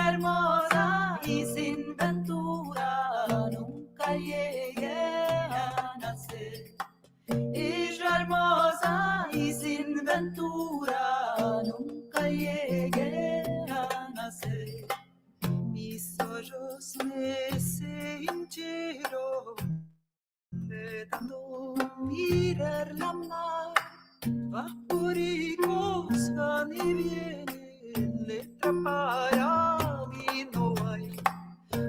hermosa y sin ventura nunca llegué a nacer. Ella hermosa y sin ventura nunca llegué a nacer. Mis ojos me se hincharon de tanto mirar la mar. Vapóricos van y vienen, letra para mí no hay.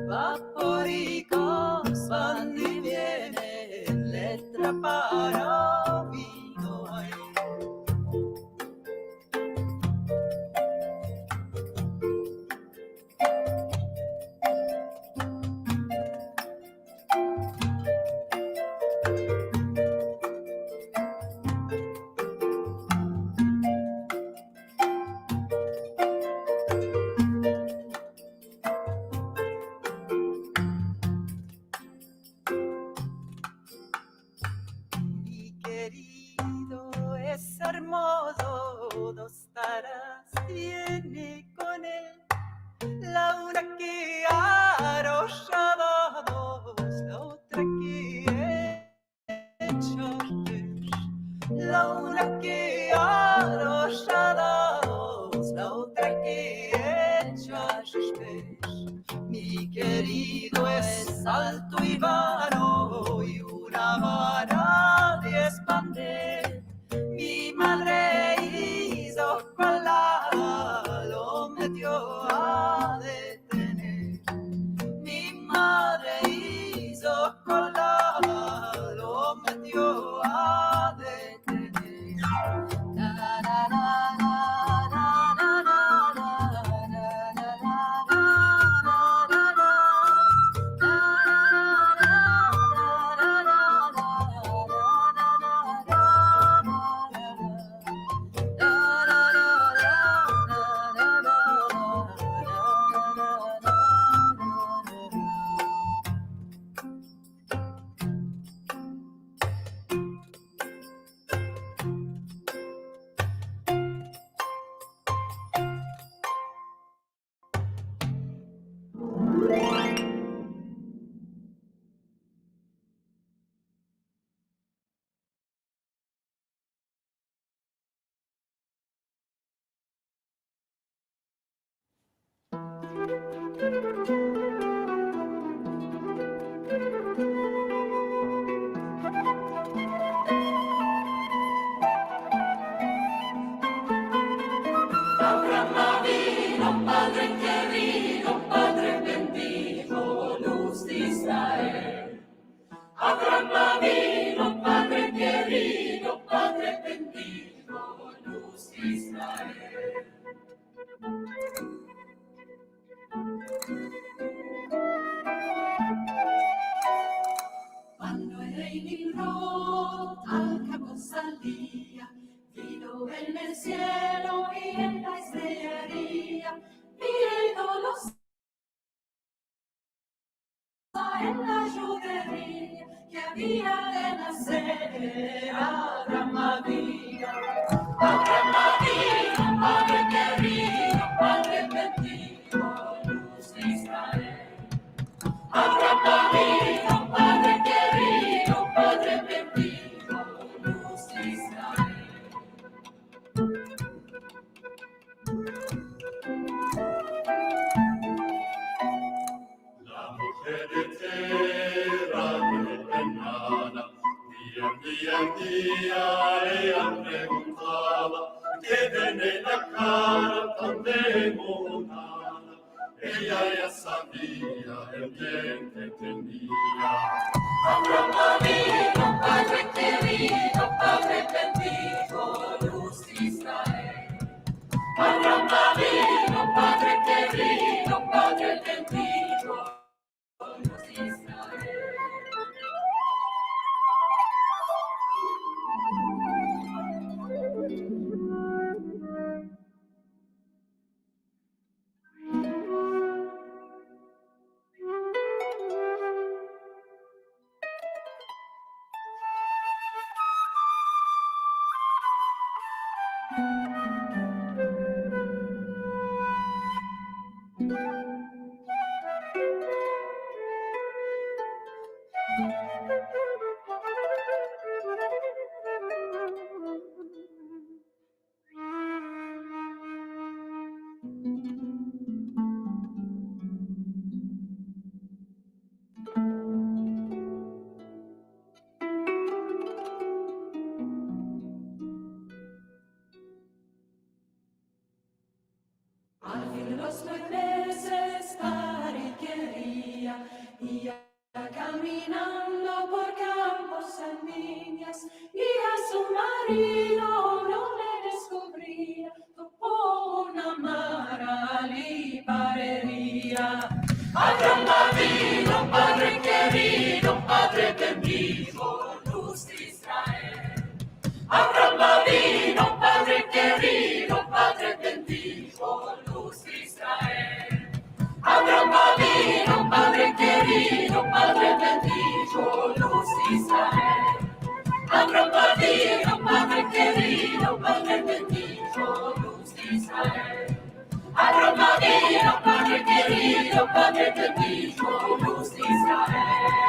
Vapóricos van y vienen, letra para mí no hay. Hermoso, dos taras tiene con él, la una que arrollaba dos, la otra que echa pez. La una que arrollaba dos, la otra que echa pez. Mi querido es alto y vano y una vara de expander. Mi madre hizo cola, lo metió a detener. Mi madre hizo cola, lo metió a detener. La, la, la, la. Cuando el rey Nimrod al campo salía, vino en el cielo y en la estrellería, viendo los en la judería que había de nacer Abraham había. Abraham había, Padre querido, Padre bendito, luz de Israel. Abraham había, Padre querido, Padre bendito, luz de Israel. La mujer de tierra de nada, día en día ella preguntaba, ¿qué tiene la cara tan demonada? Ella ya sabía el bien que tenía. Abraham había, Padre querido, Padre bendito, luz de Israel. Abraham había, Padre querido, Padre bendito, luz de Israel. Los 9 meses pariquería y caminando por campos en viñas y a su marido no le descubría, topó una mara y parería. Abraham vino, Padre querido, Padre bendito, luz de Israel. Abraham vino, Padre querido, Padre bendito, luz de Israel. Abraham vino, Padre querido, Padre bendito, luz de Israel. Abraham vino, Padre querido, Padre bendito, luz de Israel. Abraham vino, Padre querido, Padre bendito, luz de Israel.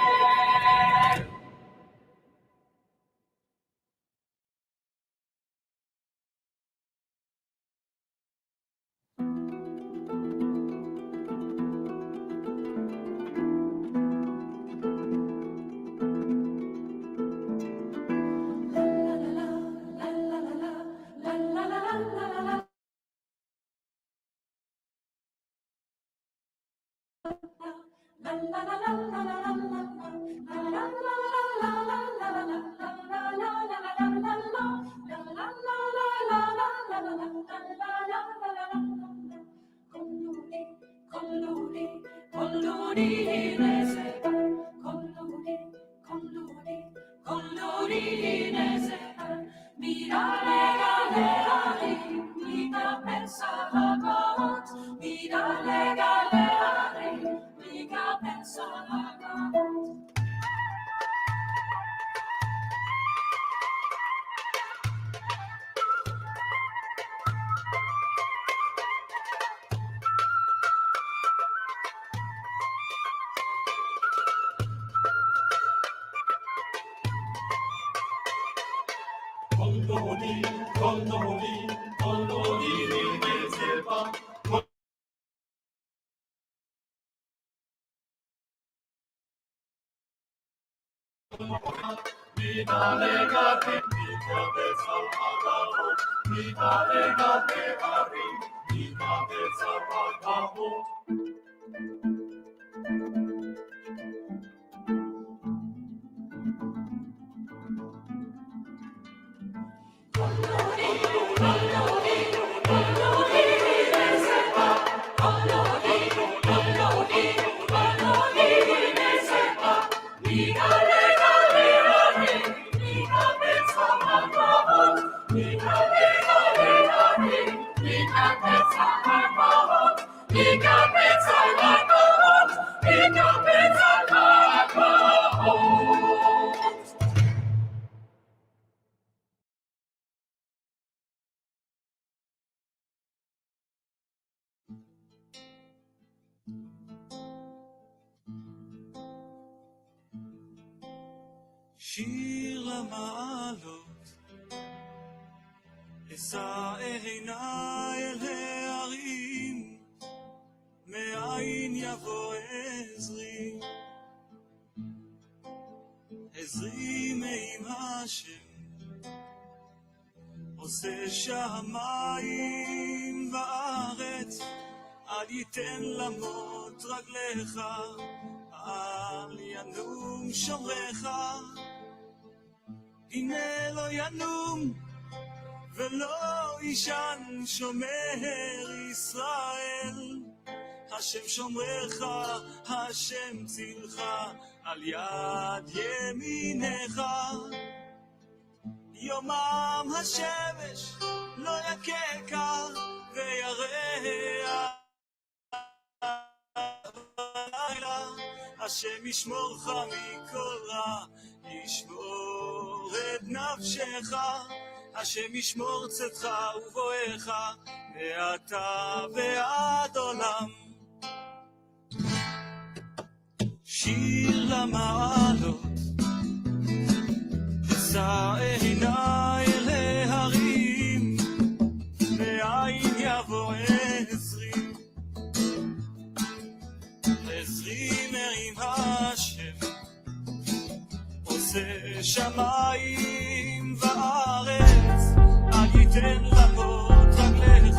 שיר למעלות, אשא עיניי אל ההרים, מאין יבוא עזרי, עזרי מעם השם, עושה שמיים וארץ, אל ייתן למות רגליך, אל ינום שומרך, הנה לא ינום ולא ישן שומר ישראל, השם שומרך, השם צילך, על יד ימינך. יומם השמש לא יככה וירח בלילה, השם ישמורך מכל רע, ישמור את נפשך, השם ישמור צאתך ובואך מעתה ועד עולם. שיר למעלות, אשא עיניי אל ההרים, מאין יבוא עזרי, עזרי מרים השם, עושה שמיים וארץ, אל ייתן למות רגליך.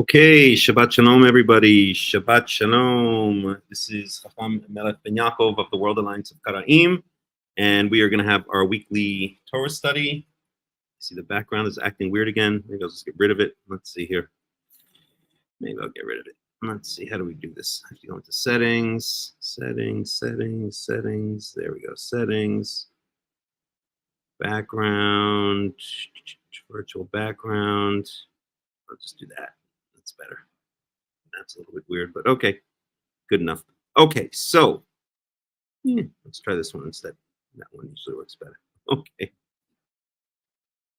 Okay, Shabbat Shalom, everybody. Shabbat Shalom. This is Hakham Melech ben Yaakov of the World Alliance of Qara'im, and we are going to have our weekly Torah study. See, the background is acting weird again. Maybe I'll just get rid of it. Let's see here. Maybe I'll get rid of it. Let's see. How do we do this? I have to go into settings, settings. There we go. Settings, background, virtual background. I'll just do that. That's better. That's a little bit weird, but okay, good enough. Okay, so let's try this one instead. That one usually works better.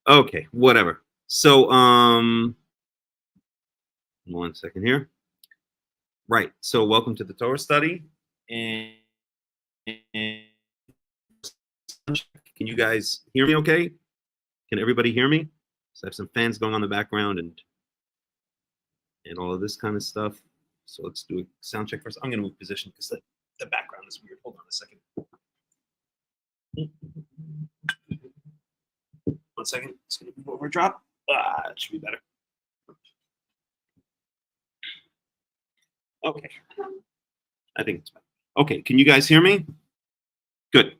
Okay, whatever. So 1 second here. Right, so welcome to the Torah study. And can you guys hear me okay? Can everybody hear me? So I have some fans going on in the background and all of this kind of stuff. So let's do a sound check first. I'm going to move position because the background is weird. Hold on a second. 1 second. It's going to move over, drop. It should be better. Okay. I think it's better. Okay. Can you guys hear me? Good.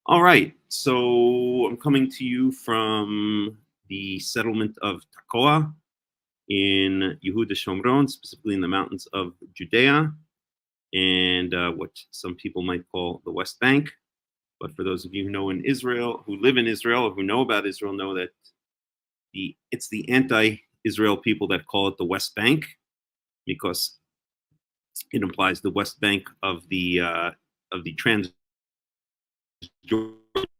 All right. So I'm coming to you from the settlement of Tekoa in Yehuda Shomron, specifically in the mountains of Judea, and what some people might call the West Bank. But for those of you who know in Israel, who live in Israel, or who know about Israel, know that it's the anti-Israel people that call it the West Bank, because it implies the West Bank of the Transjordan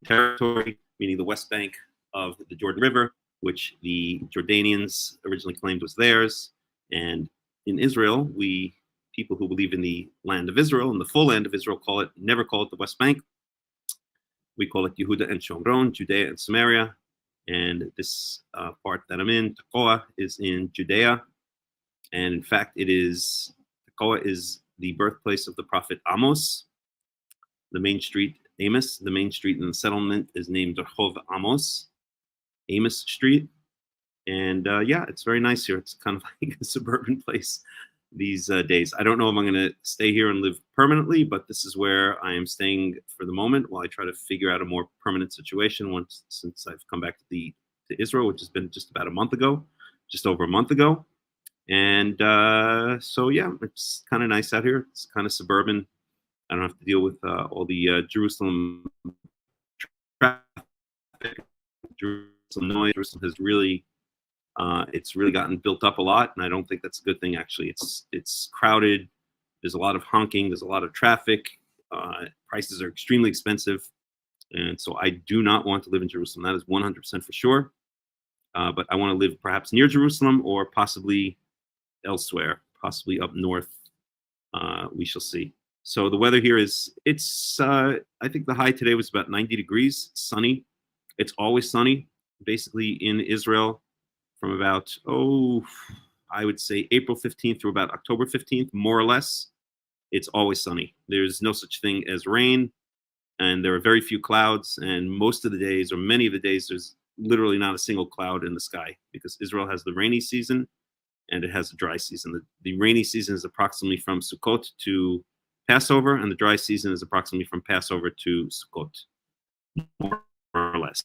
territory, meaning the West Bank of the Jordan River, which the Jordanians originally claimed was theirs. And in Israel, people who believe in the land of Israel, and the full land of Israel, never call it the West Bank. We call it Yehuda and Shomron, Judea and Samaria. And this part that I'm in, Tekoa, is in Judea. And in fact, Tekoa is the birthplace of the prophet Amos. The main street, Amos, the main street in the settlement is named Rehov Amos Street. And yeah, it's very nice here. It's kind of like a suburban place these days. I don't know if I'm going to stay here and live permanently, but this is where I am staying for the moment while I try to figure out a more permanent situation since I've come back to Israel, which has been just about just over a month ago. And so yeah, it's kind of nice out here. It's kind of suburban. I don't have to deal with all the Jerusalem traffic, Jerusalem noise. Jerusalem has really, it's really gotten built up a lot, and I don't think that's a good thing. Actually, it's crowded. There's a lot of honking. There's a lot of traffic. Prices are extremely expensive, and so I do not want to live in Jerusalem. That is 100% for sure. But I want to live perhaps near Jerusalem or possibly elsewhere, possibly up north. We shall see. So the weather here I think the high today was about 90 degrees, sunny. It's always sunny, basically in Israel from about, I would say April 15th through about October 15th, more or less. It's always sunny. There's no such thing as rain, and there are very few clouds, and most of the days, or many of the days, there's literally not a single cloud in the sky, because Israel has the rainy season and it has a dry season. The rainy season is approximately from Sukkot to Passover, and the dry season is approximately from Passover to Sukkot, more or less.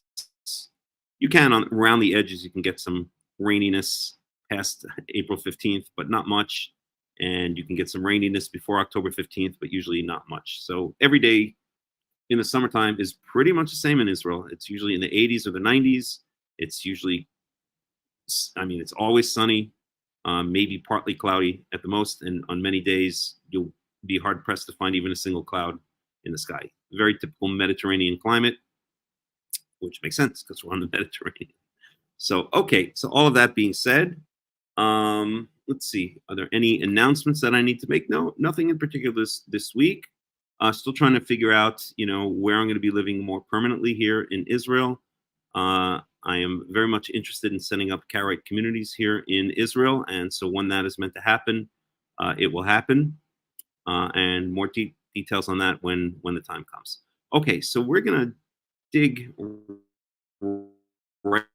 You can, around the edges, you can get some raininess past April 15th, but not much. And you can get some raininess before October 15th, but usually not much. So every day in the summertime is pretty much the same in Israel. It's usually in the 80s or the 90s. It's usually, it's always sunny, maybe partly cloudy at the most. And on many days, you'll be hard pressed to find even a single cloud in the sky. Very typical Mediterranean climate, which makes sense because we're on the Mediterranean. So, okay. So all of that being said, let's see. Are there any announcements that I need to make? No, nothing in particular this week. Still trying to figure out, where I'm going to be living more permanently here in Israel. I am very much interested in setting up Karaite communities here in Israel, and so when that is meant to happen, it will happen. And more details on that when the time comes. Okay, so we're gonna dig right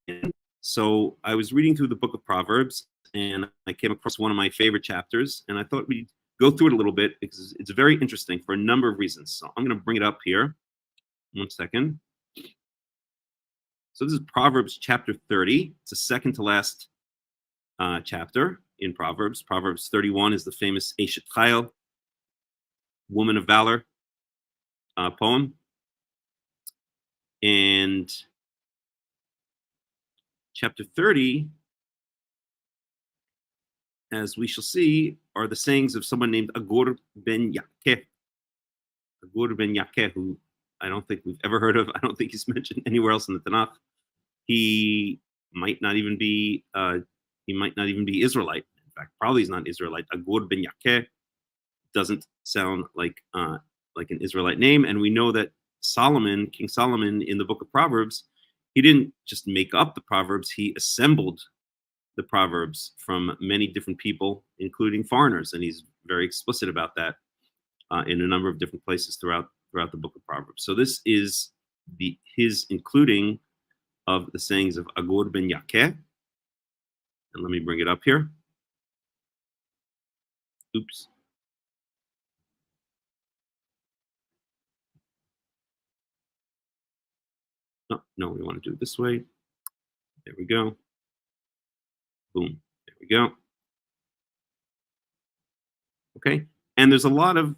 in. So I was reading through the book of Proverbs, and I came across one of my favorite chapters, and I thought we'd go through it a little bit because it's very interesting for a number of reasons. So I'm going to bring it up here. 1 second. So this is Proverbs chapter 30. It's the second to last chapter in Proverbs. Proverbs 31 is the famous Eshet Chayil, Woman of Valor poem. And chapter 30, as we shall see, are the sayings of someone named Agur ben Yakeh. Agur ben Yakeh, who I don't think we've ever heard of. I don't think he's mentioned anywhere else in the Tanakh. He might not even be Israelite. In fact, probably he's not Israelite. Agur ben Yakeh doesn't sound like an Israelite name. And we know that King Solomon, in the book of Proverbs, he didn't just make up the Proverbs, he assembled the Proverbs from many different people, including foreigners, and he's very explicit about that in a number of different places throughout the book of Proverbs. So this is his including of the sayings of Agur ben Yakeh. And let me bring it up here. Oops. No, we want to do it this way. There we go. Boom. There we go. Okay. And there's a lot of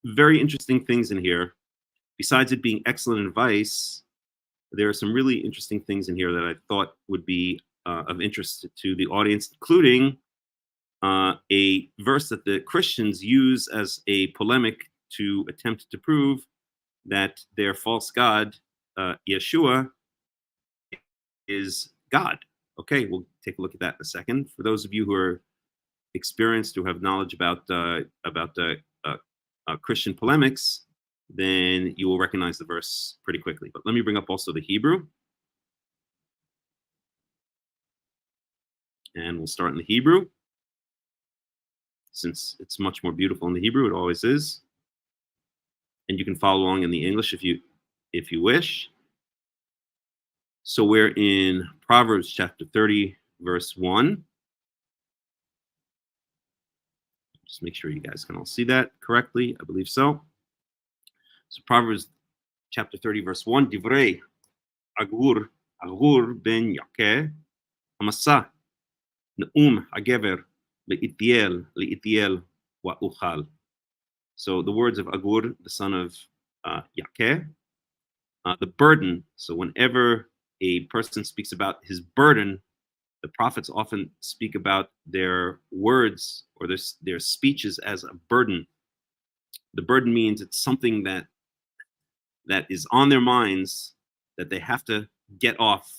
very interesting things in here. Besides it being excellent advice, there are some really interesting things in here that I thought would be of interest to the audience, including a verse that the Christians use as a polemic to attempt to prove that their false god, Yeshua, is God. Okay, we'll take a look at that in a second. For those of you who are experienced, who have knowledge about Christian polemics, then you will recognize the verse pretty quickly. But let me bring up also the Hebrew. And we'll start in the Hebrew, since it's much more beautiful in the Hebrew. It always is. And you can follow along in the English if you wish. So we're in Proverbs chapter 30, verse 1. Just make sure you guys can all see that correctly. I believe so. So Proverbs chapter 30, verse 1. Divrei Agur ben Yakeh Amasa Hagever le'itiel wa'uchal. So the words of Agur, the son of Yakeh, the burden. So whenever a person speaks about his burden, the prophets often speak about their words or their speeches as a burden. The burden means it's something that is on their minds that they have to get off,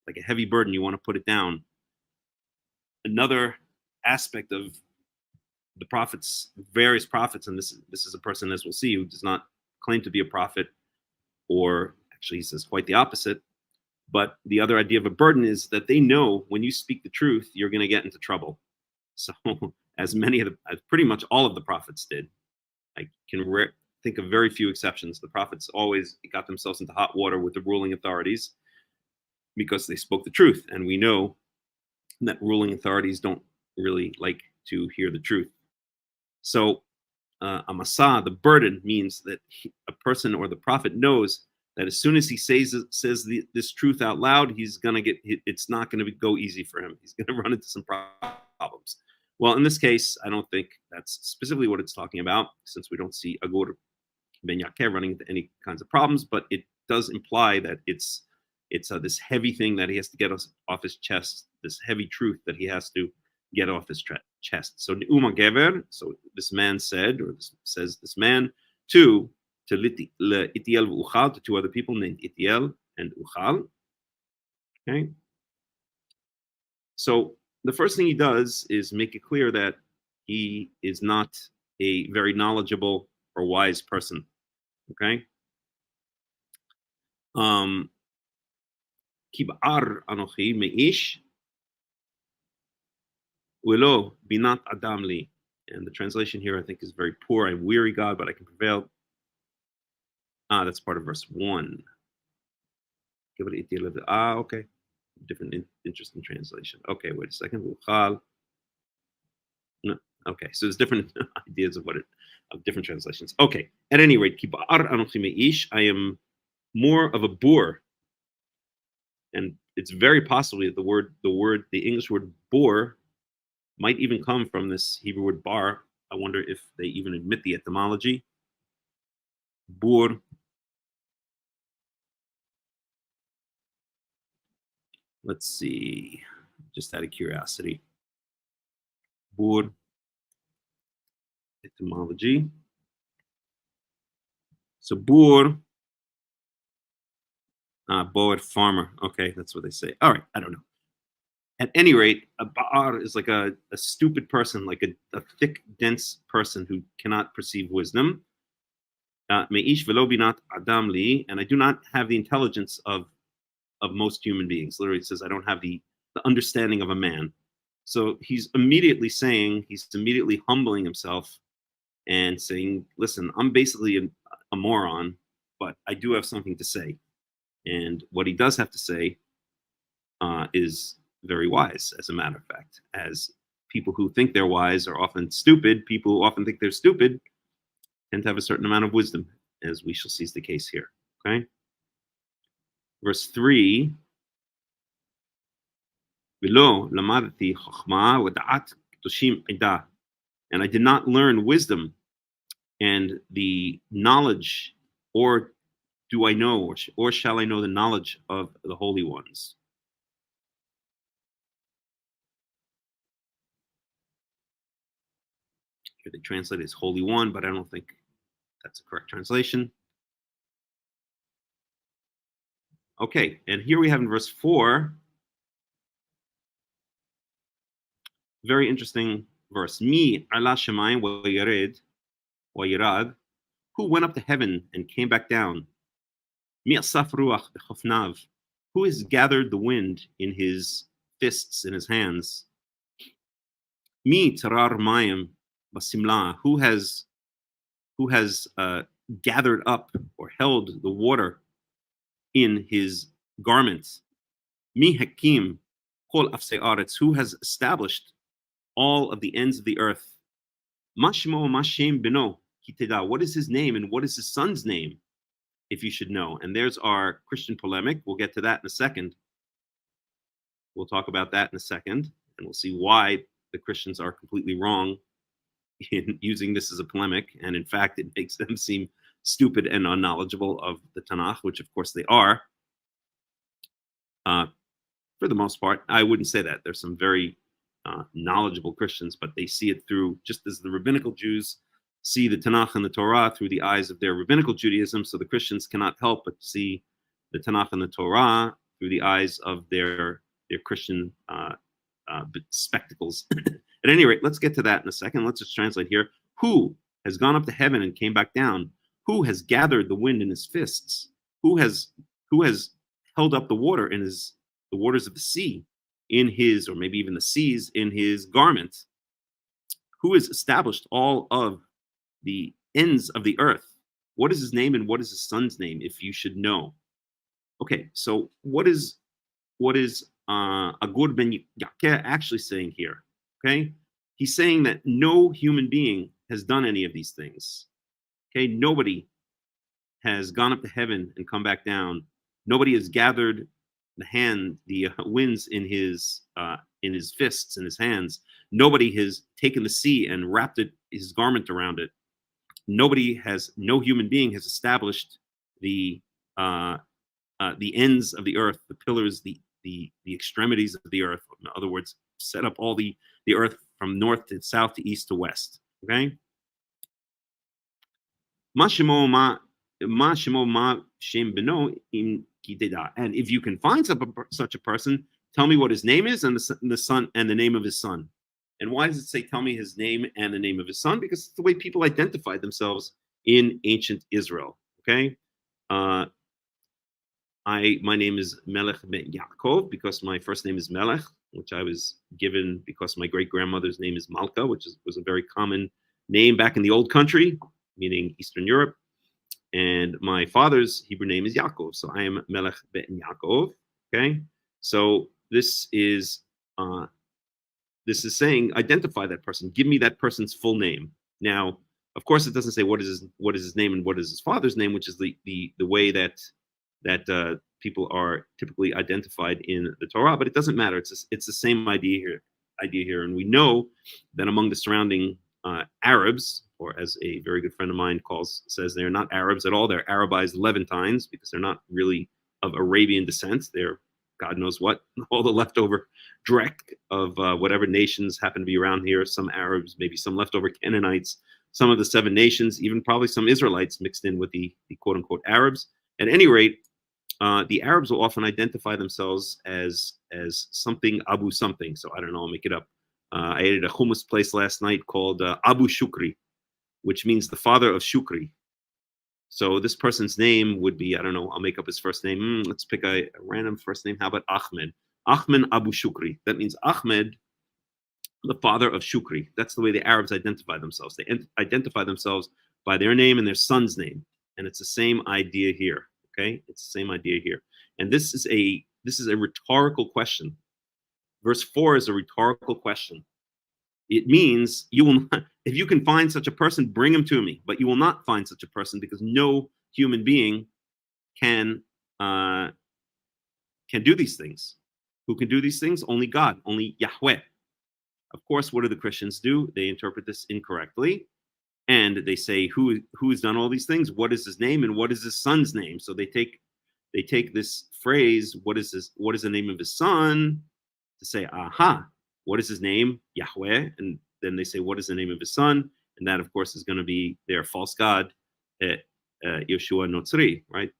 like a heavy burden. You want to put it down. Another aspect of the prophets, various prophets, and this is a person, as we'll see, who does not claim to be a prophet, or actually he says quite the opposite. But the other idea of a burden is that they know when you speak the truth, you're going to get into trouble. So as pretty much all of the prophets did. I can think of very few exceptions. The prophets always got themselves into hot water with the ruling authorities because they spoke the truth. And we know that ruling authorities don't really like to hear the truth. So Amasa, the burden, means that a person or the prophet knows that as soon as he says this truth out loud, it's not going to go easy for him. He's going to run into some problems. Well, in this case, I don't think that's specifically what it's talking about, since we don't see Agur ben Yakeh, running into any kinds of problems, but it does imply that it's this heavy thing that he has to get off his chest, this heavy truth that he has to get off his chest. So Ne'uma Gever, so this man said, or says this man, to Itiel Uchal, to two other people named Itiel and Uchal. Okay. So the first thing he does is make it clear that he is not a very knowledgeable or wise person. Okay. Kib'ar anochi meish Wilo binat adam li. And the translation here I think is very poor. I'm weary, God, but I can prevail. That's part of verse 1. Okay. Different interesting translation. Okay, wait a second. No, okay, so there's different ideas of different translations. Okay, at any rate, I am more of a boor. And it's very possibly that the English word boor might even come from this Hebrew word bar. I wonder if they even admit the etymology. Boor. Let's see, just out of curiosity. Boor. Etymology. So boor. Boer farmer. Okay, that's what they say. All right, I don't know. At any rate, a ba'ar is like a stupid person, like a thick, dense person who cannot perceive wisdom. Me'ish velo binat adam li, and I do not have the intelligence of most human beings. Literally, it says I don't have the understanding of a man. So he's immediately humbling himself and saying, listen, I'm basically a moron, but I do have something to say. And what he does have to say is very wise, as a matter of fact. As people who think they're wise are often stupid, people who often think they're stupid tend to have a certain amount of wisdom, as we shall see is the case here. Okay? Verse 3, and I did not learn wisdom and the knowledge, or do I know, or shall I know the knowledge of the holy ones? Here they translate it as holy one, but I don't think that's a correct translation. Okay, and here we have in verse 4, very interesting verse. Mi ala shemayim wa yirad, who went up to heaven and came back down. Mi asaf ruach b'chofnav, who has gathered the wind in his fists, in his hands. Mi tarar mayim basimla, who has gathered up or held the water in his garments. Mi hakim kol afsei aretz, who has established all of the ends of the earth. Mashmo mashem beno kiteda, what is his name and what is his son's name, if you should know. And there's our Christian polemic. We'll get to that in a second. We'll talk about that in a second, and we'll see why the Christians are completely wrong in using this as a polemic. And in fact, it makes them seem stupid and unknowledgeable of the Tanakh, which of course they are. For the most part, I wouldn't say that. There's some very knowledgeable Christians, but they see it through, just as the rabbinical Jews see the Tanakh and the Torah through the eyes of their rabbinical Judaism, so the Christians cannot help but see the Tanakh and the Torah through the eyes of their Christian spectacles. At any rate, let's get to that in a second. Let's just translate here. Who has gone up to heaven and came back down? Who has gathered the wind in his fists? Who has held up the water in the waters of the sea in his, or maybe even the seas in his garment? Who has established all of the ends of the earth? What is his name and what is his son's name, if you should know? Okay, so what is Agur ben Yakeh actually saying here? Okay, he's saying that no human being has done any of these things. Okay, nobody has gone up to heaven and come back down. Nobody has gathered the winds in his fists, in his hands. Nobody has taken the sea and wrapped his garment around it. no human being has established the ends of the earth, the pillars, the extremities of the earth. In other words, set up all the earth from north to south to east to west. Okay. And if you can find such a person, tell me what his name is and the son and the name of his son. And why does it say tell me his name and the name of his son? Because it's the way people identified themselves in ancient Israel. Okay. My name is Melech ben Yaakov because my first name is Melech, which I was given because my great grandmother's name is Malka, which was a very common name back in the old country, meaning Eastern Europe. And my father's Hebrew name is Yaakov, so I am Melech ben Yaakov. Okay, so this is saying identify that person, give me that person's full name. Now, of course, it doesn't say what is his name and what is his father's name, which is the way that people are typically identified in the Torah, but it doesn't matter. It's the same idea here, and we know that among the surrounding Arabs, or as a very good friend of mine says, they're not Arabs at all. They're Arabized Levantines because they're not really of Arabian descent. They're God knows what, all the leftover dreck of whatever nations happen to be around here. Some Arabs, maybe some leftover Canaanites, some of the 7 nations, even probably some Israelites mixed in with the quote unquote Arabs. At any rate, the Arabs will often identify themselves as something Abu something. So I don't know, I'll make it up. I ate at a hummus place last night called Abu Shukri, which means the father of Shukri. So this person's name would be, I don't know, I'll make up his first name. Let's pick a random first name. How about Ahmed? Ahmed Abu Shukri. That means Ahmed, the father of Shukri. That's the way the Arabs identify themselves. They identify themselves by their name and their son's name. And it's the same idea here. Okay, it's the same idea here. And this is a rhetorical question. Verse 4 is a rhetorical question. It means you will not, if you can find such a person, bring him to me. But you will not find such a person because no human being can do these things. Who can do these things? Only God, only Yahweh. Of course, what do the Christians do? They interpret this incorrectly. And they say, who has done all these things? What is his name and what is his son's name? So they take this phrase, what is the name of his son? To say, aha, what is his name? Yahweh. And then they say, what is the name of his son? And that, of course, is going to be their false god, Yeshua Notzri, right?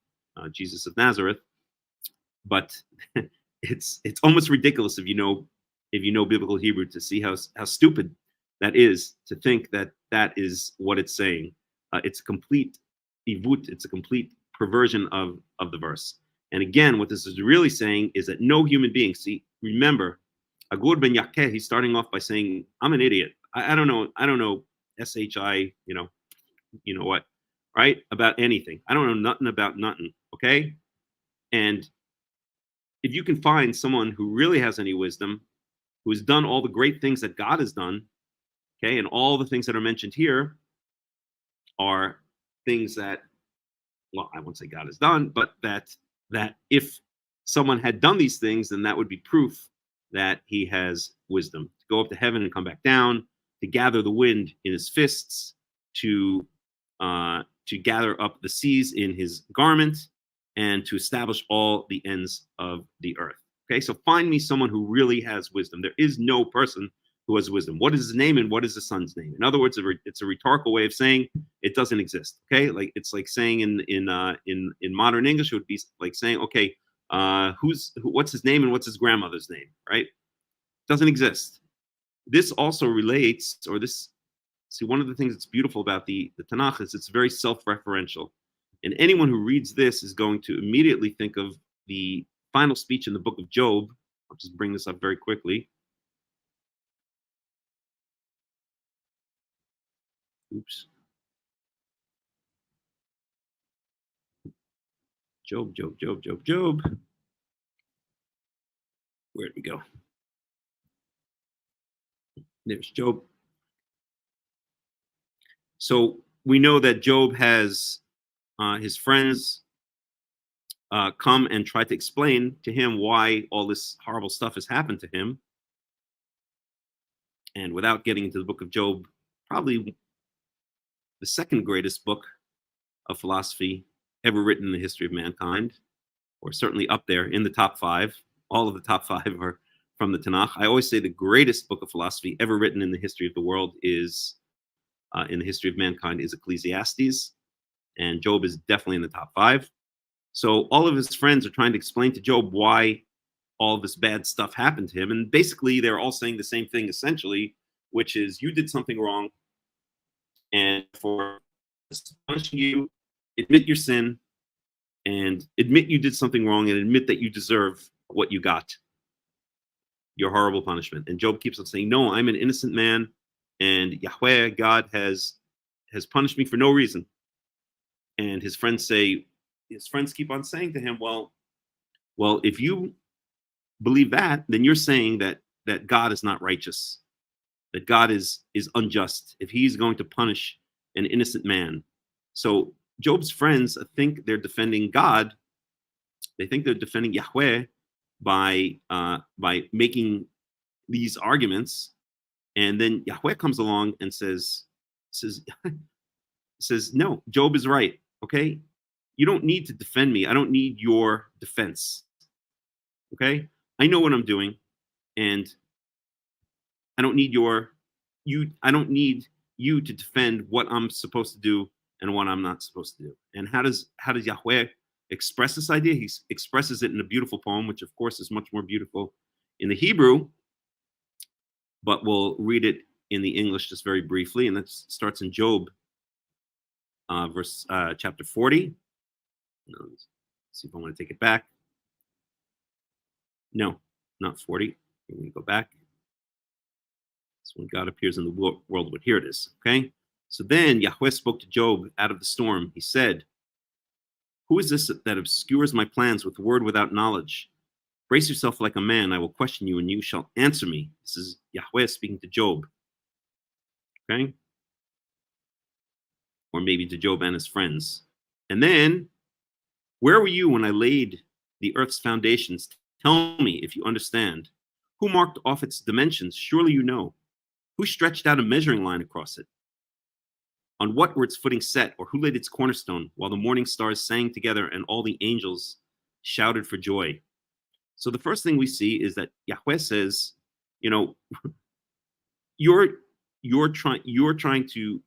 Jesus of Nazareth. But it's almost ridiculous if you know biblical Hebrew to see how stupid that is, to think that is what it's saying. It's a complete ivut, it's a complete perversion of the verse. And again, what this is really saying is that no human being, see, remember, Agur ben Yakeh, he's starting off by saying, I'm an idiot. I don't know SHI, you know what, right? About anything. I don't know nothing about nothing, okay? And if you can find someone who really has any wisdom, who has done all the great things that God has done, okay, and all the things that are mentioned here are things that, well, I won't say God has done, but that if someone had done these things, then that would be proof that he has wisdom. To go up to heaven and come back down, to gather the wind in his fists, to gather up the seas in his garment, and to establish all the ends of the earth. Okay, so find me someone who really has wisdom. There is no person who has wisdom. What is his name and what is his son's name? In other words, it's a rhetorical way of saying it doesn't exist. Okay, like it's like saying in modern English, it would be like saying, okay, what's his name and what's his grandmother's name, right? Doesn't exist. This also relates, see, one of the things that's beautiful about the Tanakh is it's very self-referential. And anyone who reads this is going to immediately think of the final speech in the book of Job. I'll just bring this up very quickly. Oops. Job. Where'd we go? There's Job. So we know that Job has his friends come and try to explain to him why all this horrible stuff has happened to him. And without getting into the book of Job, probably the second greatest book of philosophy ever written in the history of mankind, or certainly up there in the top five. All of the top five are from the Tanakh. I always say the greatest book of philosophy ever written in the history of the world is, in the history of mankind, is Ecclesiastes, and Job is definitely in the top five. So all of his friends are trying to explain to Job why all this bad stuff happened to him, and basically they're all saying the same thing essentially, which is you did something wrong, and for punishing you, admit your sin, and admit you did something wrong, and admit that you deserve what you got, your horrible punishment. And Job keeps on saying, no, I'm an innocent man, and Yahweh, God, has punished me for no reason. And his friends keep on saying to him, well, if you believe that, then you're saying that God is not righteous, that God is unjust if he's going to punish an innocent man. So Job's friends think they're defending God. They think they're defending Yahweh by making these arguments, and then Yahweh comes along and says, no, Job is right. Okay, you don't need to defend me. I don't need your defense. Okay, I know what I'm doing, and I don't need I don't need you to defend what I'm supposed to do and what I'm not supposed to do. And how does Yahweh express this idea? He expresses it in a beautiful poem, which of course is much more beautiful in the Hebrew, but we'll read it in the English just very briefly. And that starts in Job, chapter 40. Let's see if I want to take it back. No, not 40. I'm going to go back. So when God appears in the world, here it is. Okay. So then Yahweh spoke to Job out of the storm. He said, who is this that obscures my plans with word without knowledge? Brace yourself like a man. I will question you and you shall answer me. This is Yahweh speaking to Job. Okay. Or maybe to Job and his friends. And then, where were you when I laid the earth's foundations? Tell me if you understand. Who marked off its dimensions? Surely you know. Who stretched out a measuring line across it? On what were its footing set, or who laid its cornerstone, while the morning stars sang together and all the angels shouted for joy? So the first thing we see is that Yahweh says, you're trying to,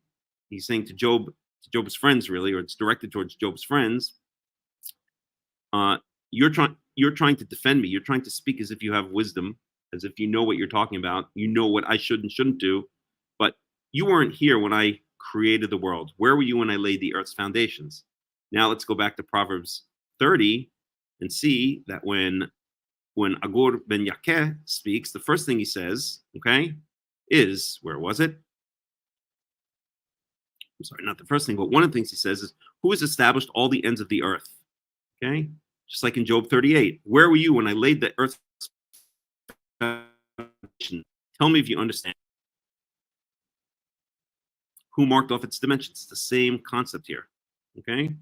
he's saying to Job's friends, really, or it's directed towards Job's friends. You're trying to defend me. You're trying to speak as if you have wisdom, as if you know what you're talking about. You know what I should and shouldn't do, but you weren't here when I created the world. Where were you when I laid the earth's foundations? Now let's go back to Proverbs 30 and see that when Agur ben Yakeh speaks, the first thing he says, okay, is, where was it? I'm sorry, not the first thing, but one of the things he says is, who has established all the ends of the earth? Okay, just like in Job 38. Where were you when I laid the earth's foundation? Tell me if you understand. Who marked off its dimensions? It's the same concept here. Okay,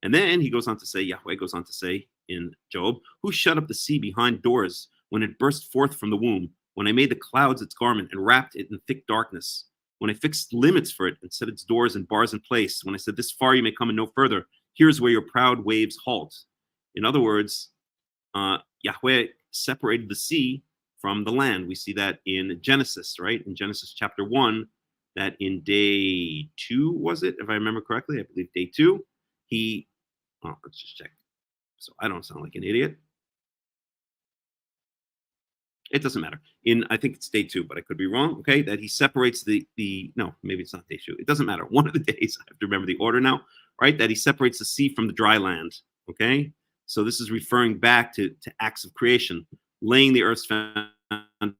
and then he goes on to say, Yahweh goes on to say in Job, who shut up the sea behind doors when it burst forth from the womb? When I made the clouds its garment and wrapped it in thick darkness? When I fixed limits for it and set its doors and bars in place? When I said, this far you may come and no further, here's where your proud waves halt. In other words, Yahweh separated the sea from the land. We see that in Genesis, right? In Genesis chapter 1, that in day 2, was it? If I remember correctly, I believe day 2, let's just check. So I don't sound like an idiot. It doesn't matter. I think it's day 2, but I could be wrong. Okay, that he separates no, maybe it's not day 2. It doesn't matter. One of the days, I have to remember the order now, right? That he separates the sea from the dry land. Okay, so this is referring back to acts of creation, laying the earth's foundation,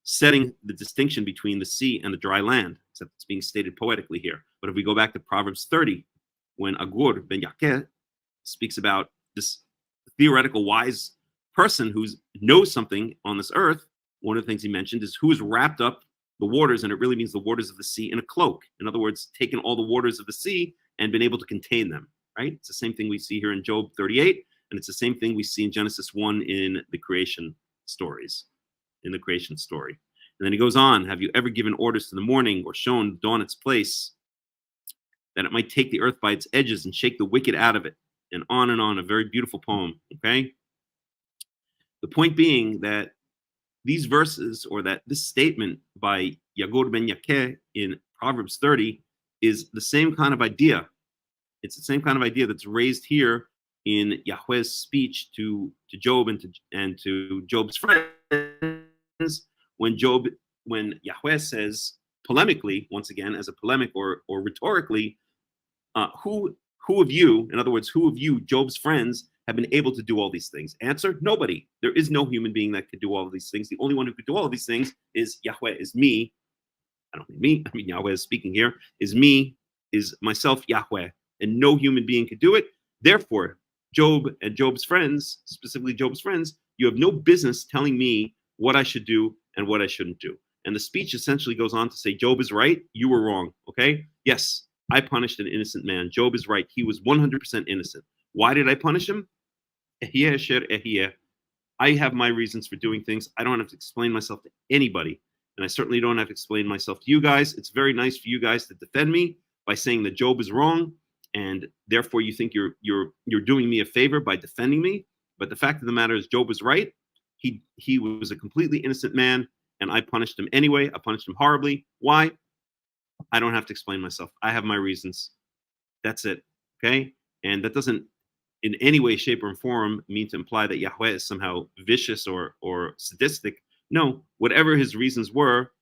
setting the distinction between the sea and the dry land, except it's being stated poetically here. But if we go back to Proverbs 30, when Agur ben Yakeh speaks about this theoretical wise person who knows something on this earth, one of the things he mentioned is who has wrapped up the waters, and it really means the waters of the sea, in a cloak. In other words, taken all the waters of the sea and been able to contain them, right? It's the same thing we see here in Job 38, and it's the same thing we see in Genesis 1 in the creation stories, in the creation story. And then he goes on, have you ever given orders to the morning or shown dawn its place, that it might take the earth by its edges and shake the wicked out of it? And on, a very beautiful poem, okay? The point being that these verses, or that this statement by Agur ben Yakeh in Proverbs 30 is the same kind of idea. It's the same kind of idea that's raised here in Yahweh's speech to Job and to Job's friends when Yahweh says polemically, once again as a polemic or rhetorically, who of you, in other words, who of you, Job's friends, have been able to do all these things? Answer: nobody. There is no human being that could do all of these things. The only one who could do all of these things is Yahweh, is me. I don't mean me, I mean Yahweh is speaking here, is me, is myself, Yahweh, and no human being could do it. Therefore, Job and Job's friends, specifically Job's friends, you have no business telling me what I should do and what I shouldn't do. And the speech essentially goes on to say, Job is right, you were wrong, okay? Yes, I punished an innocent man. Job is right, he was 100% innocent. Why did I punish him? I have my reasons for doing things. I don't have to explain myself to anybody. And I certainly don't have to explain myself to you guys. It's very nice for you guys to defend me by saying that Job is wrong, and therefore you think you're doing me a favor by defending me. But the fact of the matter is, Job was right. He was a completely innocent man, and I punished him anyway. I punished him horribly. Why? I don't have to explain myself. I have my reasons. That's it. Okay? And that doesn't in any way, shape, or form mean to imply that Yahweh is somehow vicious or sadistic. No, whatever his reasons were,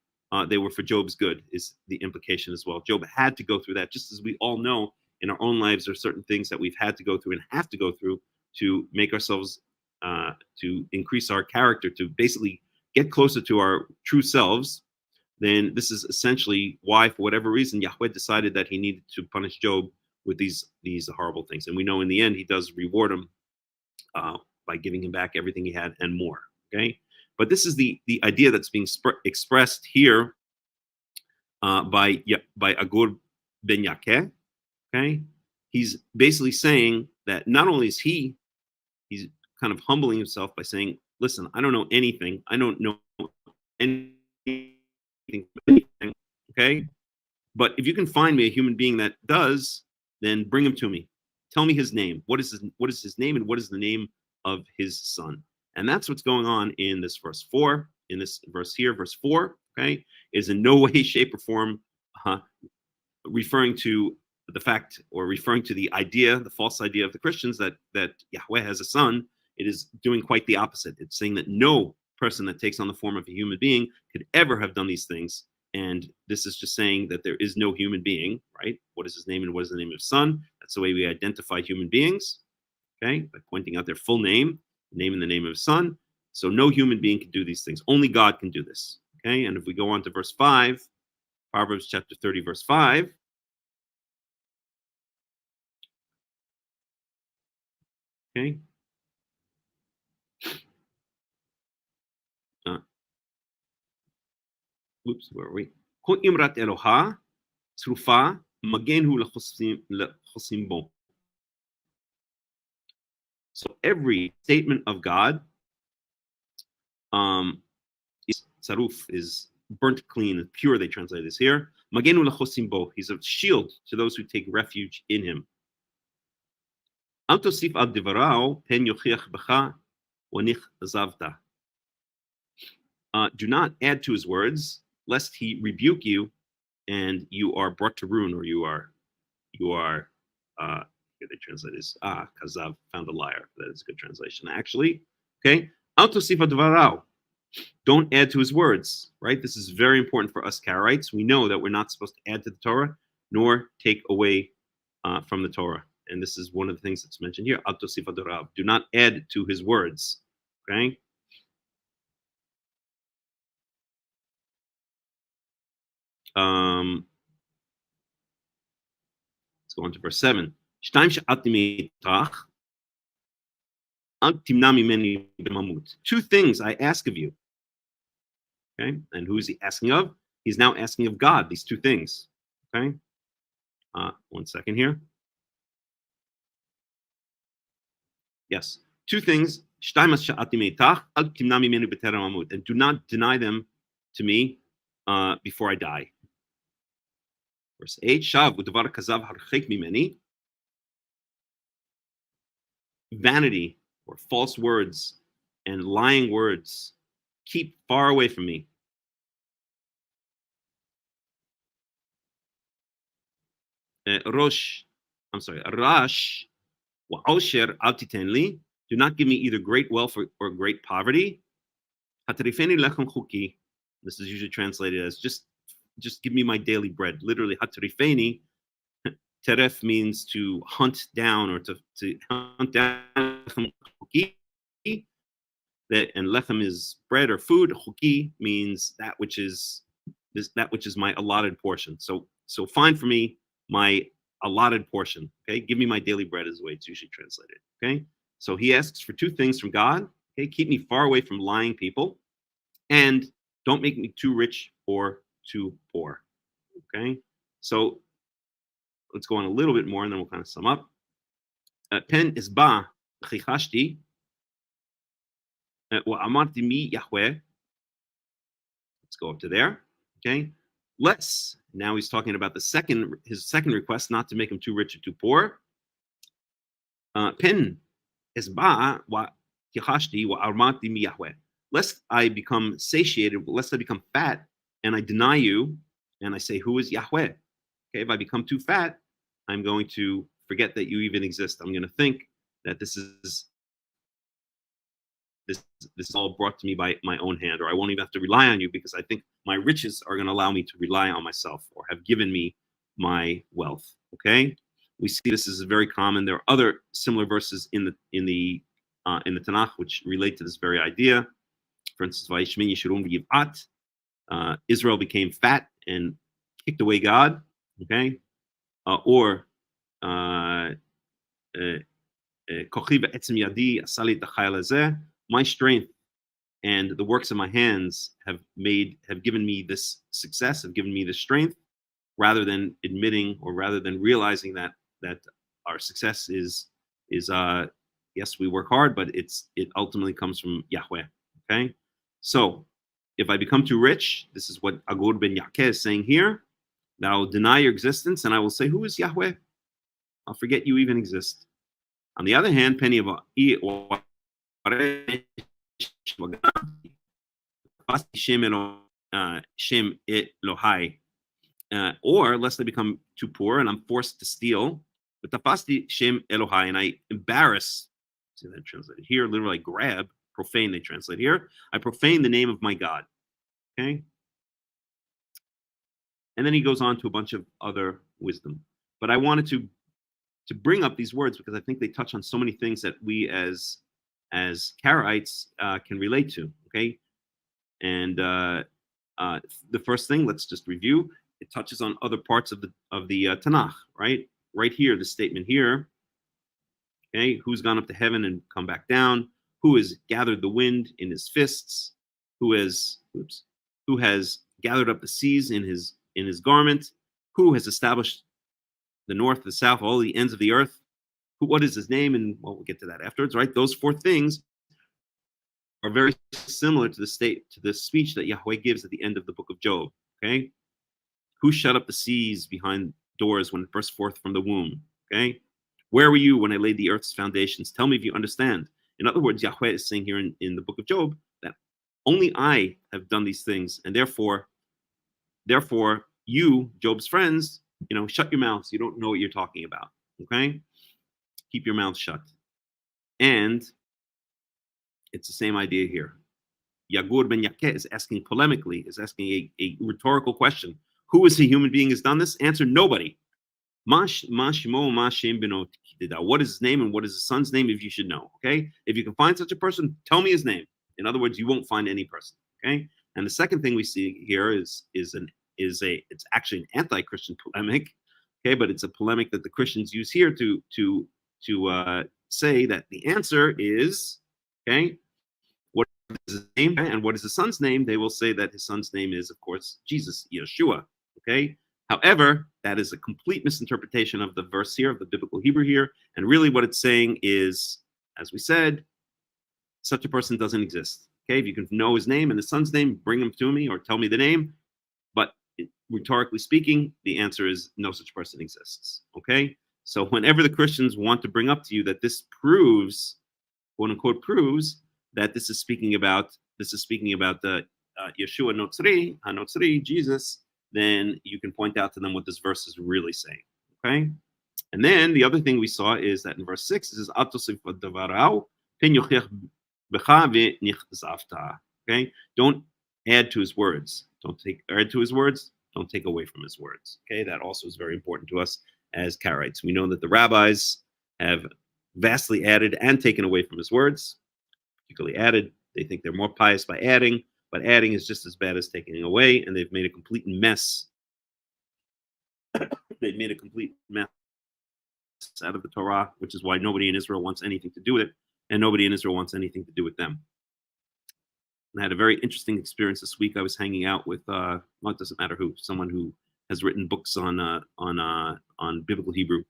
they were for Job's good, is the implication as well. Job had to go through that, just as we all know in our own lives there are certain things that we've had to go through and have to go through to make ourselves, to increase our character, to basically get closer to our true selves. Then this is essentially why, for whatever reason, Yahweh decided that he needed to punish Job with these horrible things. And we know in the end he does reward him by giving him back everything he had and more. Okay, but this is the idea that's being expressed here by Agur ben Yakeh. Okay, he's basically saying that not only is he's kind of humbling himself by saying, listen, I don't know anything. I don't know anything. Okay, but if you can find me a human being that does, then bring him to me. Tell me his name. What is his name, and what is the name of his son? And that's what's going on in this verse 4. In this verse here, verse 4, okay, is in no way, shape, or form referring to the fact, or referring to the idea, the false idea of the Christians that Yahweh has a son. It is doing quite the opposite. It's saying that no person that takes on the form of a human being could ever have done these things. And this is just saying that there is no human being, right? What is his name and what is the name of his son? That's the way we identify human beings, okay? By pointing out their full name, name and the name of his son. So no human being can do these things. Only God can do this, okay? And if we go on to verse 5, Proverbs chapter 30, verse 5, okay? Where are we? Imrat Eloha, Srufa, Magenhu lechosim bo. So every statement of God is tzaruf, is burnt clean, pure, they translate this here. Magenu lechosim bo, he's a shield to those who take refuge in him. Al tosif al divarao pen yochiach b'cha wanich zavta. Do not add to his words, lest he rebuke you and you are brought to ruin, or you are here they translate this, kazav, found a liar. That is a good translation, actually. Okay, al tosif al divarao, don't add to his words, right? This is very important for us Karaites. We know that we're not supposed to add to the Torah nor take away from the Torah. And this is one of the things that's mentioned here. Al tosif al divarao, do not add to his words, okay? Let's go on to verse 7. Two things I ask of you. Okay, and who is he asking of? He's now asking of God, these two things. Okay, 1 second here. Yes, two things. And do not deny them to me before I die. Verse 8, Shav u'davar kazav harchek mimeni. Vanity or false words and lying words keep far away from me. Rash wa'osher al titen li. Do not give me either great wealth or great poverty. Hatarifeni lechem chuki. This is usually translated as just give me my daily bread. Literally, hatarifeni. Teref means to hunt down or to hunt down chuki. That and lechem is bread or food. Chuki means that which is my allotted portion. So find for me my allotted portion. Okay, give me my daily bread is the way it's usually translated. Okay, so he asks for two things from God. Okay, keep me far away from lying people, and don't make me too rich or too poor. Okay, so let's go on a little bit more, and then we'll kind of sum up. Pen is ba chichashti. Amarti mi Yahweh. Let's go up to there. Okay. Less. Now he's talking about his second request, not to make him too rich or too poor. Pen is ba wa chichashti wa amarti mi Yahweh. Lest I become satiated, lest I become fat, and I deny you, and I say, "Who is Yahweh?" Okay. If I become too fat, I'm going to forget that you even exist. I'm going to think that this is all brought to me by my own hand, or I won't even have to rely on you because I think my riches are going to allow me to rely on myself or have given me my wealth. Okay, we see this is very common. There are other similar verses in the Tanakh which relate to this very idea. For instance, Israel became fat and kicked away God. Okay, or my strength and the works of my hands have given me this success, have given me this strength, rather than admitting or rather than realizing that our success is yes, we work hard, but it ultimately comes from Yahweh. Okay, so if I become too rich, this is what Agur ben Yakeh is saying here, that I will deny your existence and I will say, "Who is Yahweh?" I'll forget you even exist. On the other hand, penny of or lest I become too poor and I'm forced to steal, but tafasti shem Elohai, and I embarrass. See that translated here, literally grab, profane. They translate here. I profane the name of my God. Okay, and then he goes on to a bunch of other wisdom. But I wanted to bring up these words because I think they touch on so many things that we as Karaites can relate to. Okay, and the first thing, let's just review. It touches on other parts of the Tanakh, right? Right here, the statement here. Okay, who's gone up to heaven and come back down? Who has gathered the wind in his fists? Who has gathered up the seas in his garment? Who has established the north, the south, all the ends of the earth? What is his name? And well, we'll get to that afterwards, right? Those four things are very similar to the speech that Yahweh gives at the end of the book of Job. Okay, who shut up the seas behind doors when it burst forth from the womb? Okay, where were you when I laid the earth's foundations? Tell me if you understand. In other words, Yahweh is saying here in the book of Job that only I have done these things, and therefore you, Job's friends, shut your mouths. You don't know what you're talking about. Okay, keep your mouth shut. And it's the same idea here. Agur ben Yakeh is asking polemically, is asking a rhetorical question. Who is a human being has done this? Answer: nobody. What is his name and what is his son's name, if you should know? Okay, if you can find such a person, tell me his name. In other words, you won't find any person. Okay, and the second thing we see here is it's actually an anti-Christian polemic. Okay, but it's a polemic that the Christians use here to say that the answer is, okay, what is his name and what is his son's name? They will say that his son's name is, of course, Jesus, Yeshua. Okay. However, that is a complete misinterpretation of the verse here, of the biblical Hebrew here. And really what it's saying is, as we said, such a person doesn't exist. Okay, if you can know his name and his son's name, bring him to me or tell me the name. But rhetorically speaking, the answer is no such person exists. Okay, so whenever the Christians want to bring up to you that this proves, quote unquote, proves that this is speaking about the Yeshua Notzri, HaNotzri, Jesus, then you can point out to them what this verse is really saying. Okay, and then the other thing we saw is that in verse 6 it says Al tosif davarau pen yochech becha v'nichzavta. Okay, don't add to his words. Don't add to his words. Don't take away from his words. Okay, that also is very important to us as Karaites. We know that the rabbis have vastly added and taken away from his words. Particularly added, they think they're more pious by adding, but adding is just as bad as taking away, and they've made a complete mess. They've made a complete mess out of the Torah, which is why nobody in Israel wants anything to do with it, and nobody in Israel wants anything to do with them. And I had a very interesting experience this week. I was hanging out with, well, it doesn't matter who, someone who has written books on biblical Hebrew,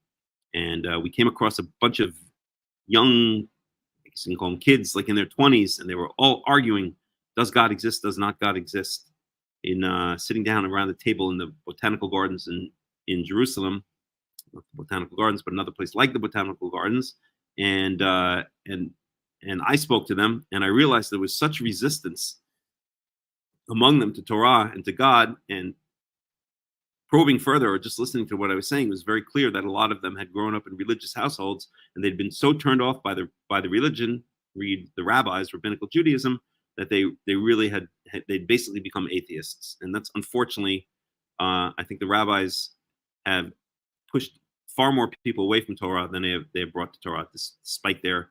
and we came across a bunch of young, I guess you can call them kids, like in their 20s, and they were all arguing, does God exist, does not God exist, in sitting down around the table in the botanical gardens in Jerusalem, not the botanical gardens, but another place like the botanical gardens, and I spoke to them, and I realized there was such resistance among them to Torah and to God, and probing further or just listening to what I was saying, it was very clear that a lot of them had grown up in religious households, and they'd been so turned off by the religion, read the rabbis, rabbinical Judaism, that they really they'd basically become atheists. And that's unfortunately, I think the rabbis have pushed far more people away from Torah than they have brought to Torah, despite their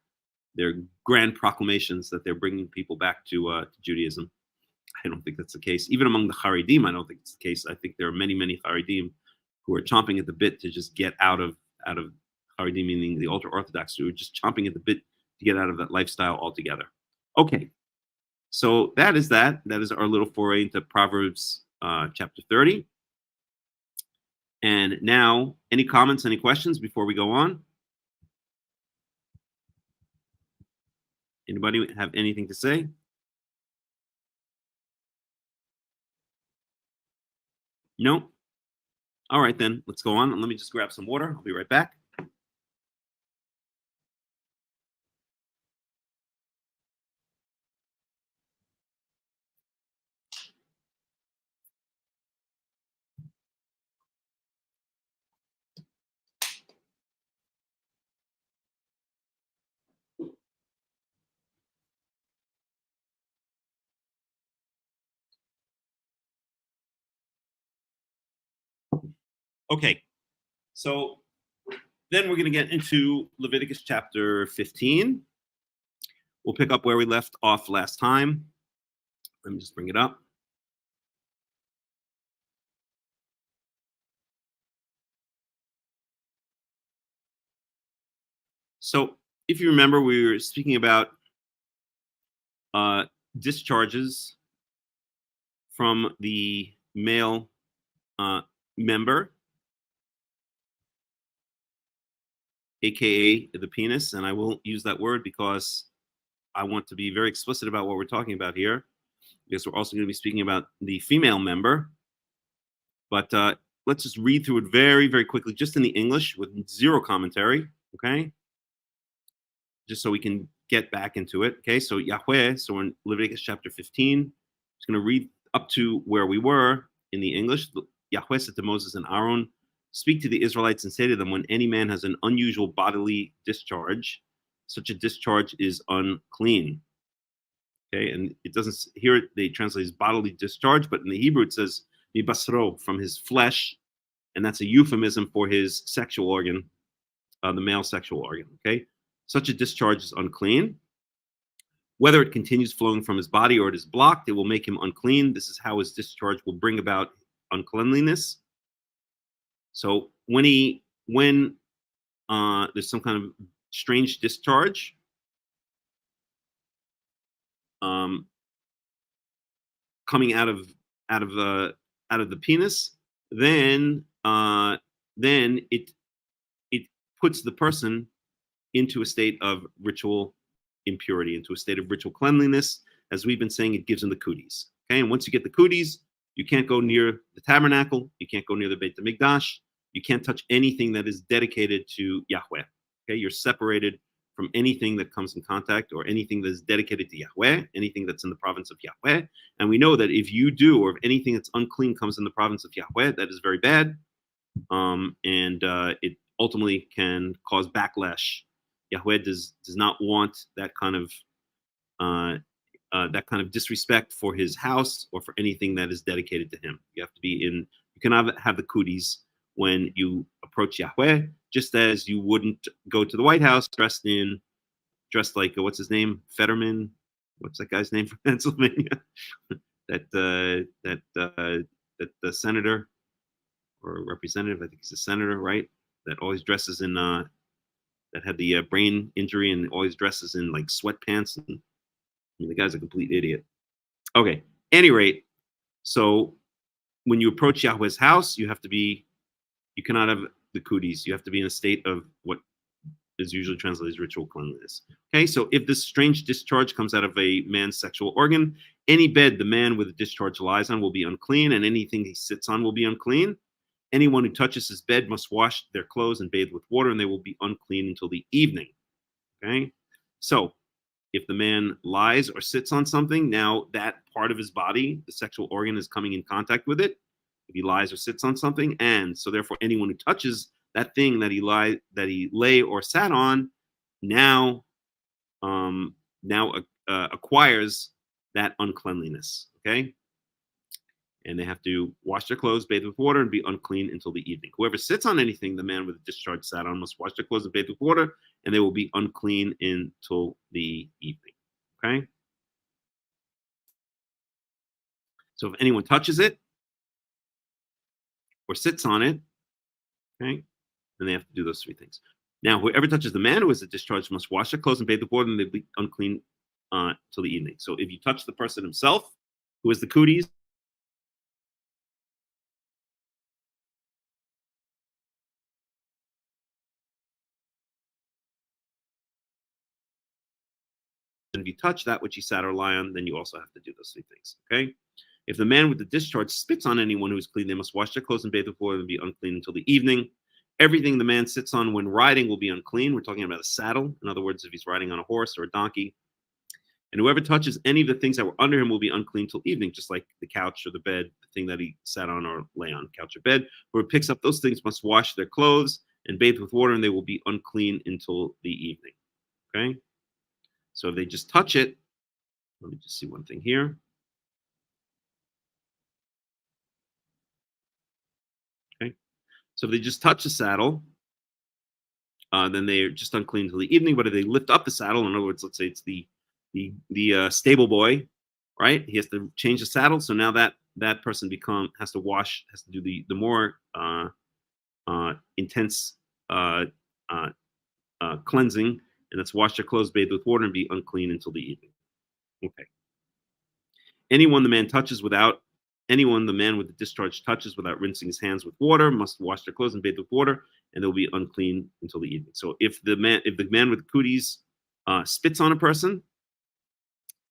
grand proclamations that they're bringing people back to Judaism. I don't think that's the case. Even among the Haridim, I don't think it's the case. I think there are many, many Haridim who are chomping at the bit to just get out of Haridim, meaning the ultra-Orthodox, who are just chomping at the bit to get out of that lifestyle altogether. Okay, so that is that. That is our little foray into Proverbs chapter 30. And now, any comments, any questions before we go on? Anybody have anything to say? No? All right, then, let's go on. Let me just grab some water. I'll be right back. Okay, so then we're going to get into Leviticus chapter 15. We'll pick up where we left off last time. Let me just bring it up. So if you remember, we were speaking about discharges from the male member, aka the penis, and I won't use that word because I want to be very explicit about what we're talking about here, because we're also going to be speaking about the female member. But let's just read through it very, very quickly, just in the English with zero commentary, okay? Just so we can get back into it, okay? So Yahweh, so in Leviticus chapter 15, it's going to read up to where we were in the English. Yahweh said to Moses and Aaron, speak to the Israelites and say to them, when any man has an unusual bodily discharge, such a discharge is unclean. Okay, and it doesn't, here they translate as bodily discharge, but in the Hebrew it says, mibasro, from his flesh, and that's a euphemism for his sexual organ, the male sexual organ, okay? Such a discharge is unclean. Whether it continues flowing from his body or it is blocked, it will make him unclean. This is how his discharge will bring about uncleanliness. So when there's some kind of strange discharge, coming out of the penis, then it puts the person into a state of ritual impurity, into a state of ritual cleanliness. as we've been saying, it gives him the cooties. Okay, and once you get the cooties, you can't go near the tabernacle, you can't go near the Beit HaMikdash, you can't touch anything that is dedicated to Yahweh. Okay, you're separated from anything that comes in contact or anything that is dedicated to Yahweh, anything that's in the province of Yahweh. And we know that if you do, or if anything that's unclean comes in the province of Yahweh, that is very bad. It ultimately can cause backlash. Yahweh does not want that kind of disrespect for his house or for anything that is dedicated to him. You have to be in. You cannot have the cooties when you approach Yahweh, just as you wouldn't go to the White House dressed like what's his name, Fetterman. What's that guy's name from Pennsylvania? that the senator or representative, I think he's a senator, right? That always dresses in that had the brain injury and always dresses in like sweatpants. And I mean, the guy's a complete idiot. Okay, any rate, so when you approach Yahweh's house, you cannot have the cooties. You have to be in a state of what is usually translated as ritual cleanliness. Okay, so if this strange discharge comes out of a man's sexual organ, any bed the man with a discharge lies on will be unclean, and anything he sits on will be unclean. Anyone who touches his bed must wash their clothes and bathe with water, and they will be unclean until the evening. Okay, so if the man lies or sits on something, now that part of his body, the sexual organ, is coming in contact with it. If he lies or sits on something, and so therefore anyone who touches that thing that he lay or sat on, now acquires that uncleanliness. Okay, and they have to wash their clothes, bathe with water, and be unclean until the evening. Whoever sits on anything the man with a discharge sat on must wash their clothes and bathe with water, and they will be unclean until the evening. Okay? So if anyone touches it or sits on it, okay, then they have to do those three things. Now, whoever touches the man who has a discharge must wash their clothes and bathe with water, and they'll be unclean till the evening. So if you touch the person himself who has the cooties, and if you touch that which he sat or lie on, then you also have to do those three things. Okay? If the man with the discharge spits on anyone who is clean, they must wash their clothes and bathe with water and be unclean until the evening. Everything the man sits on when riding will be unclean. We're talking about a saddle. In other words, if he's riding on a horse or a donkey. And whoever touches any of the things that were under him will be unclean till evening, just like the couch or the bed, the thing that he sat on or lay on, couch or bed. Whoever picks up those things must wash their clothes and bathe with water, and they will be unclean until the evening. Okay? So if they just touch it, let me just see one thing here. Okay. So if they just touch the saddle, then they are just unclean until the evening. But if they lift up the saddle, in other words, let's say it's the stable boy, right? He has to change the saddle. So now that person has to do the more intense cleansing, and that's wash their clothes, bathe with water, and be unclean until the evening. Okay. Anyone the man with the discharge touches without rinsing his hands with water must wash their clothes and bathe with water, and they'll be unclean until the evening. So if the man with cooties spits on a person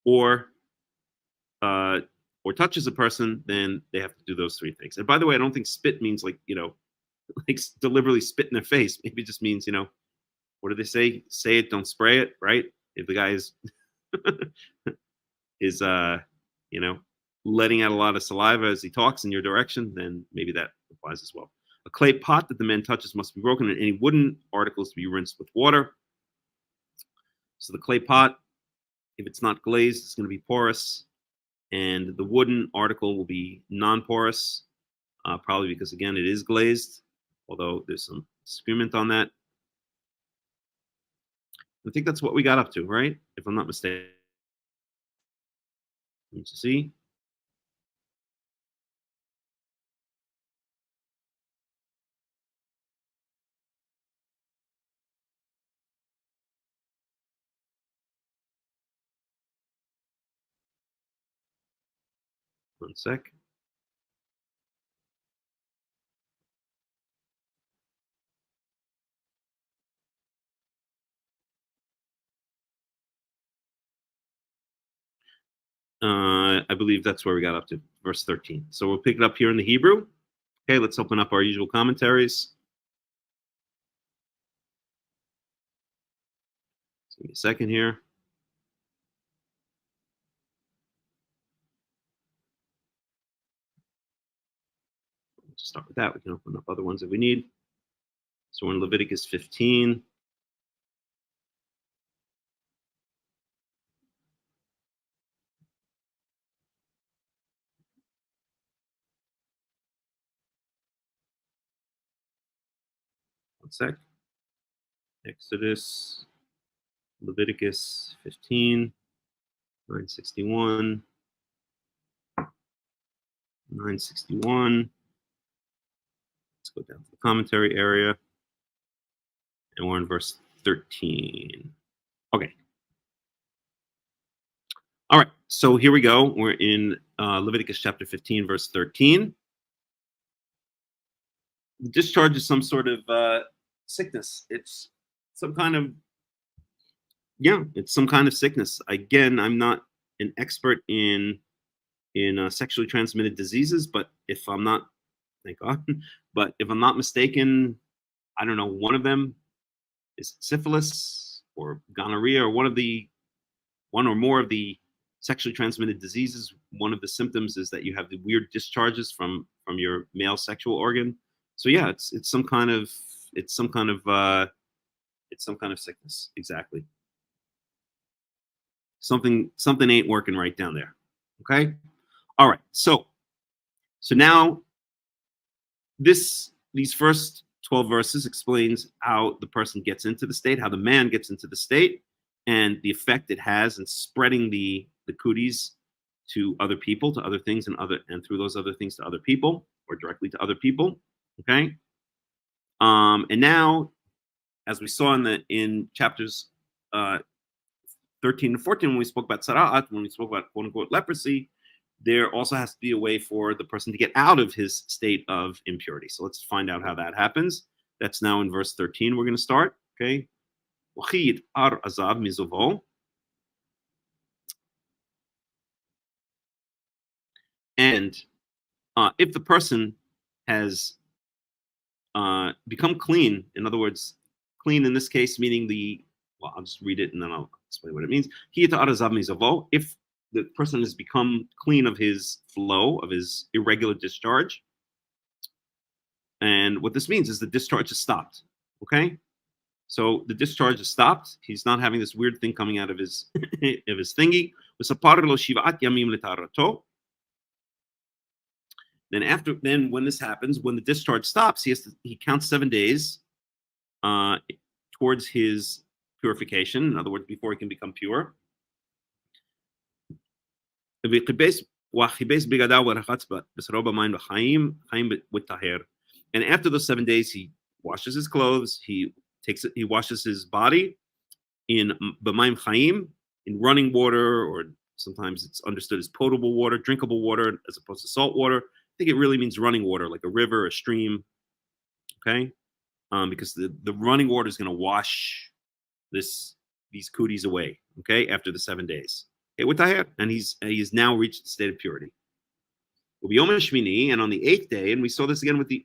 or touches a person, then they have to do those three things. And by the way, I don't think spit means like like deliberately spit in their face. Maybe it just means what do they say? Say it, don't spray it, right? If the guy is is letting out a lot of saliva as he talks in your direction, then maybe that applies as well. A clay pot that the man touches must be broken, and any wooden articles to be rinsed with water. So the clay pot, if it's not glazed, it's going to be porous, and the wooden article will be non-porous, probably because, again, it is glazed, although there's some disagreement on that. I think that's what we got up to, right? If I'm not mistaken. Let me see. One sec. I believe that's where we got up to, verse 13. So we'll pick it up here in the Hebrew. Okay, let's open up our usual commentaries. Give me a second here. Let's start with that. We can open up other ones if we need. So we're in Leviticus 15. One sec. Exodus, Leviticus 15, 961. 961. Let's go down to the commentary area. And we're in verse 13. Okay. All right. So here we go. We're in Leviticus chapter 15, verse 13. The discharge is some sort of sickness. It's some kind of, it's some kind of sickness. Again, I'm not an expert in sexually transmitted diseases, but if I'm not, thank God, but if I'm not mistaken, I don't know, one of them is syphilis or gonorrhea, or one or more of the sexually transmitted diseases. One of the symptoms is that you have the weird discharges from your male sexual organ. So yeah, it's some kind of sickness. Exactly. Something ain't working right down there. Okay. All right. So now these first 12 verses explains how the person gets into the state, how the man gets into the state, and the effect it has in spreading the cooties to other people, to other things, and through those other things to other people, or directly to other people. Okay. And now, as we saw in chapters 13 and 14, when we spoke about tzara'at, when we spoke about quote unquote leprosy, there also has to be a way for the person to get out of his state of impurity. So let's find out how that happens. That's now in verse 13. We're going to start. Okay. And if the person has become clean, in other words, clean in this case meaning I'll just read it and then I'll explain what it means. If the person has become clean of his flow, of his irregular discharge, and what this means is the discharge is stopped. Okay, so the discharge is stopped. He's not having this weird thing coming out of his of his thingy. Then when this happens, when the discharge stops, he counts 7 days towards his purification. In other words, before he can become pure. And after those 7 days, he washes his clothes. He washes his body in b'mayim chayim, in running water, or sometimes it's understood as potable water, drinkable water, as opposed to salt water. I think it really means running water, like a river, a stream. Okay, because the running water is going to wash these cooties away. Okay, after the 7 days. Okay, and he's now reached the state of purity. And on the 8th day, and we saw this again with the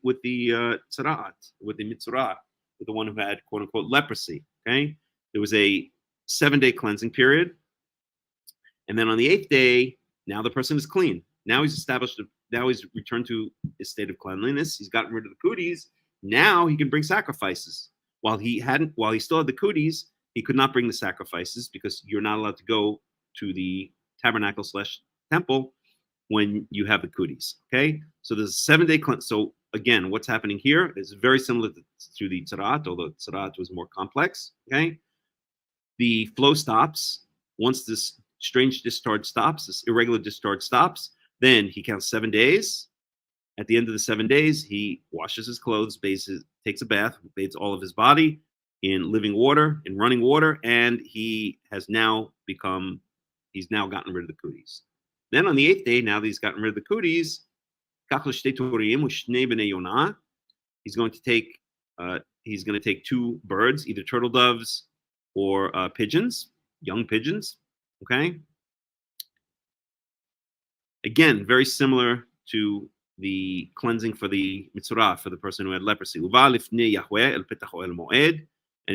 tzara'at, with the mitzurah, with the one who had quote unquote leprosy. Okay, there was a 7-day cleansing period, and then on the 8th day, now the person is clean. Now he's returned to his state of cleanliness. He's gotten rid of the cooties. Now he can bring sacrifices. While he still had the cooties, he could not bring the sacrifices because you're not allowed to go to the tabernacle / temple when you have the cooties. Okay, so there's a 7-day cleanse. So again, what's happening here is very similar to the tzara'at, although tzara'at was more complex. Okay, the flow stops once this strange discharge stops, this irregular discharge stops. Then he counts 7 days. At the end of the 7 days, he washes his clothes, takes a bath, bathes all of his body in living water, in running water, and he's now gotten rid of the cooties. Then on the 8th day, now that he's gotten rid of the cooties, he's going to take 2 birds, either turtle doves or pigeons, young pigeons. Okay, Again, very similar to the cleansing for the mitzvah, for the person who had leprosy. And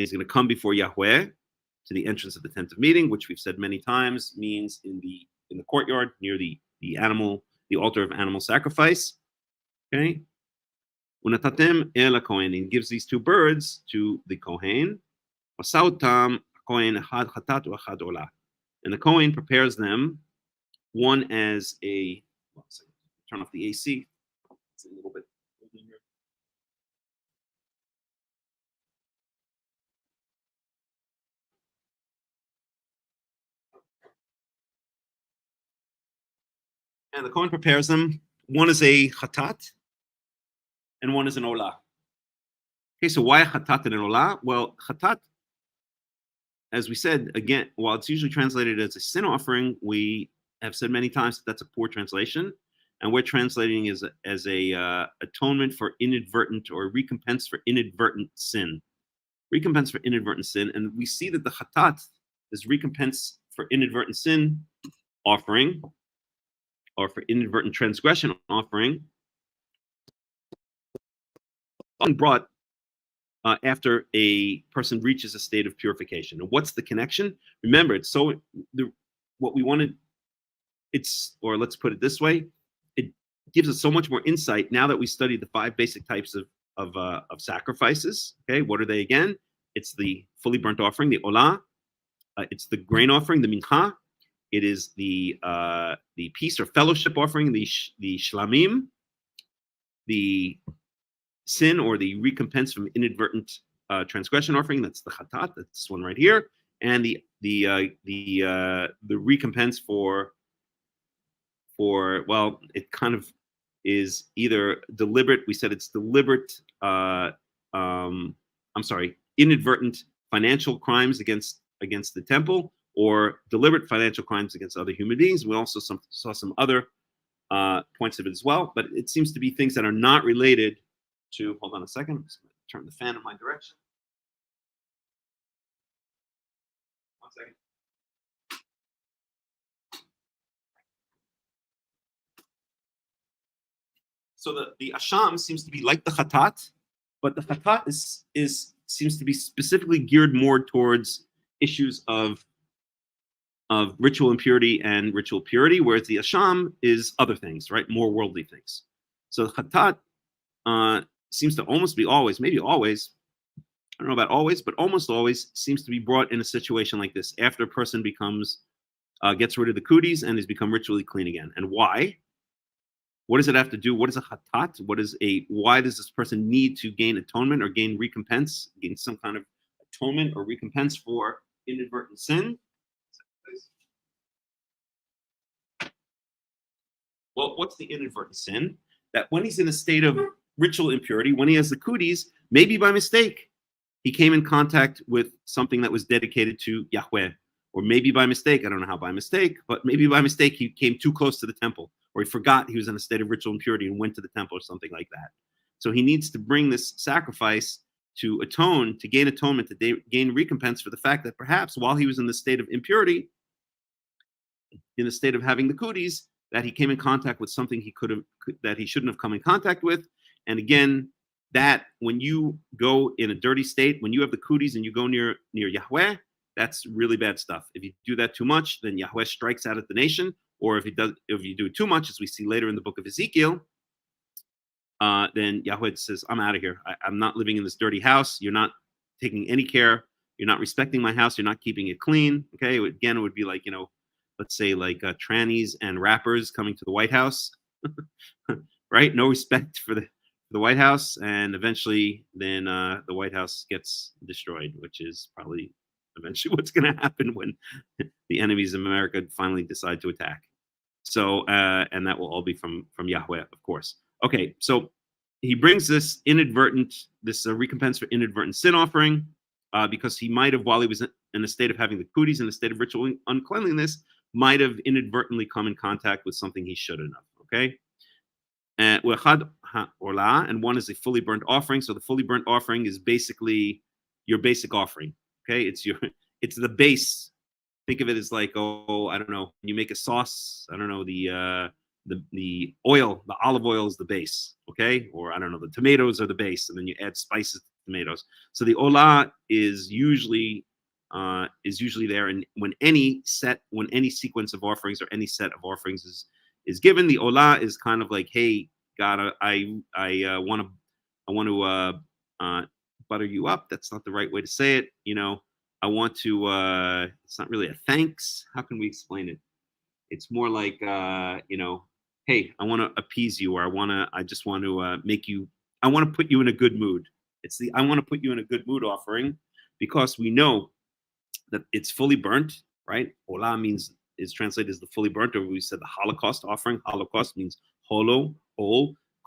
he's going to come before Yahweh to the entrance of the tent of meeting, which we've said many times means in the courtyard near the altar of animal sacrifice. Okay. Unatatem el kohen, he gives these two birds to the kohen. And the kohen prepares them, one as a, turn off the AC. It's a little bit cold in here. And the kohen prepares them. One is a chatat, and one is an olah. Okay, so why a chatat and an olah? Well, chatat, as we said, again, while it's usually translated as a sin offering, we have said many times that that's a poor translation, and we're translating as a atonement for inadvertent or recompense for inadvertent sin. Recompense for inadvertent sin, and we see that the chatat is recompense for inadvertent sin offering, or for inadvertent transgression offering, brought after a person reaches a state of purification. And what's the connection? Remember, it's so what we wanted. Or let's put it this way: it gives us so much more insight now that we studied the 5 basic types of sacrifices. Okay, what are they again? It's the fully burnt offering, the olah. It's the grain offering, the mincha. It is the peace or fellowship offering, the shlamim, the sin or the recompense from inadvertent transgression offering. That's the chatat. That's this one right here, and the recompense for well, it kind of is either deliberate. We said it's deliberate. Inadvertent financial crimes against the temple, or deliberate financial crimes against other human beings. We also saw some other points of it as well, but it seems to be things that are not related to, hold on a second, I'm just going to turn the fan in my direction. 1 second. So the asham seems to be like the chatat, but the chatat seems to be specifically geared more towards issues of ritual impurity and ritual purity, whereas the asham is other things, right? More worldly things. So the chatat seems to almost be always, maybe always, I don't know about always, but almost always seems to be brought in a situation like this after a person gets rid of the cooties and has become ritually clean again. And why? What does it have to do? What is a chatat? Why does this person need to gain atonement or gain recompense, gain some kind of atonement or recompense for inadvertent sin? Well, what's the inadvertent sin? That when he's in a state of ritual impurity, when he has the cooties, maybe by mistake, he came in contact with something that was dedicated to Yahweh. Or maybe by mistake, I don't know how by mistake, but maybe by mistake he came too close to the temple, or he forgot he was in a state of ritual impurity and went to the temple or something like that. So he needs to bring this sacrifice to atone, to gain atonement, to gain recompense for the fact that perhaps while he was in the state of impurity, in the state of having the cooties, that he came in contact with something that he shouldn't have come in contact with. And again, that when you go in a dirty state, when you have the cooties and you go near Yahweh, that's really bad stuff. If you do that too much, then Yahweh strikes out at the nation. Or if you do it too much, as we see later in the book of Ezekiel, then Yahweh says, I'm out of here. I'm not living in this dirty house. You're not taking any care. You're not respecting my house. You're not keeping it clean. Okay. Again, it would be like, let's say like trannies and rappers coming to the White House, right? No respect for the White House. And eventually then the White House gets destroyed, which is probably eventually what's going to happen when the enemies of America finally decide to attack. So, and that will all be from Yahweh, of course. Okay, so he brings this recompense for inadvertent sin offering, because he might have, while he was in a state of having the cooties, in a state of ritual uncleanliness, might have inadvertently come in contact with something he shouldn't have. Okay, and one is a fully burnt offering. So the fully burnt offering is basically your basic offering. Okay, it's the base. Think of it as like, I don't know, you make a sauce. I don't know, the the oil, the olive oil is the base, okay? Or I don't know, the tomatoes are the base, and then you add spices to tomatoes. So the olah is usually there, and when any sequence of offerings or any set of offerings is given, the olah is kind of like, hey, God, I want to butter you up. That's not the right way to say it. I want to. It's not really a thanks. How can we explain it? It's more like, hey, I want to appease you, or I just want to make you. I want to put you in a good mood. It's the I want to put you in a good mood offering, because we know that it's fully burnt, right? Olah is translated as the fully burnt, or we said the Holocaust offering. Holocaust means whole,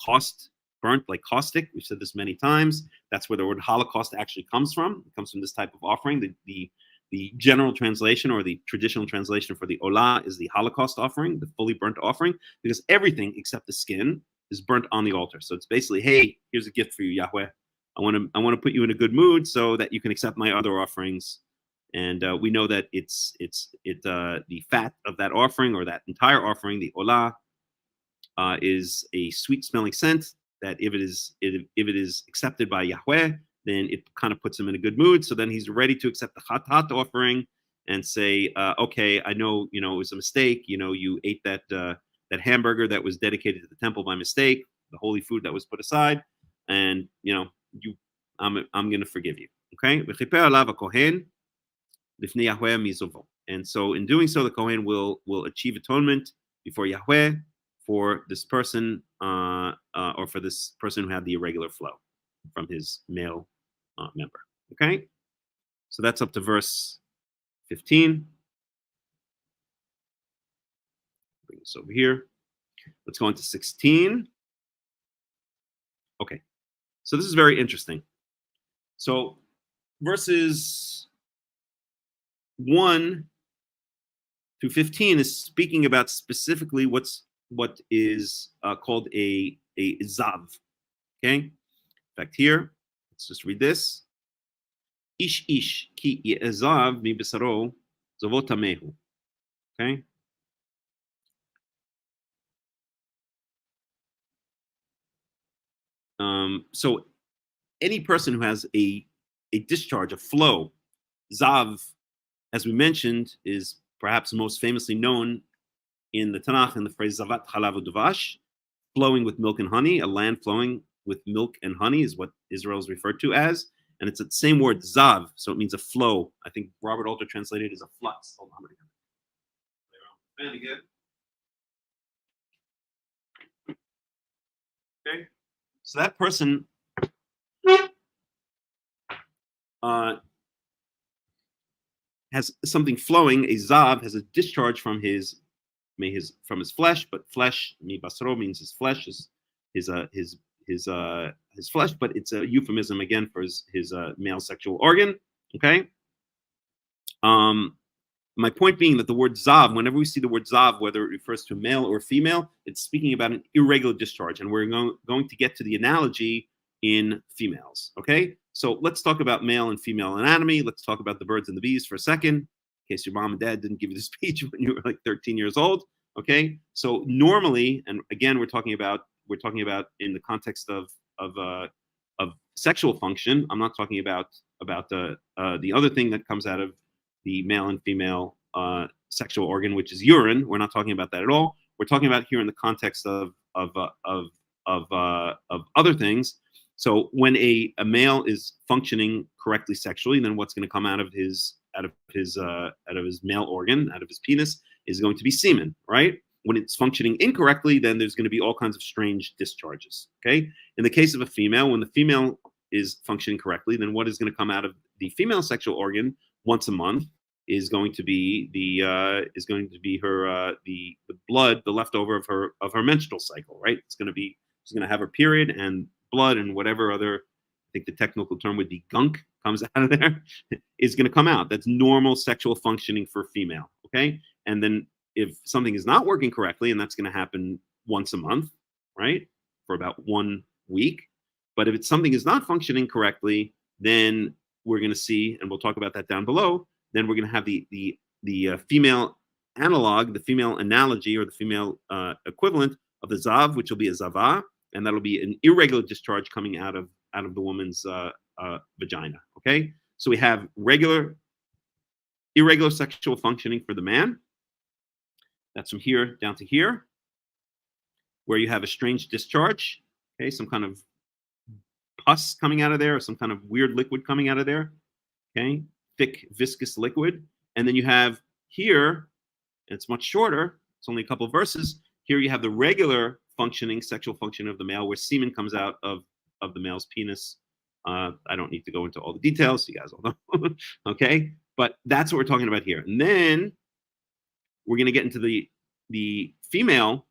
cost, burnt, like caustic. We've said this many times. That's where the word Holocaust actually comes from. It comes from this type of offering. The general translation, or the traditional translation for the olah, is the Holocaust offering, the fully burnt offering, because everything except the skin is burnt on the altar. So it's basically, hey, here's a gift for you, Yahweh. I want to put you in a good mood so that you can accept my other offerings. And we know that the fat of that offering, or that entire offering, the olah, is a sweet smelling scent that if it is accepted by Yahweh, then it kind of puts him in a good mood. So then he's ready to accept the chatat offering and say, okay, I know, it was a mistake. You ate that hamburger that was dedicated to the temple by mistake, the holy food that was put aside, and I'm going to forgive you. Okay. And so in doing so, the Kohen will achieve atonement before Yahweh for this person, or for this person who had the irregular flow from his male member. Okay, so that's up to verse 15. Bring this over here. Let's go into 16. Okay, so this is very interesting. So verses 1 to 15 is speaking about specifically what is called a zav. Okay, in fact, here, let's just read this. Ish ki ye'ezav mi besaro zavot tamehu. Okay. So any person who has a discharge, a flow, zav, as we mentioned, is perhaps most famously known in the Tanakh in the phrase zavat chalav u'dvash, flowing with milk and honey. A land flowing with milk and honey is what Israel is referred to as. And it's the same word, zav, so it means a flow. I think Robert Alter translated it as a flux. Hold on. Okay, so that person has something flowing. A zav has a discharge from his flesh, but flesh, mi basro, means his flesh, his flesh, but it's a euphemism again for his male sexual organ. Okay. My point being that the word zav, whenever we see the word zav, whether it refers to male or female, it's speaking about an irregular discharge, and we're going to get to the analogy in females. Okay, so let's talk about male and female anatomy. Let's talk about the birds and the bees for a second, in case your mom and dad didn't give you the speech when you were like 13 years old. Okay, so normally, and again, we're talking about in the context of sexual function. I'm not talking about the other thing that comes out of the male and female sexual organ, which is urine. We're not talking about that at all. We're talking about here in the context of other things. So when a male is functioning correctly sexually, then what's going to come out of his male organ, out of his penis, is going to be semen, right? When it's functioning incorrectly, then there's going to be all kinds of strange discharges. Okay. In the case of a female, when the female is functioning correctly, then what is going to come out of the female sexual organ once a month is going to be the blood, the leftover of her menstrual cycle, right? She's going to have her period, and blood and whatever other, I think the technical term would be gunk, comes out of there, is going to come out. That's normal sexual functioning for female. Okay, and then if something is not working correctly, and that's going to happen once a month, right, for about 1 week. But if something is not functioning correctly, then we're going to see, and we'll talk about that down below, then we're going to have the female analog, the female analogy or the female equivalent of the zav, which will be a zava, and that'll be an irregular discharge coming out of the woman's vagina. Okay, so we have irregular sexual functioning for the man. That's from here down to here, where you have a strange discharge. Okay, some kind of pus coming out of there, or some kind of weird liquid coming out of there. Okay, thick, viscous liquid. And then you have here, and it's much shorter, it's only a couple of verses. Here you have the regular functioning, sexual function of the male, where semen comes out of the male's penis. I don't need to go into all the details, you guys all know. Okay, but that's what we're talking about here. And then we're going to get into the female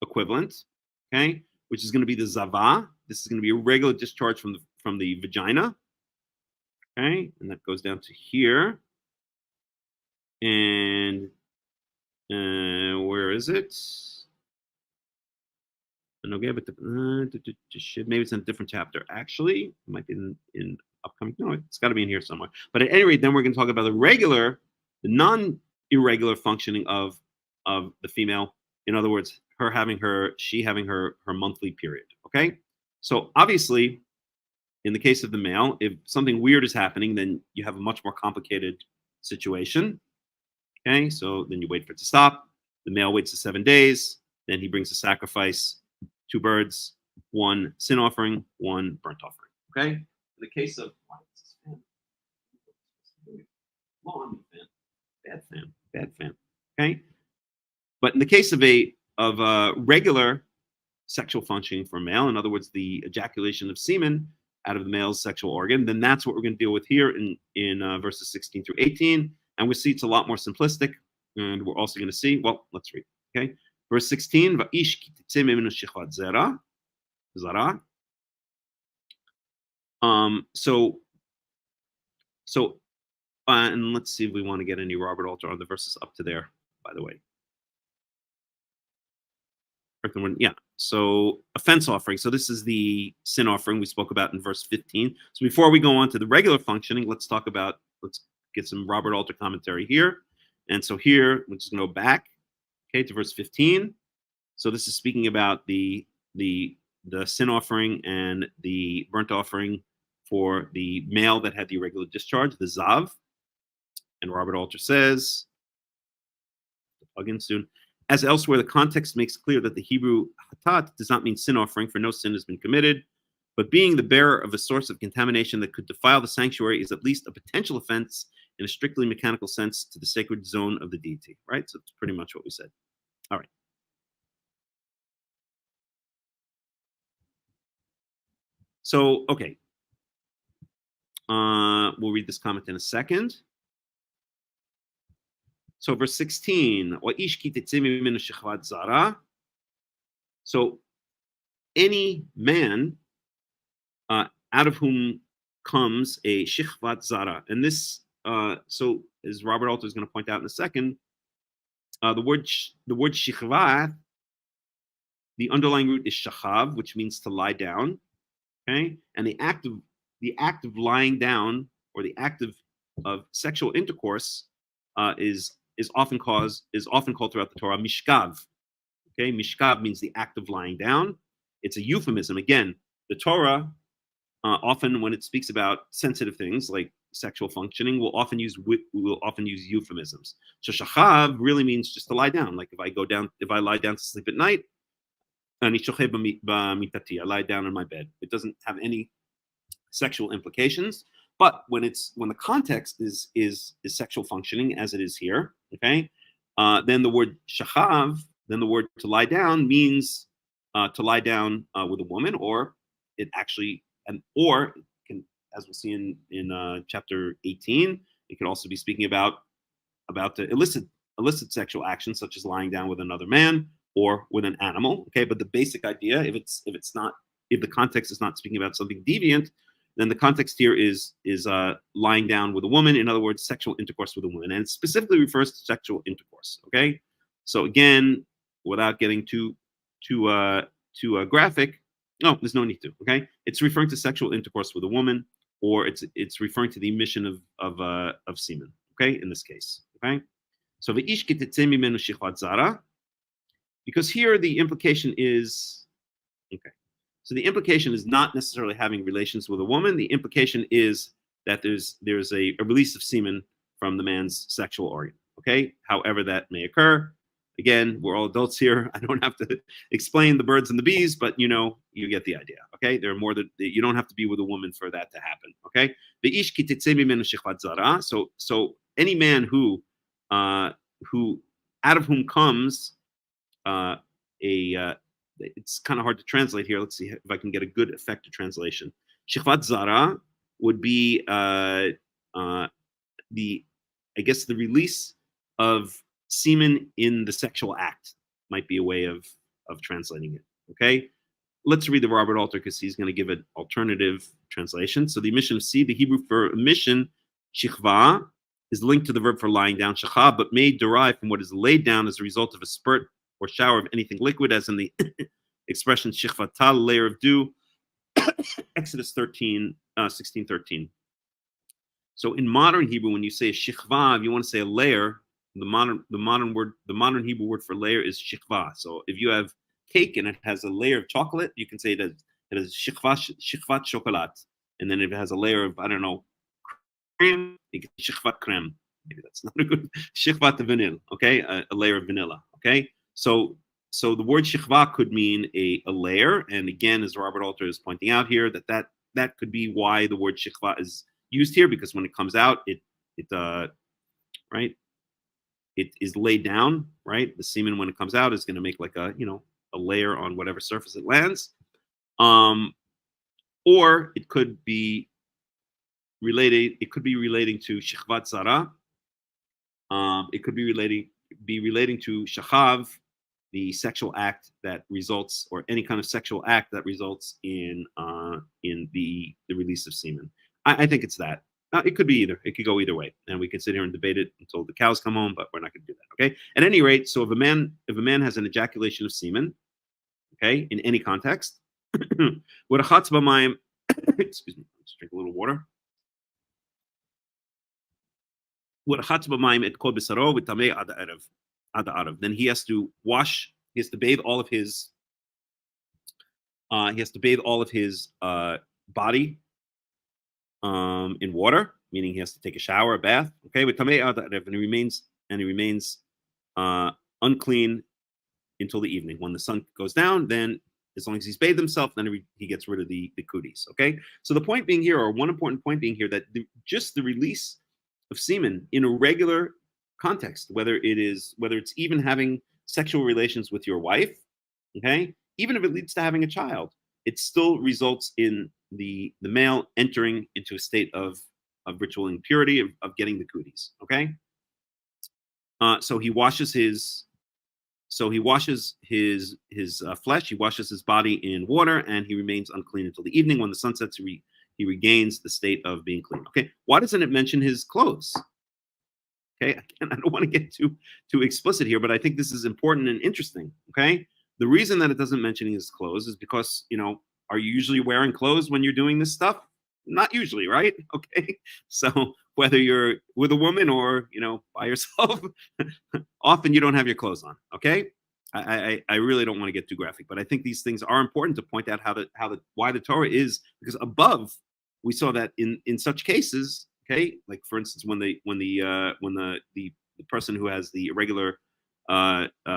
equivalent, okay, which is going to be the zava. This is going to be a regular discharge from the vagina, okay, and that goes down to here. And where is it? Okay, but maybe it's in a different chapter. Actually, it might be in upcoming. No, it's got to be in here somewhere. But at any rate, then we're going to talk about the non-irregular functioning of the female. In other words, she having her monthly period. Okay, so obviously, in the case of the male, if something weird is happening, then you have a much more complicated situation. Okay, so then you wait for it to stop. The male waits 7 days. Then he brings a sacrifice, 2 birds, 1 sin offering, 1 burnt offering. Okay. In the case of bad fan. Okay. But in the case of a regular sexual functioning for a male, in other words, the ejaculation of semen out of the male's sexual organ, then that's what we're going to deal with here in verses 16 through 18. And we see it's a lot more simplistic. And we're also going to see, well, let's read. Okay. Verse 16, and let's see if we want to get any Robert Alter on the verses up to there, by the way. Yeah, so offense offering. So this is the sin offering we spoke about in verse 15. So before we go on to the regular functioning, let's get some Robert Alter commentary here. And so here, we're just going to go back, okay, to verse 15. So this is speaking about the sin offering and the burnt offering for the male that had the irregular discharge, the zav. And Robert Alter says, plug in soon. As elsewhere, the context makes clear that the Hebrew hatat does not mean sin offering, for no sin has been committed. But being the bearer of a source of contamination that could defile the sanctuary is at least a potential offense in a strictly mechanical sense to the sacred zone of the deity, right? So it's pretty much what we said. All right. So, okay. We'll read this comment in a second. So verse 16, so any man out of whom comes a shichvat zara, and this, so as Robert Alter is going to point out in a second, the word shichvat, the underlying root is shachav, which means to lie down, okay, and the act of lying down, or the act of sexual intercourse, is often called throughout the Torah mishkav. Okay, mishkav means the act of lying down. It's a euphemism. Again, the Torah often, when it speaks about sensitive things like sexual functioning, will often use euphemisms. So shachav really means just to lie down. Like if I lie down to sleep at night, I lie down in my bed. It doesn't have any sexual implications. But when the context is sexual functioning, as it is here, okay, then the word shachav, then the word to lie down means to lie down with a woman, or it actually, or it can, as we'll see in chapter 18, it could also be speaking about the illicit sexual actions, such as lying down with another man or with an animal. Okay, but the basic idea, if the context is not speaking about something deviant, then the context here is lying down with a woman. In other words, sexual intercourse with a woman, and it specifically refers to sexual intercourse. Okay, so again, without getting too graphic, no, there's no need to. Okay, it's referring to sexual intercourse with a woman, or it's referring to the emission of semen. Okay, in this case. Okay, So ve'ish kitetzeh mimenu shichvat zara, because here the implication is, okay. So the implication is not necessarily having relations with a woman. The implication is that there's a release of semen from the man's sexual organ. Okay, however that may occur. Again, we're all adults here. I don't have to explain the birds and the bees, but you get the idea. Okay, there are more that you don't have to be with a woman for that to happen. Okay, the ish kitetzeh mimenu shichvat zara. So any man who out of whom comes it's kind of hard to translate here. Let's see if I can get a good effective translation. Shichvat zara would be the release of semen in the sexual act might be a way of translating it. Okay, let's read the Robert Alter because he's going to give an alternative translation. So the emission of seed, the Hebrew for emission, shichva, is linked to the verb for lying down, shachab, but may derive from what is laid down as a result of a spurt or shower of anything liquid, as in the expression shichvatal, layer of dew, Exodus 16:13. So in modern Hebrew, when you say shichva, if you want to say a layer, the modern Hebrew word for layer is shichva. So if you have cake and it has a layer of chocolate, you can say it is shichvat chocolate. And then if it has a layer of, I don't know, cream, you can say shichvat creme. Maybe that's not a good shichvat vanilla. Okay, a layer of vanilla. Okay, so the word shichva could mean a layer, and again, as Robert Alter is pointing out here, that could be why the word shichva is used here, because when it comes out, it is laid down, right? The semen, when it comes out, is going to make like a layer on whatever surface it lands, or it could be related. It could be relating to shichvat zara. It could be relating to shachav, the sexual act that results, or any kind of sexual act that results in the release of semen. I think it's that. It could be either. It could go either way, and we can sit here and debate it until the cows come home. But we're not going to do that. Okay. At any rate, so if a man has an ejaculation of semen, okay, in any context, with a chatzba mayim, excuse me, let's drink a little water. With a chatzba mayim et kol b'saro v'tamei ad ha'arav. Then he has to wash. He has to bathe all of his. Body in water, meaning he has to take a shower, a bath. Okay, with tamei ad ha'arav, and he remains unclean until the evening. When the sun goes down, then as long as he's bathed himself, then he gets rid of the cooties. Okay, so the point being here, or one important point being here, that just the release of semen in a regular context, whether it's even having sexual relations with your wife, okay, even if it leads to having a child, it still results in the male entering into a state of ritual impurity, of getting the cooties. Okay, so he washes his flesh, he washes his body in water, and he remains unclean until the evening. When the sun sets, he regains the state of being clean. Okay, why doesn't it mention his clothes? Okay, I don't want to get too explicit here, but I think this is important and interesting. Okay, the reason that it doesn't mention his clothes is because, are you usually wearing clothes when you're doing this stuff? Not usually, right? Okay, so whether you're with a woman or by yourself, often you don't have your clothes on. Okay, I really don't want to get too graphic, but I think these things are important to point out why the Torah is, because above we saw that in such cases, okay, like for instance when the person who has the irregular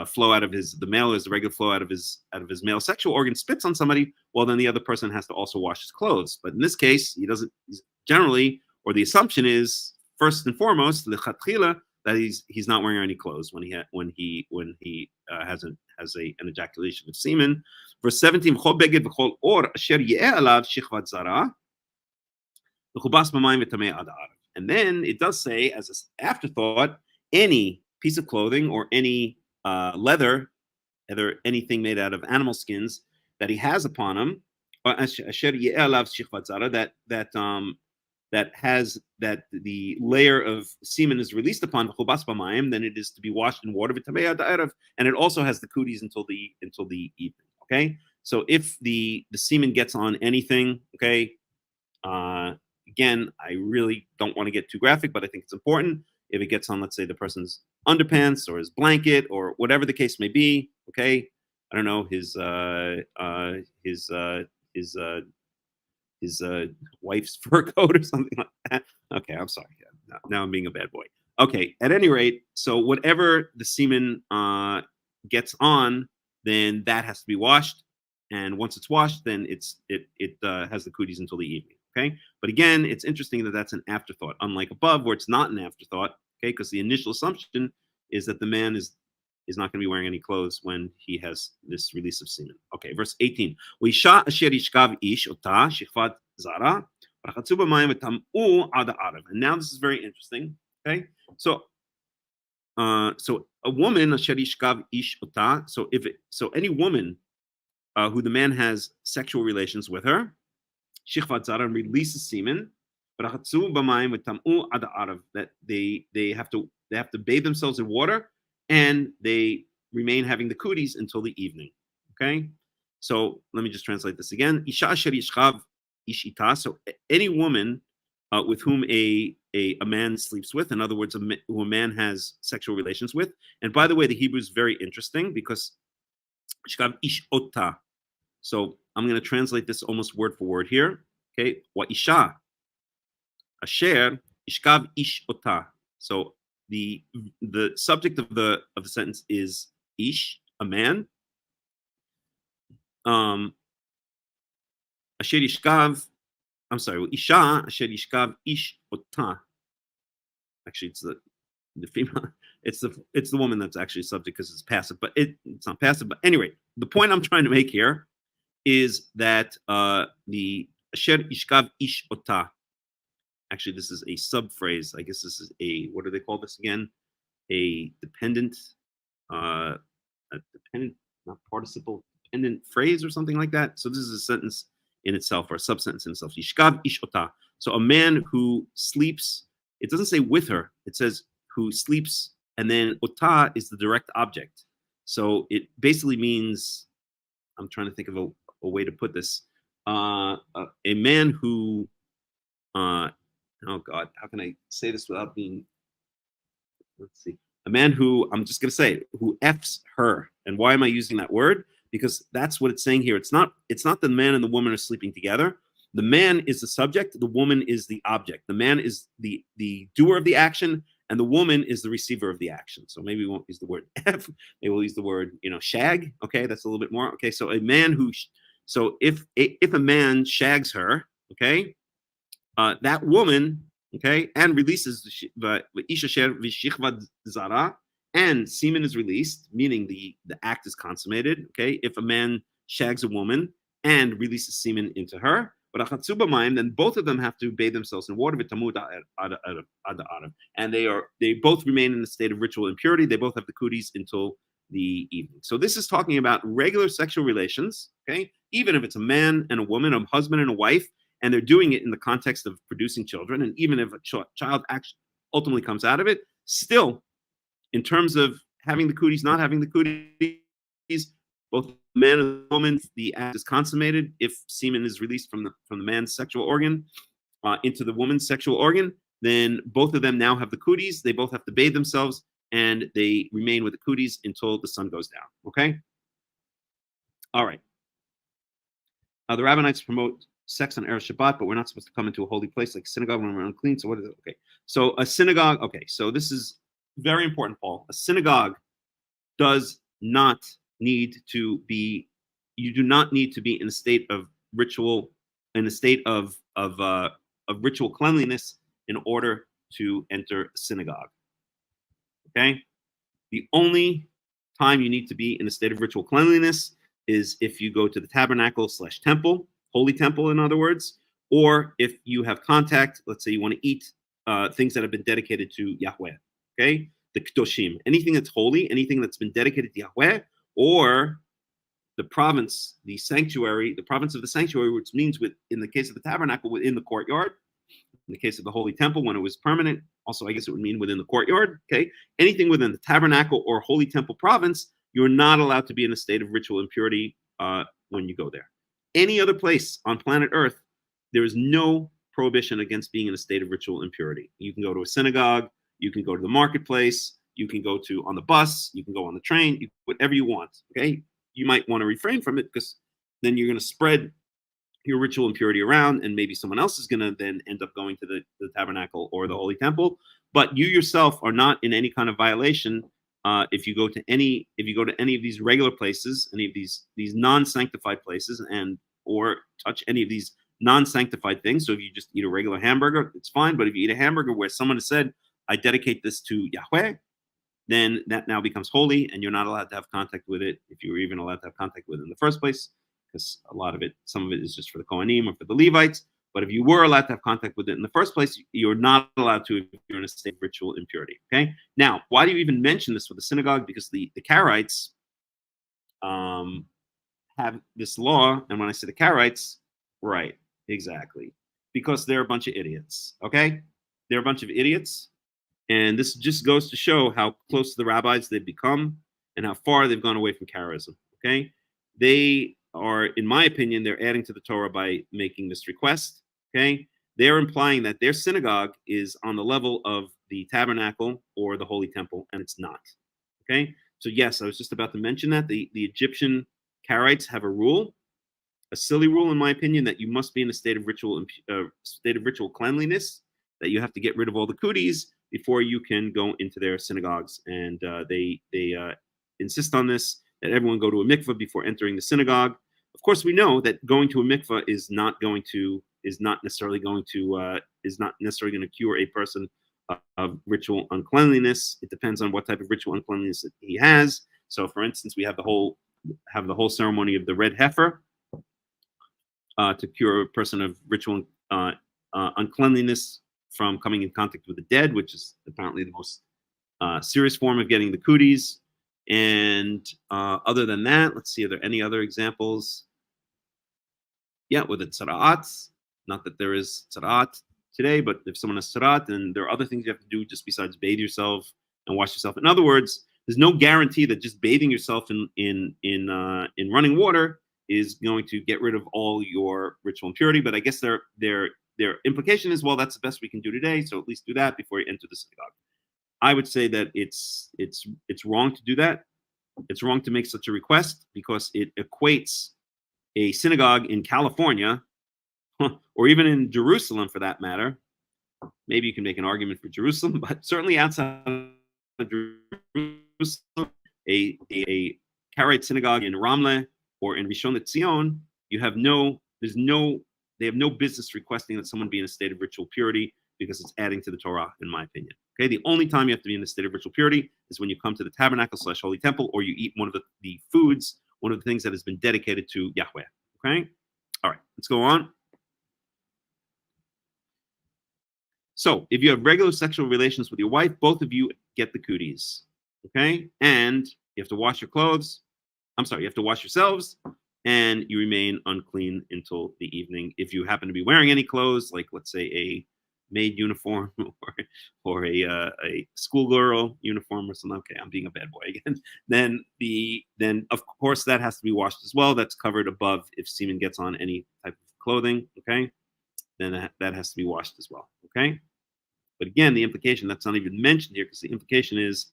flow out of the male is the regular flow out of his male sexual organ spits on somebody, well then the other person has to also wash his clothes. But in this case, he doesn't generally, or the assumption is first and foremost lechatchila, that he's not wearing any clothes when he has an ejaculation of semen. Verse 17, v'chol beged v'chol or asher ye'eh alav shichvat zara v'chubas b'mayim v'tamei ad ha'arav. And then it does say, as an afterthought, any piece of clothing or any leather, either anything made out of animal skins that he has upon him, that the layer of semen is released upon, then it is to be washed in water, and it also has the cooties until the evening. Okay, so if the semen gets on anything, okay, again, I really don't want to get too graphic, but I think it's important. if it gets on, let's say, the person's underpants or his blanket or whatever the case may be. Okay, I don't know, his wife's fur coat or something like that. Okay, I'm sorry. Now I'm being a bad boy. Okay, at any rate, so whatever the semen gets on, then that has to be washed. And once it's washed, then it has the cooties until the evening. Okay, but again, it's interesting that that's an afterthought, unlike above where it's not an afterthought. Okay, because the initial assumption is that the man is not going to be wearing any clothes when he has this release of semen. Okay, verse 18. And now this is very interesting. Okay, so a woman, so any woman who the man has sexual relations with her, and releases semen, that they have to bathe themselves in water, and they remain having the cooties until the evening. Okay, so let me just translate this again. So any woman with whom a man sleeps with, in other words, who a man has sexual relations with. And by the way, the Hebrew is very interesting because so I'm going to translate this almost word for word here. Okay, wa isha asher ishkav ish ota. So the subject of the sentence is ish, a man. Asher ishkav. I'm sorry, isha asher ishkav ish ota. Actually, it's the female. It's the woman that's actually subject because it's passive, but it's not passive. But anyway, the point I'm trying to make here is that the asher ishkav ish ota. Actually, this is a subphrase. I guess this is what do they call this again? A dependent, not participle, dependent phrase or something like that. So this is a sentence in itself or a sub-sentence in itself. Ishkav ish ota. So a man who sleeps, it doesn't say with her, it says who sleeps, and then ota is the direct object. So it basically means, I'm trying to think of a way to put this. A man who, oh God, how can I say this without being, let's see. A man who, I'm just going to say, who F's her. And why am I using that word? Because that's what it's saying here. It's not the man and the woman are sleeping together. The man is the subject. The woman is the object. The man is the doer of the action, and the woman is the receiver of the action. So maybe we won't use the word F. Maybe we'll use the word, shag. Okay, that's a little bit more. Okay, so a man who, so if a man shags her, okay, that woman, okay, and releases the isha sher v'shichvad zara, and semen is released, meaning the act is consummated. Okay, if a man shags a woman and releases semen into her, then both of them have to bathe themselves in water, and they both remain in a state of ritual impurity. They both have the cooties until the evening. So this is talking about regular sexual relations. Okay, even if it's a man and a woman, a husband and a wife, and they're doing it in the context of producing children, and even if a child actually ultimately comes out of it, still, in terms of having the cooties, not having the cooties, both the man and the woman, the act is consummated if semen is released from the man's sexual organ into the woman's sexual organ. Then both of them now have the cooties. They both have to bathe themselves, and they remain with the cooties until the sun goes down. Okay. All right. The Rabbinites promote sex on Erev Shabbat, but we're not supposed to come into a holy place like synagogue when we're unclean. So what is it? Okay. So a synagogue. Okay. So this is very important, Paul. A synagogue does not need to be. You do not need to be in a state of ritual, in a state of ritual cleanliness in order to enter a synagogue. Okay. The only time you need to be in a state of ritual cleanliness is if you go to the tabernacle/temple, holy temple, in other words, or if you have contact. Let's say you want to eat things that have been dedicated to Yahweh. Okay, the kedoshim, anything that's holy, anything that's been dedicated to Yahweh, or the province, the sanctuary, the province of the sanctuary, which means in the case of the tabernacle, within the courtyard. In the case of the holy temple, when it was permanent, also I guess it would mean within the courtyard. Okay, anything within the tabernacle or holy temple province, you're not allowed to be in a state of ritual impurity when you go there. Any other place on planet Earth, there is no prohibition against being in a state of ritual impurity. You can go to a synagogue, You can go to the marketplace. You can go to on the bus. You can go on the train. Whatever you want. Okay. You might want to refrain from it because then you're going to spread your ritual impurity around, and maybe someone else is going to then end up going to the tabernacle or the holy temple. But you yourself are not in any kind of violation if you go to any of these regular places, any of these non-sanctified places, and or touch any of these non-sanctified things. So if you just eat a regular hamburger, it's fine. But if you eat a hamburger where someone has said, "I dedicate this to Yahweh," then that now becomes holy, and you're not allowed to have contact with it if you were even allowed to have contact with it in the first place, because some of it is just for the Kohanim or for the Levites. But if you were allowed to have contact with it in the first place, you're not allowed to if you're in a state of ritual impurity. Okay. Now, why do you even mention this with the synagogue? Because the Karaites have this law, and when I say the Karaites, right, exactly, because they're a bunch of idiots. Okay, they're a bunch of idiots, and this just goes to show how close to the rabbis they've become and how far they've gone away from Karaism. Okay, they are, in my opinion, they're adding to the Torah by making this request. Okay, they're implying that their synagogue is on the level of the tabernacle or the holy temple, and it's not. Okay, so yes, I was just about to mention that the Egyptian Karaites have a rule, a silly rule, in my opinion, that you must be in a state of ritual cleanliness, that you have to get rid of all the cooties before you can go into their synagogues, and they insist on this, that everyone go to a mikveh before entering the synagogue. Of course, we know that going to a mikveh is not necessarily going to cure a person of ritual uncleanliness. It depends on what type of ritual uncleanliness that he has. So, for instance, we have the whole ceremony of the red heifer to cure a person of ritual uncleanliness from coming in contact with the dead, which is apparently the most serious form of getting the cooties. And other than that, let's see, are there any other examples? Yeah, with the tzara'at. Not that there is tzara'at today, but if someone has tzara'at, then there are other things you have to do just besides bathe yourself and wash yourself. In other words, there's no guarantee that just bathing yourself in running water is going to get rid of all your ritual impurity. But I guess their implication is, well, that's the best we can do today, so at least do that before you enter the synagogue. I would say that it's wrong to do that. It's wrong to make such a request because it equates a synagogue in California, or even in Jerusalem for that matter. Maybe you can make an argument for Jerusalem, but certainly outside of Jerusalem, a Karaite synagogue in Ramleh or in Rishon LeZion, they have no business requesting that someone be in a state of ritual purity, because it's adding to the Torah, in my opinion. Okay, the only time you have to be in a state of ritual purity is when you come to the tabernacle / holy temple, or you eat one of the foods, one of the things that has been dedicated to Yahweh. Okay, all right, let's go on. So, if you have regular sexual relations with your wife, both of you get the cooties. Okay, and you have to wash your clothes. You have to wash yourselves, and you remain unclean until the evening. If you happen to be wearing any clothes, like let's say a maid uniform or a schoolgirl uniform or something. Okay, I'm being a bad boy again. Then of course that has to be washed as well. That's covered above if semen gets on any type of clothing. Okay, then that has to be washed as well. Okay, but again, the implication, that's not even mentioned here, because the implication is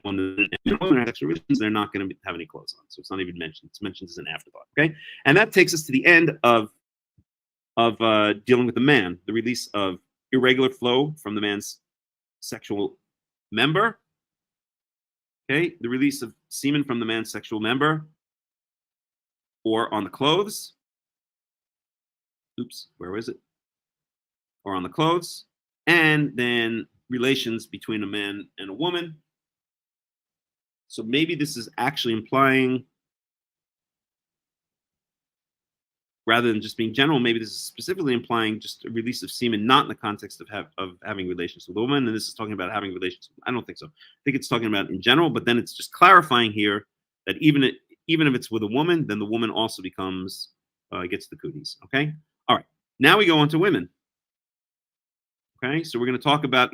when the sexual relations, they're not going to have any clothes on, so it's not even mentioned. It's mentioned as an afterthought. Okay, and that takes us to the end of dealing with the man, the release of irregular flow from the man's sexual member. Okay, the release of semen from the man's sexual member or on the clothes. Oops, where was it? Or on the clothes. And then relations between a man and a woman. So maybe this is actually implying, rather than just being general, maybe this is specifically implying just a release of semen, not in the context of having relations with a woman. And this is talking about having relations. I don't think so. I think it's talking about in general, but then it's just clarifying here that even if it's with a woman, then the woman also becomes, gets the cooties. Okay. All right. Now we go on to women. Okay. So we're going to talk about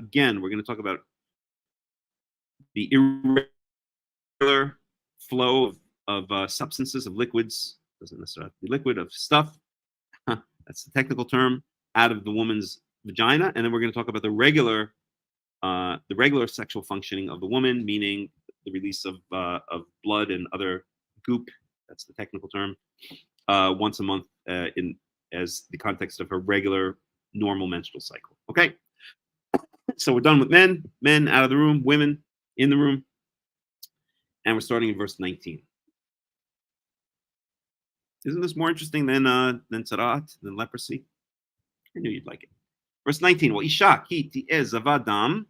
the irregular flow of substances, of liquids. Doesn't necessarily have to be liquid, of stuff. That's the technical term, out of the woman's vagina, and then we're going to talk about the regular sexual functioning of the woman, meaning the release of blood and other goop. That's the technical term. Once a month, as the context of her regular normal menstrual cycle. Okay, so we're done with men. Men out of the room. Women in the room, and we're starting in verse 19. Isn't this more interesting than tzarat, than leprosy? I knew you'd like it. Verse 19. Well, isha ki ti'eh zavadam,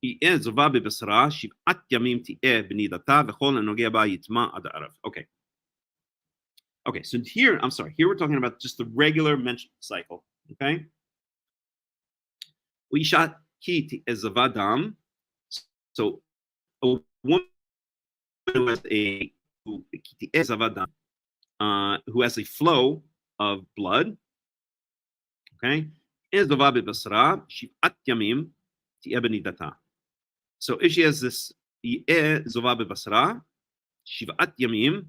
ti'eh zava bebasara, shiv'at yamim ti'eh b'nidata, v'chol hanogeh ba yitma ad ha'arav. Okay. Okay, so here, I'm sorry, here we're talking about just the regular menstrual cycle. Okay. Well, isha ki ti'eh zavadam. So a woman who has who has a flow of blood, okay, so if she has this shivat yamim,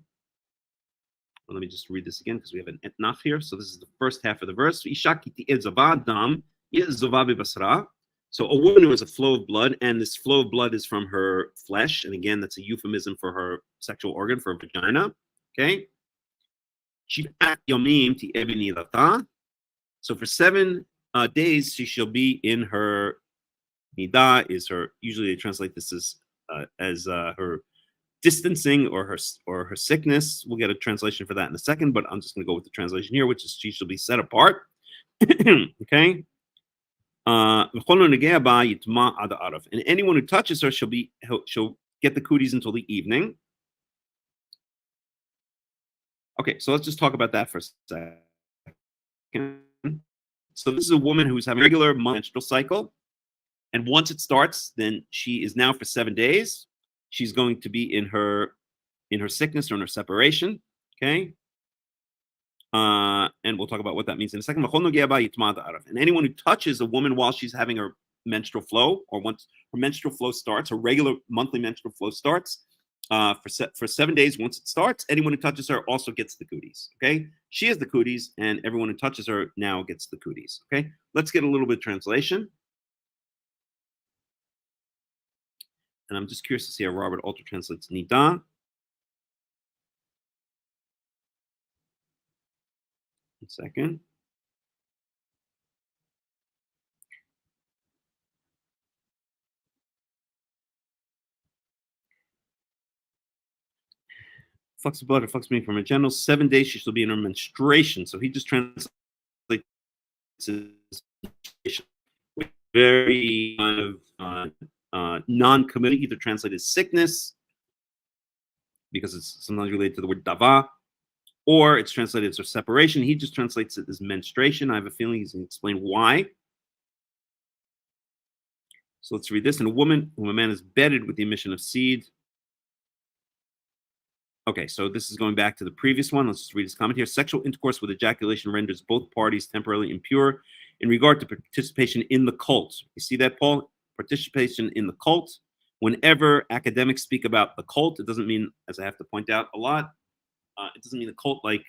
well, let me just read this again because we have an etnach here. So this is the first half of the verse. So a woman who has a flow of blood, and this flow of blood is from her flesh, and again, that's a euphemism for her sexual organ, for her vagina. Okay. So for 7 days, she shall be in her nidah. Is her, usually they translate this as her distancing or her sickness. We'll get a translation for that in a second, but I'm just going to go with the translation here, which is she shall be set apart. Okay. And anyone who touches her she'll get the cooties until the evening. Okay, so let's just talk about that for a second. So this is a woman who's having a regular menstrual cycle, and once it starts, then she is now for 7 days. She's going to be in her sickness or in her separation. Okay. And we'll talk about what that means in a second. And anyone who touches a woman while she's having her menstrual flow, or once her menstrual flow starts, her regular monthly menstrual flow starts, for 7 days, once it starts, anyone who touches her also gets the cooties. Okay, she has the cooties, and everyone who touches her now gets the cooties. Okay, let's get a little bit of translation. And I'm just curious to see how Robert Alter translates nidah. One second. Flux of blood or flux meaning from her genitals. 7 days she shall be in her menstruation. So he just translates very kind of non-committal, either translated sickness, because it's sometimes related to the word dava, or it's translated as her separation. He just translates it as menstruation. I have a feeling he's going to explain why. So let's read this. And a woman whom a man is bedded with the emission of seed. Okay, so this is going back to the previous one. Let's just read his comment here. Sexual intercourse with ejaculation renders both parties temporarily impure in regard to participation in the cult. You see that, Paul? Participation in the cult. Whenever academics speak about the cult, it doesn't mean, as I have to point out a lot, it doesn't mean the cult like,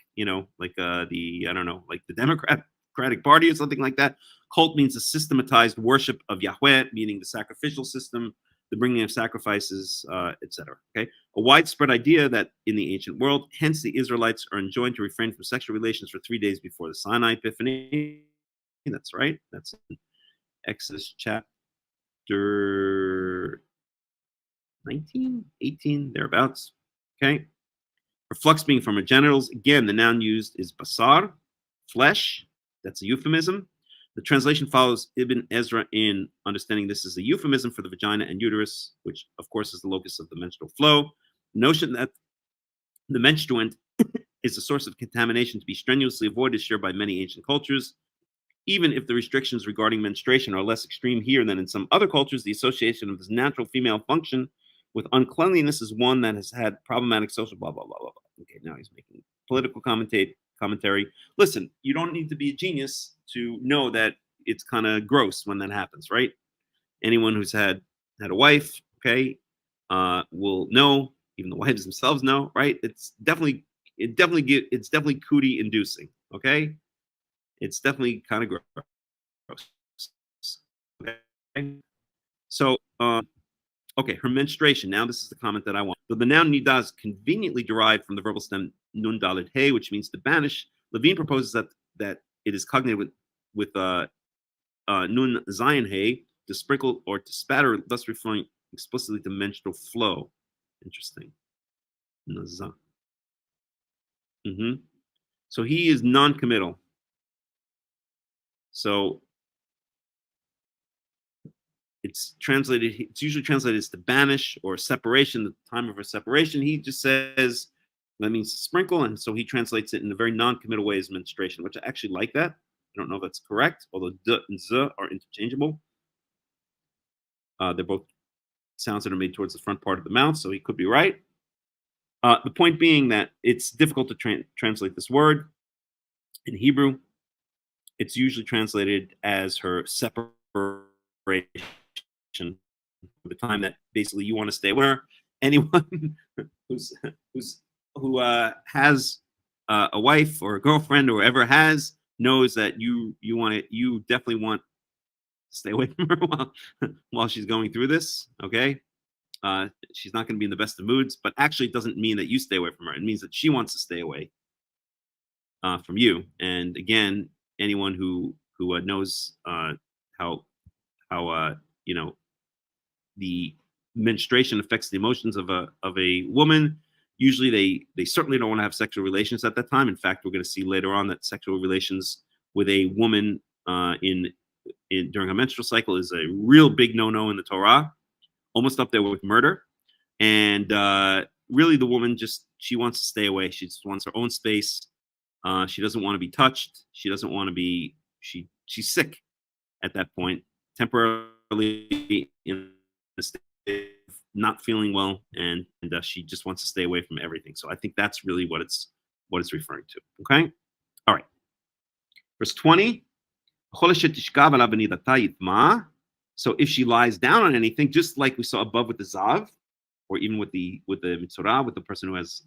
like the Democratic Party or something like that. Cult means a systematized worship of Yahweh, meaning the sacrificial system, the bringing of sacrifices, etc. Okay, a widespread idea that in the ancient world, hence the Israelites are enjoined to refrain from sexual relations for 3 days before the Sinai Epiphany. That's right. That's in Exodus chapter 19, 18, thereabouts. Okay. For flux being from her genitals, again, the noun used is basar, flesh. That's a euphemism. The translation follows Ibn Ezra in understanding this is a euphemism for the vagina and uterus, which, of course, is the locus of the menstrual flow. The notion that the menstruant is a source of contamination to be strenuously avoided is shared by many ancient cultures. Even if the restrictions regarding menstruation are less extreme here than in some other cultures, the association of this natural female function with uncleanliness is one that has had problematic social blah, blah, blah, blah, blah. Okay, now he's making political commentary. Listen, you don't need to be a genius to know that it's kind of gross when that happens, right? Anyone who's had a wife, okay, will know. Even the wives themselves know, right? It's definitely cootie inducing, okay? It's definitely kind of gross. Okay. So, okay, her menstruation. Now, this is the comment that I want. So the noun nida is conveniently derived from the verbal stem nun dalet hey, which means to banish. Levine proposes that it is cognated with nun zayin hey, to sprinkle or to spatter, thus referring explicitly to menstrual flow. Interesting. Mm-hmm. So he is non-committal. So it's usually translated as to banish or separation, the time of her separation. He just says that means to sprinkle, and so he translates it in a very non-committal way as menstruation, which I actually like that. I don't know if that's correct, although d and z are interchangeable. They're both sounds that are made towards the front part of the mouth, so he could be right. The point being that it's difficult to translate this word in Hebrew. It's usually translated as her separation, the time that basically you want to stay with her. Anyone who has a wife or a girlfriend or ever has knows that you definitely want to stay away from her while she's going through this. Okay, she's not going to be in the best of moods, but actually it doesn't mean that you stay away from her. It means that she wants to stay away from you. And again, anyone who knows how the menstruation affects the emotions of a woman. Usually they certainly don't want to have sexual relations at that time. In fact, we're going to see later on that sexual relations with a woman during a menstrual cycle is a real big no-no in the Torah, almost up there with murder. And really the woman she wants to stay away. She just wants her own space. She doesn't want to be touched. She doesn't want to be, she's sick at that point, temporarily in a state of not feeling well, and she just wants to stay away from everything. So I think that's really what it's referring to. Okay, all right. Verse 20. So if she lies down on anything, just like we saw above with the zav, or even with the mitzorah, with the person who has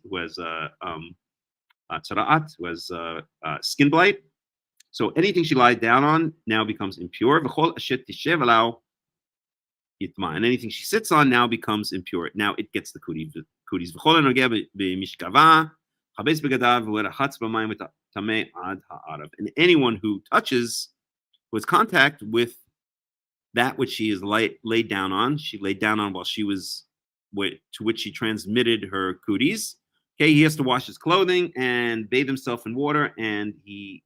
tzara'at, who has skin blight. So anything she lies down on now becomes impure. And anything she sits on now becomes impure. Now it gets the kudis. And anyone who touches, who has contact with that which she is laid down on, she laid down on while she was, to which she transmitted her kudis. Okay, he has to wash his clothing and bathe himself in water, and he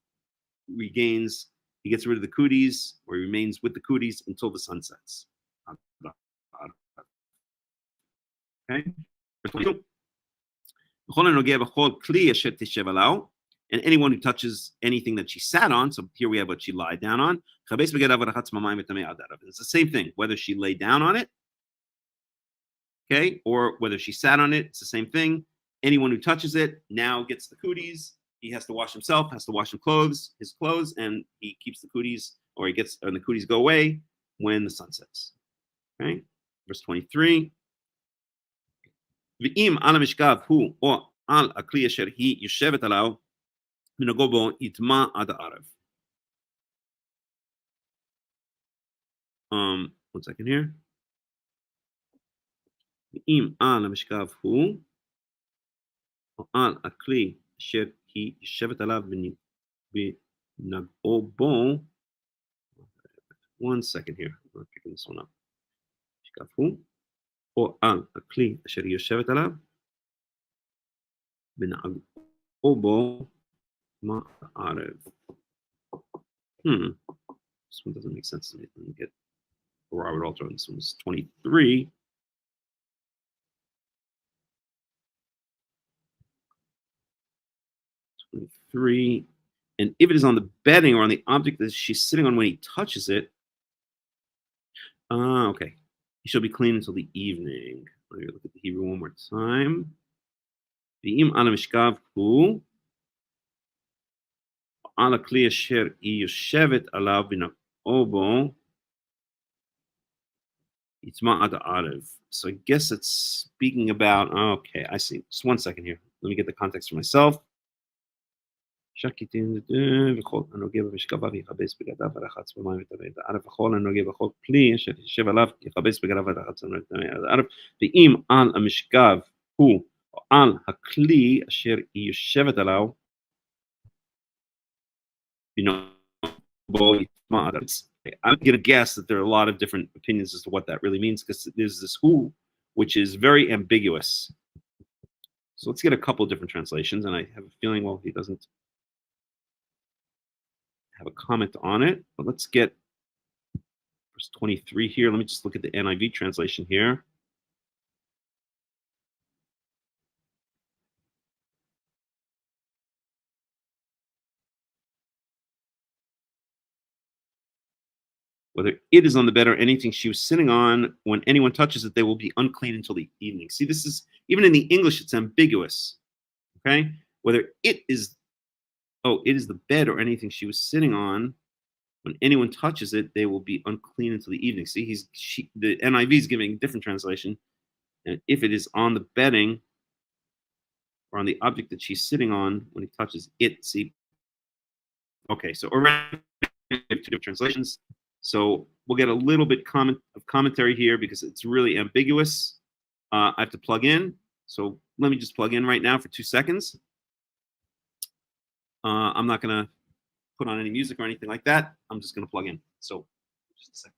gets rid of the kudis, or he remains with the kudis until the sun sets. Okay. And anyone who touches anything that she sat on, so here we have what she lied down on. It's the same thing, whether she laid down on it, okay, or whether she sat on it, it's the same thing. Anyone who touches it now gets the kudis. He has to wash himself, has to wash his clothes, and he keeps the kudis, and the kudis go away when the sun sets. Okay, verse 23. ואם על המשכב הוא או על הכלי אשר היא יושבת עליו, מנהגו בו יטמע עד הערב. One second here. ואם על המשכב הוא או על הכלי אשר היא יושבת עליו, מנהגו בו. One second here. I'm picking this one up. משכב הוא או על הכלי אשר היא יושבת עליו, ונהגו בו מה הערב. This one doesn't make sense to me. Let me get Robert Alter. This one's 23. And if it is on the bedding or on the object that she's sitting on when he touches it, okay. He shall be clean until the evening. Let me look at the Hebrew one more time. V'im ala mishkav hu ala kli asher hi yoshevet alav v'nag'o bo yitma ad ha'arev. So I guess it's speaking about. Okay, I see. Just one second here. Let me get the context for myself. שקיטין וכל הנוגע במשכביו יכבס בגדיו ורחץ במים וטמא את הארץ וכל הנוגע בכל כלי אשר ישב עליו יכבס בגדיו ורחץ במים וטמא את הארץ ואם על המשכב הוא או על הכלי אשר היא יושבת עליו בו יטמע הארץ. I'm going to guess that there are a lot of different opinions as to what that really means because there's this who which is very ambiguous. So let's get a couple of different translations and I have a feeling well he doesn't have a comment on it, but let's get verse 23 here. Let me just look at the NIV translation here. Whether it is on the bed or anything she was sitting on, when anyone touches it, they will be unclean until the evening. See, this is, even in the English, it's ambiguous. Okay? Whether it is the bed or anything she was sitting on, when anyone touches it, they will be unclean until the evening. See, the NIV is giving a different translation. And if it is on the bedding or on the object that she's sitting on, when he touches it, see. Okay, so already we have two different translations. So we'll get a little bit of commentary here because it's really ambiguous. I have to plug in. So let me just plug in right now for 2 seconds. I'm not going to put on any music or anything like that. I'm just going to plug in. So just a second.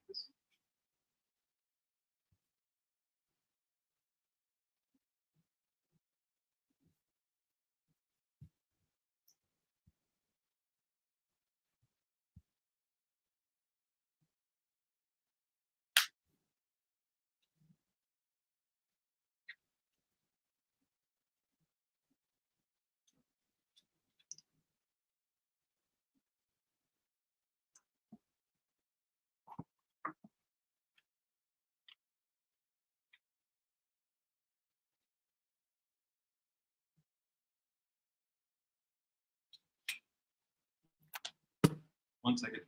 One second.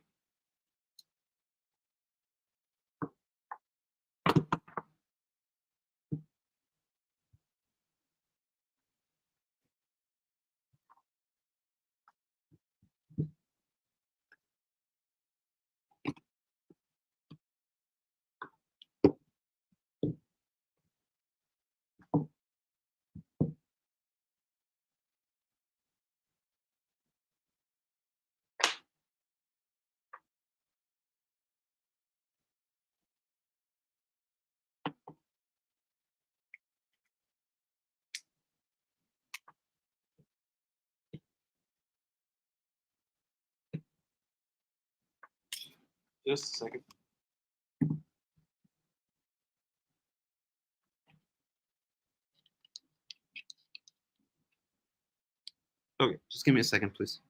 Just a second. Okay, just give me a second, please.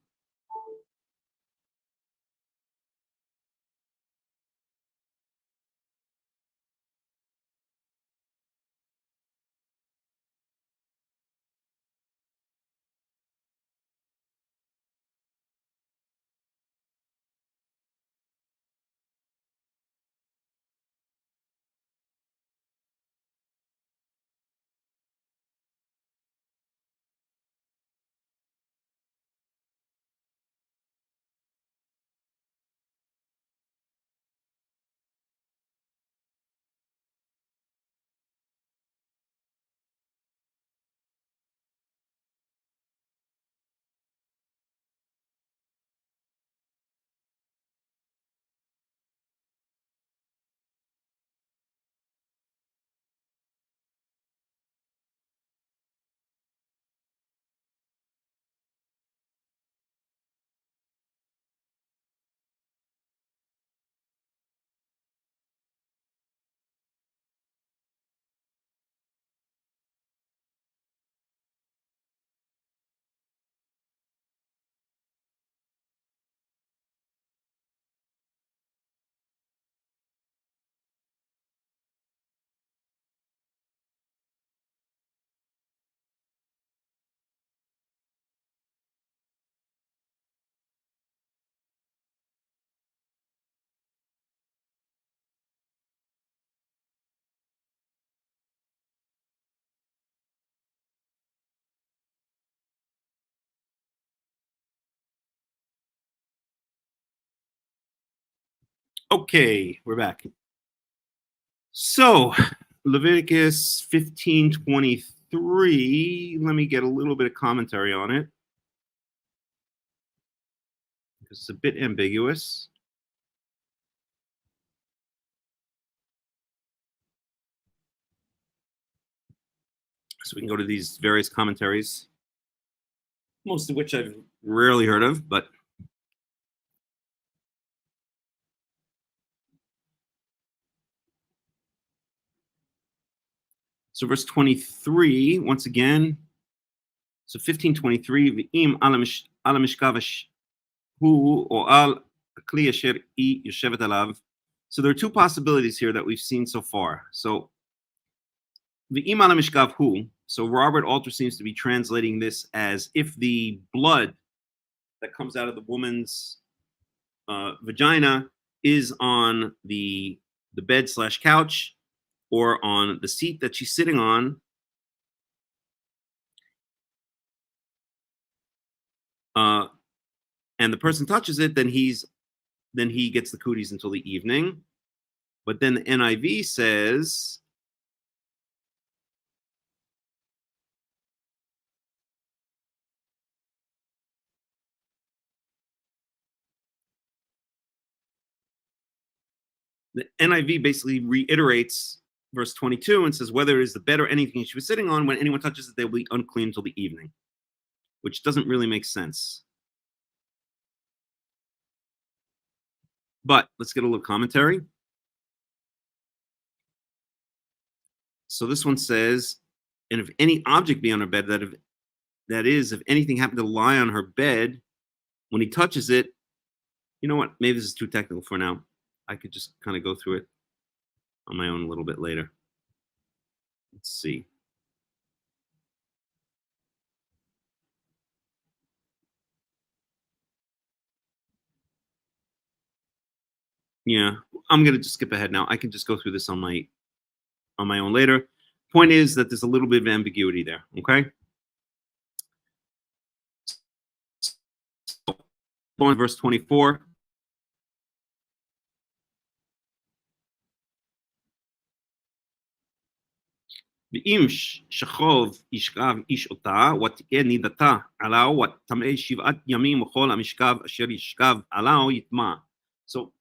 Okay, we're back. So, Leviticus 15:23. Let me get a little bit of commentary on it. It's a bit ambiguous. So we can go to these various commentaries, most of which I've rarely heard of, but so verse 23, once again, so 15:23, V'im ala mishkav hu or al kli asher I yoshevet alav. So there are two possibilities here that we've seen so far. So V'im ala mishkav hu. So Robert Alter seems to be translating this as if the blood that comes out of the woman's vagina is on the bed / couch or on the seat that she's sitting on, and the person touches it, then he gets the cooties until the evening. But then the NIV says, the NIV basically reiterates verse 22 and says, whether it is the bed or anything she was sitting on, when anyone touches it, they will be unclean until the evening, which doesn't really make sense. But let's get a little commentary. So this one says, and if any object be on her bed, that is, if anything happened to lie on her bed, when he touches it, you know what? Maybe this is too technical for now. I could just kind of go through it on my own a little bit later. Let's see. Yeah, I'm gonna just skip ahead now. I can just go through this on my own later. Point is that there's a little bit of ambiguity there. Okay. On verse 24. ואם שכב ישכב איש אותה, ותהיה נידתה עליו, וטמא 7 ימים וכל המשכב אשר ישכב עליו יטמא. So,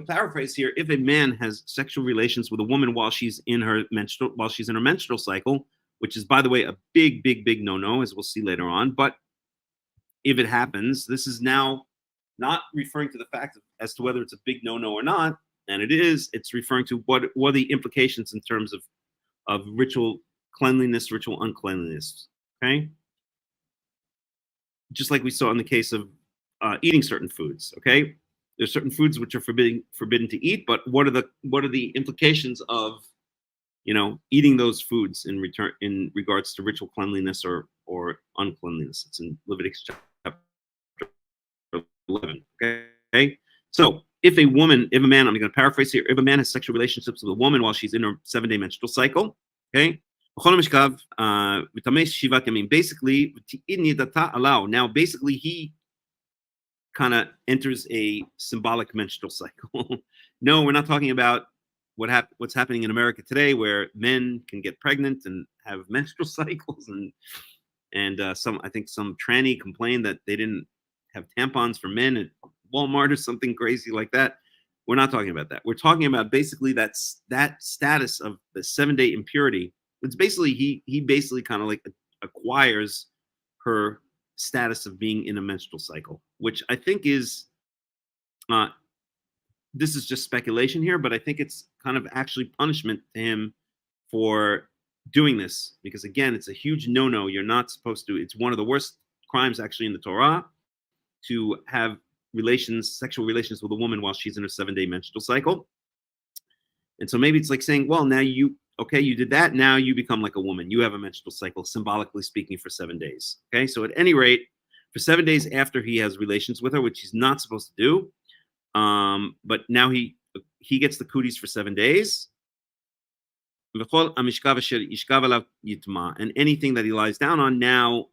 paraphrase here, if a man has sexual relations with a woman while she's in her menstrual cycle, which is, by the way, a big no-no, as we'll see later on, but if it happens, this is now not referring to the fact as to whether it's a big no-no or not, and it is, it's referring to what are the implications in terms of ritual cleanliness, ritual uncleanliness, okay? Just like we saw in the case of eating certain foods, okay? There's certain foods which are forbidden to eat, but what are the implications of, eating those foods in regards to ritual cleanliness or uncleanliness? It's in Leviticus chapter 11, okay? So if a man, I'm going to paraphrase here, if a man has sexual relationships with a woman while she's in her 7-day menstrual cycle, okay? Basically, now basically he kind of enters a symbolic menstrual cycle. No, we're not talking about what's happening in America today, where men can get pregnant and have menstrual cycles, and I think some tranny complained that they didn't have tampons for men at Walmart or something crazy like that. We're not talking about that. We're talking about basically that status of the 7-day impurity. It's basically he basically kind of like acquires her status of being in a menstrual cycle, which I think is this is just speculation here, but I think it's kind of actually punishment to him for doing this, because again, it's a huge no-no. You're not supposed to. It's one of the worst crimes actually in the Torah to have sexual relations with a woman while she's in her 7-day menstrual cycle. And so maybe it's like saying, well, now you did that. Now you become like a woman. You have a menstrual cycle, symbolically speaking, for 7 days. Okay. So at any rate, for 7 days after he has relations with her, which he's not supposed to do, but now he gets the cooties for 7 days. And anything that he lies down on now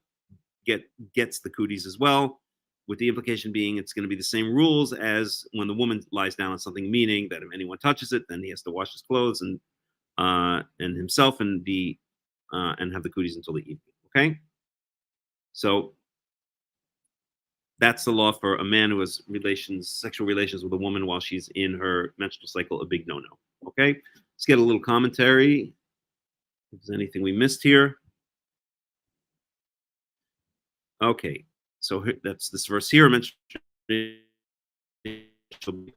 gets the cooties as well, with the implication being it's going to be the same rules as when the woman lies down on something, meaning that if anyone touches it, then he has to wash his clothes and himself and have the cooties until the evening. Okay, so that's the law for a man who has sexual relations with a woman while she's in her menstrual cycle, a big no-no. Okay, let's get a little commentary. If there's anything we missed here. Okay, so that's this verse here. Later,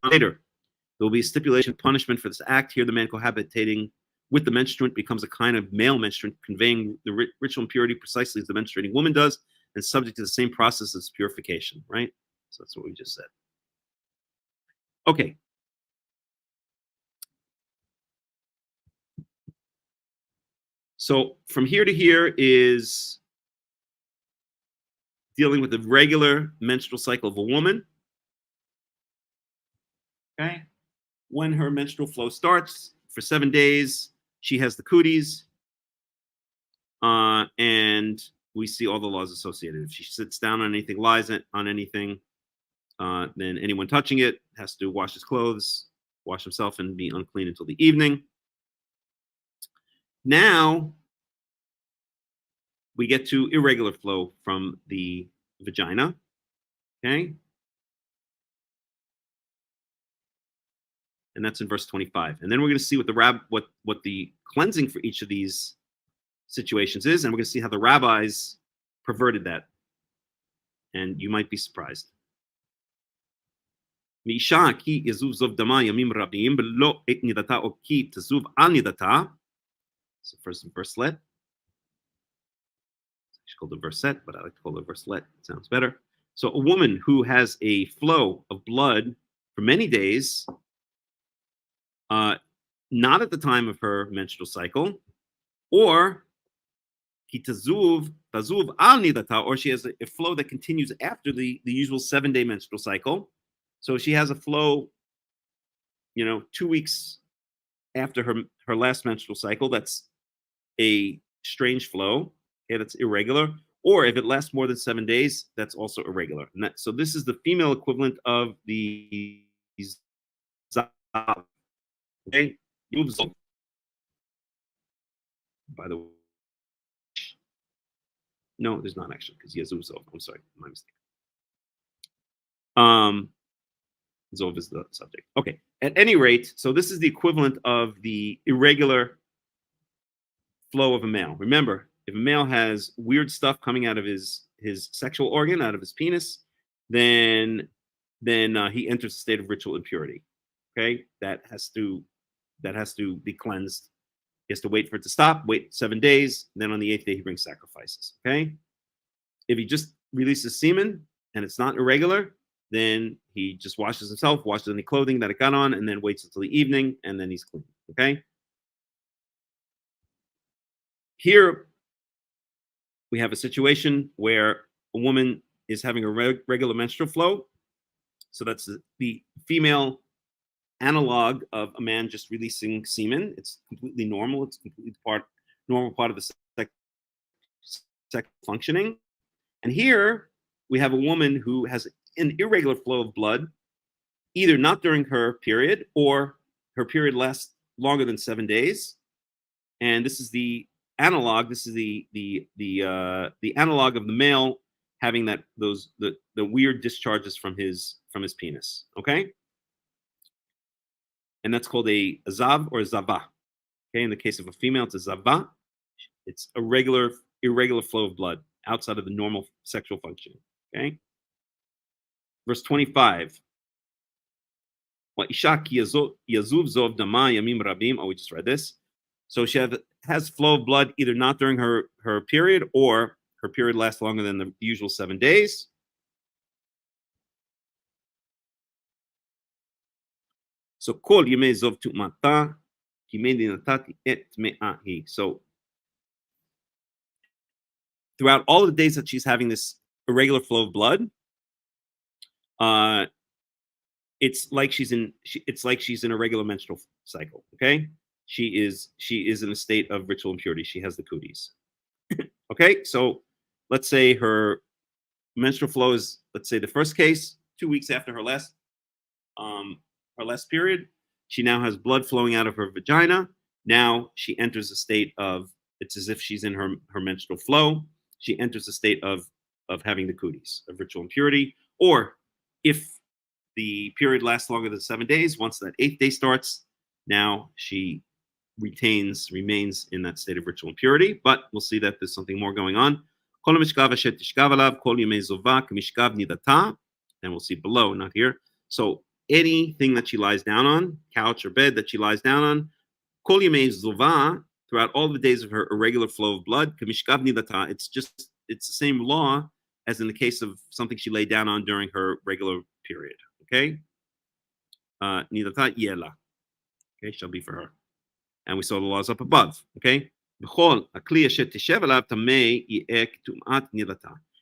there will be a stipulation of punishment for this act. Here, the man cohabitating with the menstruant becomes a kind of male menstruant, conveying the ritual impurity precisely as the menstruating woman does, and subject to the same process as purification, right? So that's what we just said. Okay. So from here to here is dealing with the regular menstrual cycle of a woman. Okay. When her menstrual flow starts, for 7 days, she has the cooties. And we see all the laws associated. If she sits down on anything, lies on anything, then anyone touching it has to wash his clothes, wash himself, and be unclean until the evening. Now, we get to irregular flow from the vagina, okay? And that's in verse 25. And then we're going to see what the cleansing for each of these situations is, and we're going to see how the rabbis perverted that. And you might be surprised. So first verselet. It's called a verset, but I like to call it a verselet. It sounds better. So a woman who has a flow of blood for many days, not at the time of her menstrual cycle, or tazuv al nidata, or she has a flow that continues after the usual 7-day menstrual cycle. So she has a flow, 2 weeks after her last menstrual cycle. That's a strange flow. Okay, that's irregular. Or if it lasts more than 7 days, that's also irregular. So this is the female equivalent of the zav. Okay, by the way. No, there's not actually, because Yazub Zov. I'm sorry, my mistake. Zov is the subject. Okay. At any rate, so this is the equivalent of the irregular flow of a male. Remember, if a male has weird stuff coming out of his sexual organ, out of his penis, then he enters a state of ritual impurity. Okay, that has to be cleansed. He has to wait for it to stop, wait 7 days, then on the 8th day he brings sacrifices. Okay, if he just releases semen and it's not irregular, then he just washes himself, washes any clothing that it got on, and then waits until the evening, and then he's clean. Okay. Here we have a situation where a woman is having a regular menstrual flow. So that's the female analog of a man just releasing semen. It's completely normal. It's completely normal part of the sex functioning. And here we have a woman who has an irregular flow of blood, either not during her period or her period lasts longer than 7 days. And this is the analog. This is the analog of the male having the weird discharges from his penis. Okay. And that's called a zav or a zava. Okay, in the case of a female, it's a zava. It's a irregular flow of blood outside of the normal sexual functioning. Okay. Verse 25. Oh, we just read this. So she has flow of blood either not during her period or her period lasts longer than the usual 7 days. So kol yemei zov tu'mata kimei natati et me'ahi. So throughout all of the days that she's having this irregular flow of blood, it's like she's in a regular menstrual cycle. Okay, she is in a state of ritual impurity. She has the cooties. Okay, so let's say her menstrual flow is, let's say, the first case, 2 weeks after her last period. She now has blood flowing out of her vagina. Now she enters a state of, it's as if she's in her menstrual flow. She enters a state of having the cooties, of ritual impurity. Or if the period lasts longer than 7 days, once that 8th day starts, now she remains in that state of ritual impurity. But we'll see that there's something more going on. And we'll see below, not here. So anything that she lies down on, couch or bed that she lies down on, kol yemei zova, throughout all the days of her irregular flow of blood, kamishkav nidata, it's the same law as in the case of something she lay down on during her regular period. Okay? Nidata yela. Okay, shall be for her. And we saw the laws up above. Okay?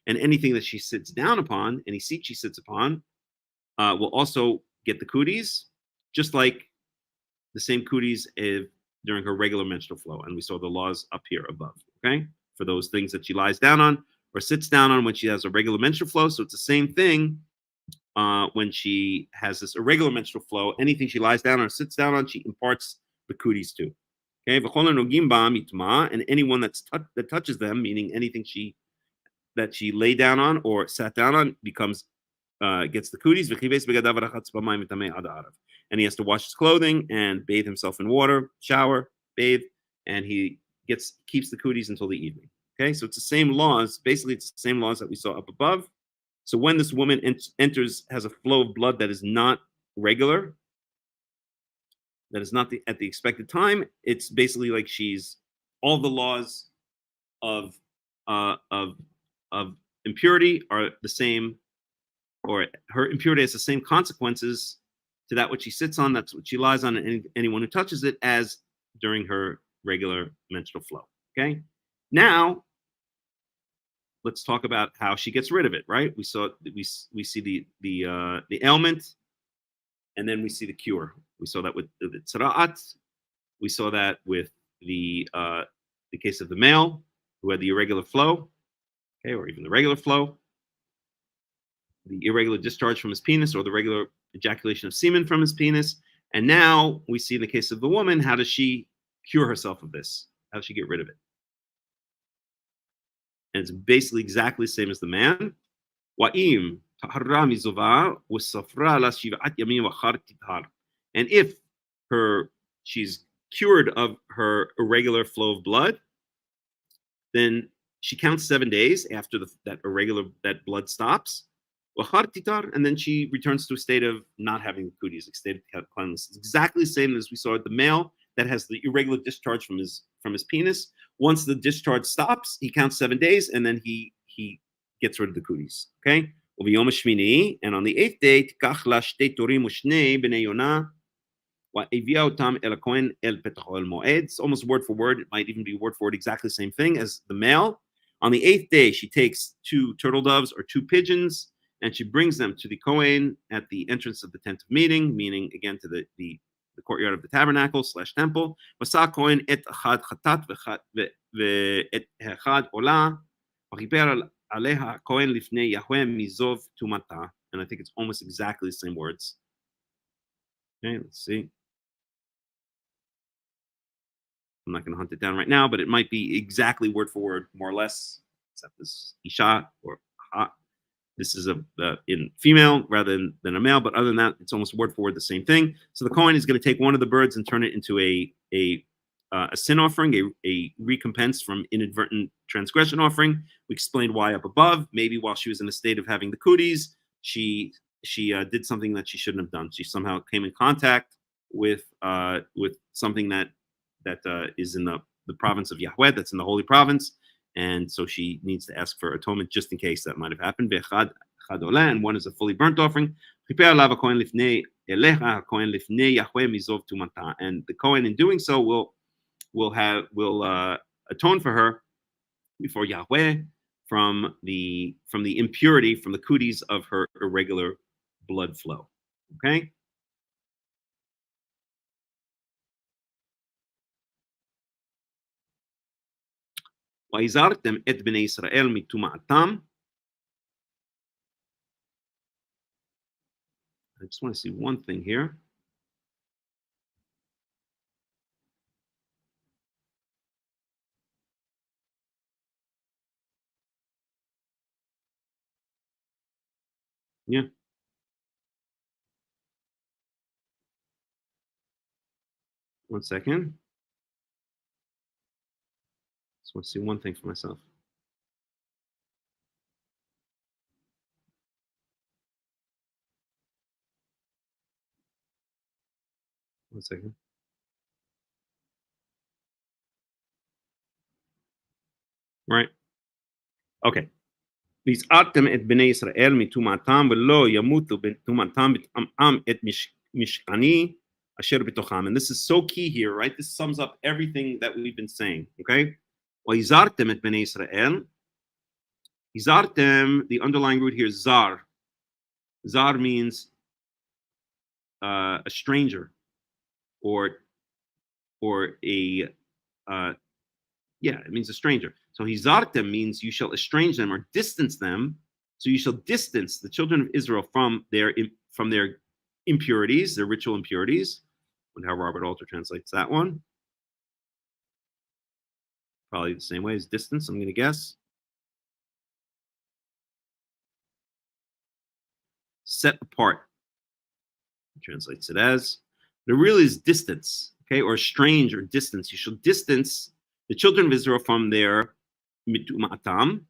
And anything that she sits down upon, any seat she sits upon, will also get the cooties, just like the same cooties during her regular menstrual flow. And we saw the laws up here above, okay? For those things that she lies down on or sits down on when she has a regular menstrual flow. So it's the same thing when she has this irregular menstrual flow. Anything she lies down on or sits down on, she imparts the cooties to. Okay? And anyone that touches them, meaning anything that she lay down on or sat down on, gets the cooties. And he has to wash his clothing and bathe himself in water, shower, bathe, and he keeps the cooties until the evening. Okay, so it's the same laws. Basically, it's the same laws that we saw up above. So when this woman has a flow of blood that is not regular, that is not at the expected time, it's basically like all the laws of impurity are the same, or her impurity has the same consequences to that which she sits on, that's what she lies on, and anyone who touches it, as during her regular menstrual flow. Okay? Now, let's talk about how she gets rid of it, right? We see the ailment, and then we see the cure. We saw that with the tzara'at. We saw that with the case of the male who had the irregular flow, okay, or even the regular flow, the irregular discharge from his penis, or the regular ejaculation of semen from his penis. And now we see in the case of the woman, how does she cure herself of this? How does she get rid of it? And it's basically exactly the same as the man. And if she's cured of her irregular flow of blood, then she counts 7 days after that blood stops. And then she returns to a state of not having the cooties, a state of cleanliness. It's exactly the same as we saw at the male that has the irregular discharge from his penis. Once the discharge stops, he counts 7 days, and then he gets rid of the cooties. Okay? And on the 8th day, it's almost word for word. It might even be word for word, exactly the same thing as the male. On the 8th day, she takes 2 turtle doves or 2 pigeons, and she brings them to the Kohen at the entrance of the tent of meeting, meaning again to the courtyard of the tabernacle / temple. And I think it's almost exactly the same words. Okay, let's see. I'm not going to hunt it down right now, but it might be exactly word for word, more or less, except this isha or ha. This is in female rather than a male, but other than that, it's almost word for word the same thing. So the Kohen is going to take one of the birds and turn it into a sin offering, a recompense from inadvertent transgression offering. We explained why up above. Maybe while she was in a state of having the cooties, she did something that she shouldn't have done. She somehow came in contact with something that is in the province of Yahweh, that's in the holy province. And so she needs to ask for atonement just in case that might have happened. And one is a fully burnt offering. And the Kohen, in doing so, will atone for her before Yahweh from the impurity, from the cooties of her irregular blood flow. Okay. just want to see one thing here. Yeah. One second. Just want to see one thing for myself. One second. Right. Okay. והזהרתם את בני ישראל מטומאתם ולא ימותו בטומאתם בטמאם את משכני אשר בתוכם. And this is so key here, right? This sums up everything that we've been saying, okay? והזהרתם את בני ישראל. הזהרתם, the underlying root here is zar. Zar means a stranger or a yeah, it means a stranger. So hizartem means you shall estrange them or distance them. So you shall distance the children of Israel from their impurities, their ritual impurities. I wonder how Robert Alter translates that one. Probably the same way as distance, I'm going to guess. Set apart. He translates it as. But it really is distance, okay, or strange or distance. You shall distance the children of Israel from their mitumatam,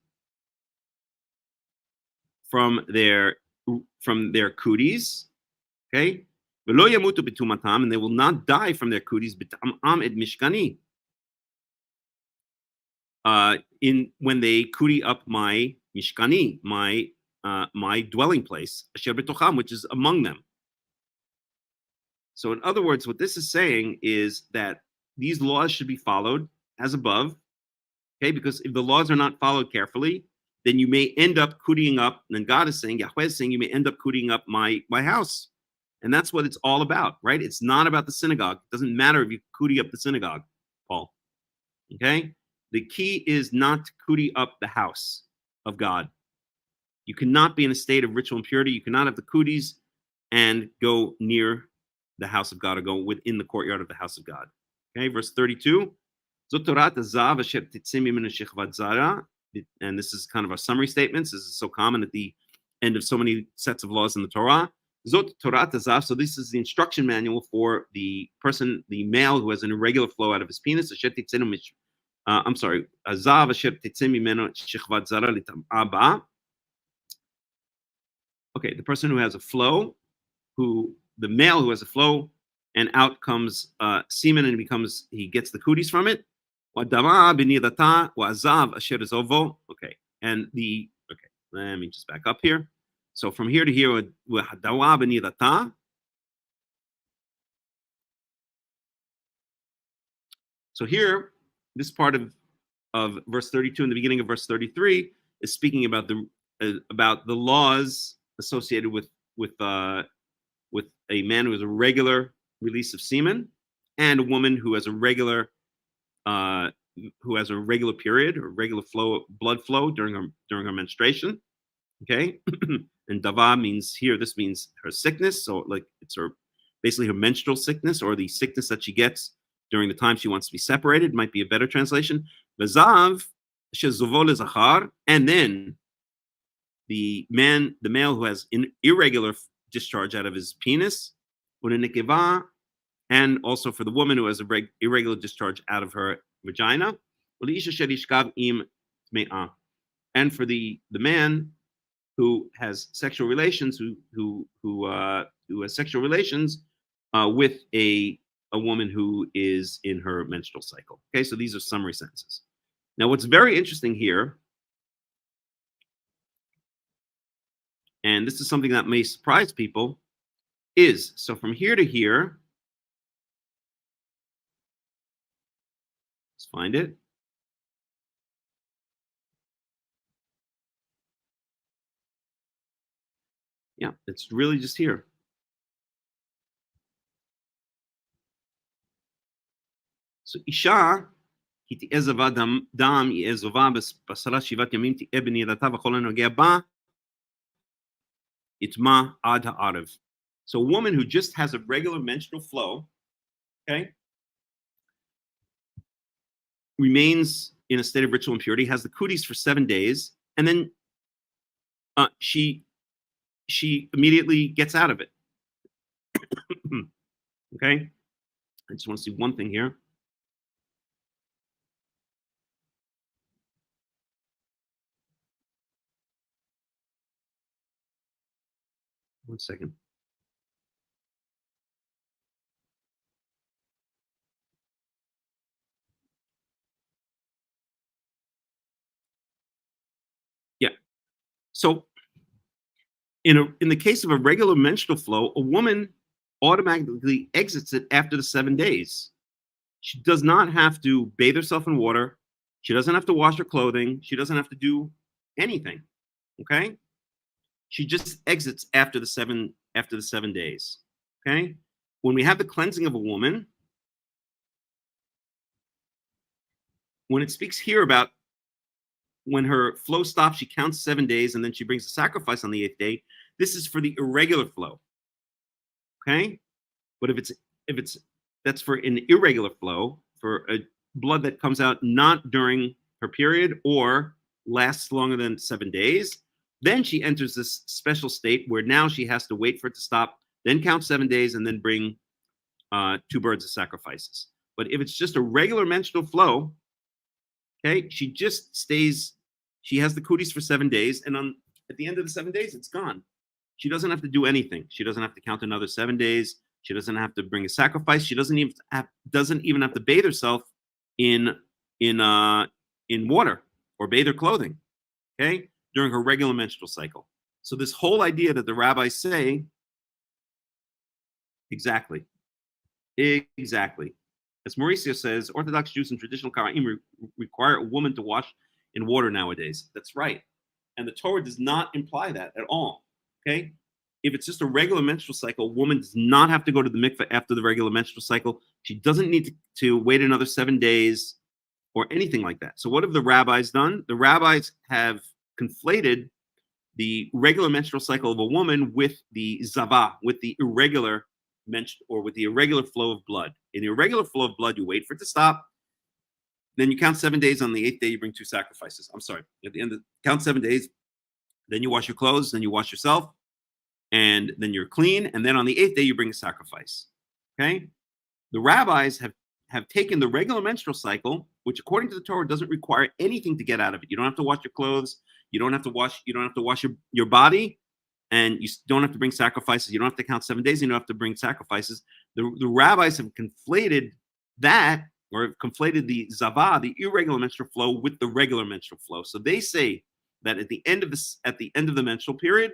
from their cooties, okay? V'lo yamutu bitumatam, and they will not die from their cooties. B'tamam et mishkani. When they cootie up my mishkani, my dwelling place, asher betocham, which is among them. So in other words, what this is saying is that these laws should be followed as above, okay? Because if the laws are not followed carefully, then you may end up cootying up, and then God is saying, Yahweh is saying, you may end up cootying up my house. And that's what it's all about, right? It's not about the synagogue. It doesn't matter if you cootie up the synagogue, Paul, okay? The key is not to cootie up the house of God. You cannot be in a state of ritual impurity. You cannot have the cooties and go near the house of God or go within the courtyard of the house of God. Okay, verse 32. And this is kind of our summary statements. This is so common at the end of so many sets of laws in the Torah. So this is the instruction manual for the person, the male who has an irregular flow out of his penis. I'm sorry. Okay, the person who has a flow, the male who has a flow, and out comes semen, and he gets the cooties from it. Okay, and let me just back up here. So from here to here, so here, this part of verse 32 and the beginning of verse 33 is speaking about the laws associated with a man who has a regular release of semen and a woman who has a regular period or regular blood flow during her menstruation. Okay, and dava means here. This means her sickness. So like it's basically her menstrual sickness or the sickness that she gets during the time she wants to be separated. Might be a better translation. Vazav shezovo lezachar, and then the male who has an irregular discharge out of his penis, and also for the woman who has a irregular discharge out of her vagina, and for the man who has sexual relations, who has sexual relations with a woman who is in her menstrual cycle. Okay, so these are summary sentences. Now, what's very interesting here, and this is something that may surprise people, is so from here to here. Let's find it. Yeah, it's really just here. So Isha, itma ad ha'arev. So a woman who just has a regular menstrual flow, okay, remains in a state of ritual impurity, has the cooties for 7 days, and then she immediately gets out of it. Okay, I just want to see one thing here. One second. Yeah. So in the case of a regular menstrual flow, a woman automatically exits it after the 7 days. She does not have to bathe herself in water. She doesn't have to wash her clothing. She doesn't have to do anything. Okay? She just exits after the 7 days. Okay? When we have the cleansing of a woman, when it speaks here about when her flow stops, she counts 7 days and then she brings a sacrifice on the 8th day. This is for the irregular flow. Okay? But if it's that's for an irregular flow, for a blood that comes out not during her period or lasts longer than 7 days, then she enters this special state where now she has to wait for it to stop, then count 7 days, and then bring 2 birds of sacrifices. But if it's just a regular menstrual flow, okay, she just stays, she has the cooties for 7 days, and at the end of the 7 days, it's gone. She doesn't have to do anything. She doesn't have to count another 7 days. She doesn't have to bring a sacrifice. She doesn't even have to bathe herself in water or bathe her clothing, okay, during her regular menstrual cycle. So this whole idea that the rabbis say, exactly. As Mauricio says, Orthodox Jews and traditional Qara'im require a woman to wash in water nowadays. That's right. And the Torah does not imply that at all. Okay? If it's just a regular menstrual cycle, a woman does not have to go to the mikveh after the regular menstrual cycle. She doesn't need to wait another 7 days or anything like that. So what have the rabbis done? The rabbis have conflated the regular menstrual cycle of a woman with the zava, with the irregular or with the irregular flow of blood. In the irregular flow of blood, you wait for it to stop. Then you count 7 days. On the 8th day, you bring 2 sacrifices. I'm sorry. At the end of count 7 days. Then you wash your clothes. Then you wash yourself. And then you're clean. And then on the 8th day, you bring a sacrifice. Okay? The rabbis have taken the regular menstrual cycle, which according to the Torah doesn't require anything to get out of it. You don't have to wash your clothes. You don't have to wash your body. And you don't have to bring sacrifices. You don't have to count 7 days. You don't have to bring sacrifices. The rabbis have conflated that, or have conflated the zava, the irregular menstrual flow, with the regular menstrual flow. So they say that at the end of the menstrual period,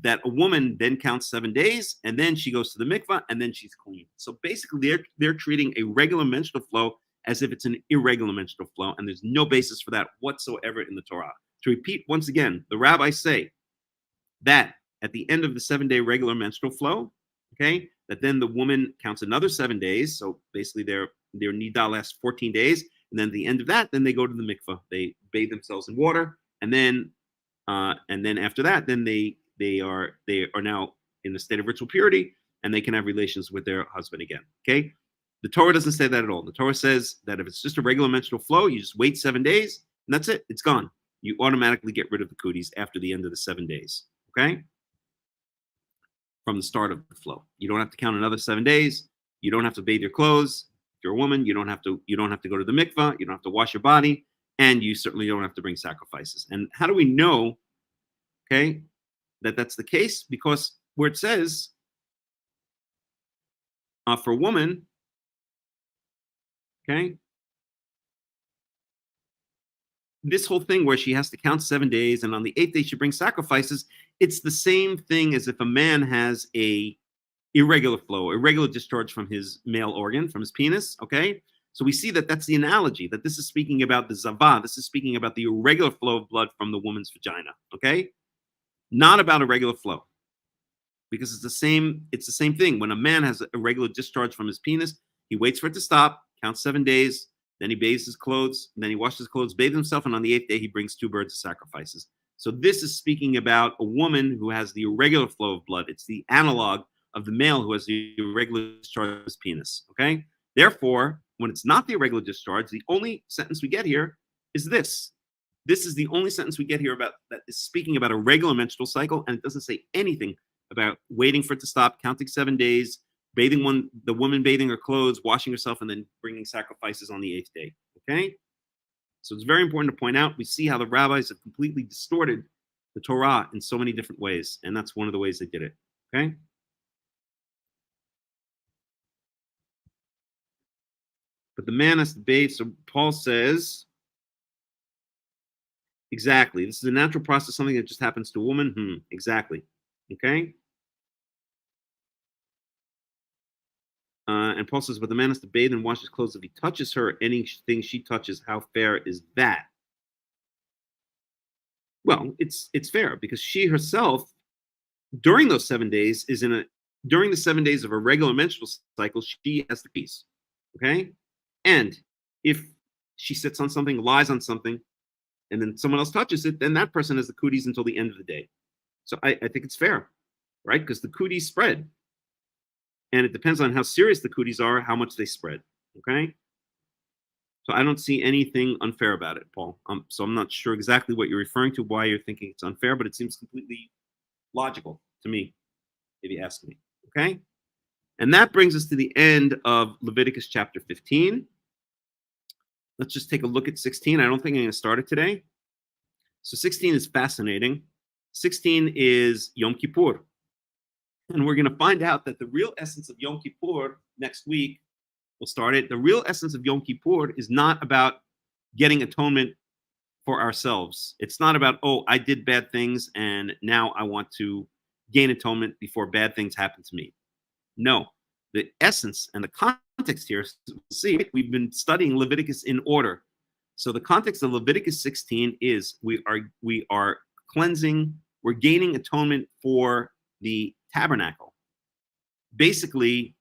that a woman then counts 7 days, and then she goes to the mikvah, and then she's clean. So basically, they're treating a regular menstrual flow as if it's an irregular menstrual flow, and there's no basis for that whatsoever in the Torah. To repeat once again, the rabbis say that at the end of the 7-day regular menstrual flow, okay, that then the woman counts another 7 days. So basically their nida lasts 14 days. And then at the end of that, then they go to the mikvah. They bathe themselves in water. And then after that, then they are now in a state of ritual purity, and they can have relations with their husband again. Okay. The Torah doesn't say that at all. The Torah says that if it's just a regular menstrual flow, you just wait 7 days, and that's it. It's gone. You automatically get rid of the cooties after the end of the 7 days. Okay. From the start of the flow. You don't have to count another 7 days. You don't have to bathe your clothes. If you're a woman, you don't have to go to the mikvah. You don't have to wash your body, and you certainly don't have to bring sacrifices. And how do we know, okay, that that's the case? Because where it says for a woman, okay, this whole thing where she has to count 7 days, and on the 8th day she brings sacrifices, it's the same thing as if a man has a irregular flow, irregular discharge from his male organ, from his penis, okay? So we see that that's the analogy, that this is speaking about the zava, this is speaking about the irregular flow of blood from the woman's vagina, okay? Not about a regular flow, because it's the same thing. When a man has a regular discharge from his penis, he waits for it to stop, counts 7 days, then he bathes his clothes, then he washes his clothes, bathes himself, and on the 8th day, he brings 2 birds of sacrifices. So this is speaking about a woman who has the irregular flow of blood. It's the analog of the male who has the irregular discharge of his penis. Okay? Therefore, when it's not the irregular discharge, the only sentence we get here is this. This is the only sentence we get here about that is speaking about a regular menstrual cycle, and it doesn't say anything about waiting for it to stop, counting 7 days, the woman bathing her clothes, washing herself, and then bringing sacrifices on the 8th day. Okay? So it's very important to point out, we see how the rabbis have completely distorted the Torah in so many different ways, and that's one of the ways they did it. Okay? But the man has to bathe, so Paul says, exactly, this is a natural process, something that just happens to a woman. Exactly. Okay? And Paul says, but the man has to bathe and wash his clothes. If he touches her, anything she touches, how fair is that? Well, it's fair because she herself, during those 7 days, during the 7 days of a regular menstrual cycle, she has the peace. Okay? And if she sits on something, lies on something, and then someone else touches it, then that person has the cooties until the end of the day. So I think it's fair, right? Because the cooties spread. And it depends on how serious the cooties are, how much they spread. Okay? So I don't see anything unfair about it, Paul. So I'm not sure exactly what you're referring to, why you're thinking it's unfair, but it seems completely logical to me, if you ask me. Okay? And that brings us to the end of Leviticus chapter 15. Let's just take a look at 16. I don't think I'm going to start it today. So 16 is fascinating. 16 is Yom Kippur. And we're going to find out that the real essence of Yom Kippur next week, we'll start it. The real essence of Yom Kippur is not about getting atonement for ourselves. It's not about, oh, I did bad things and now I want to gain atonement before bad things happen to me. No, the essence and the context here, see, we've been studying Leviticus in order. So the context of Leviticus 16 is we are cleansing, we're gaining atonement for the tabernacle. Basically,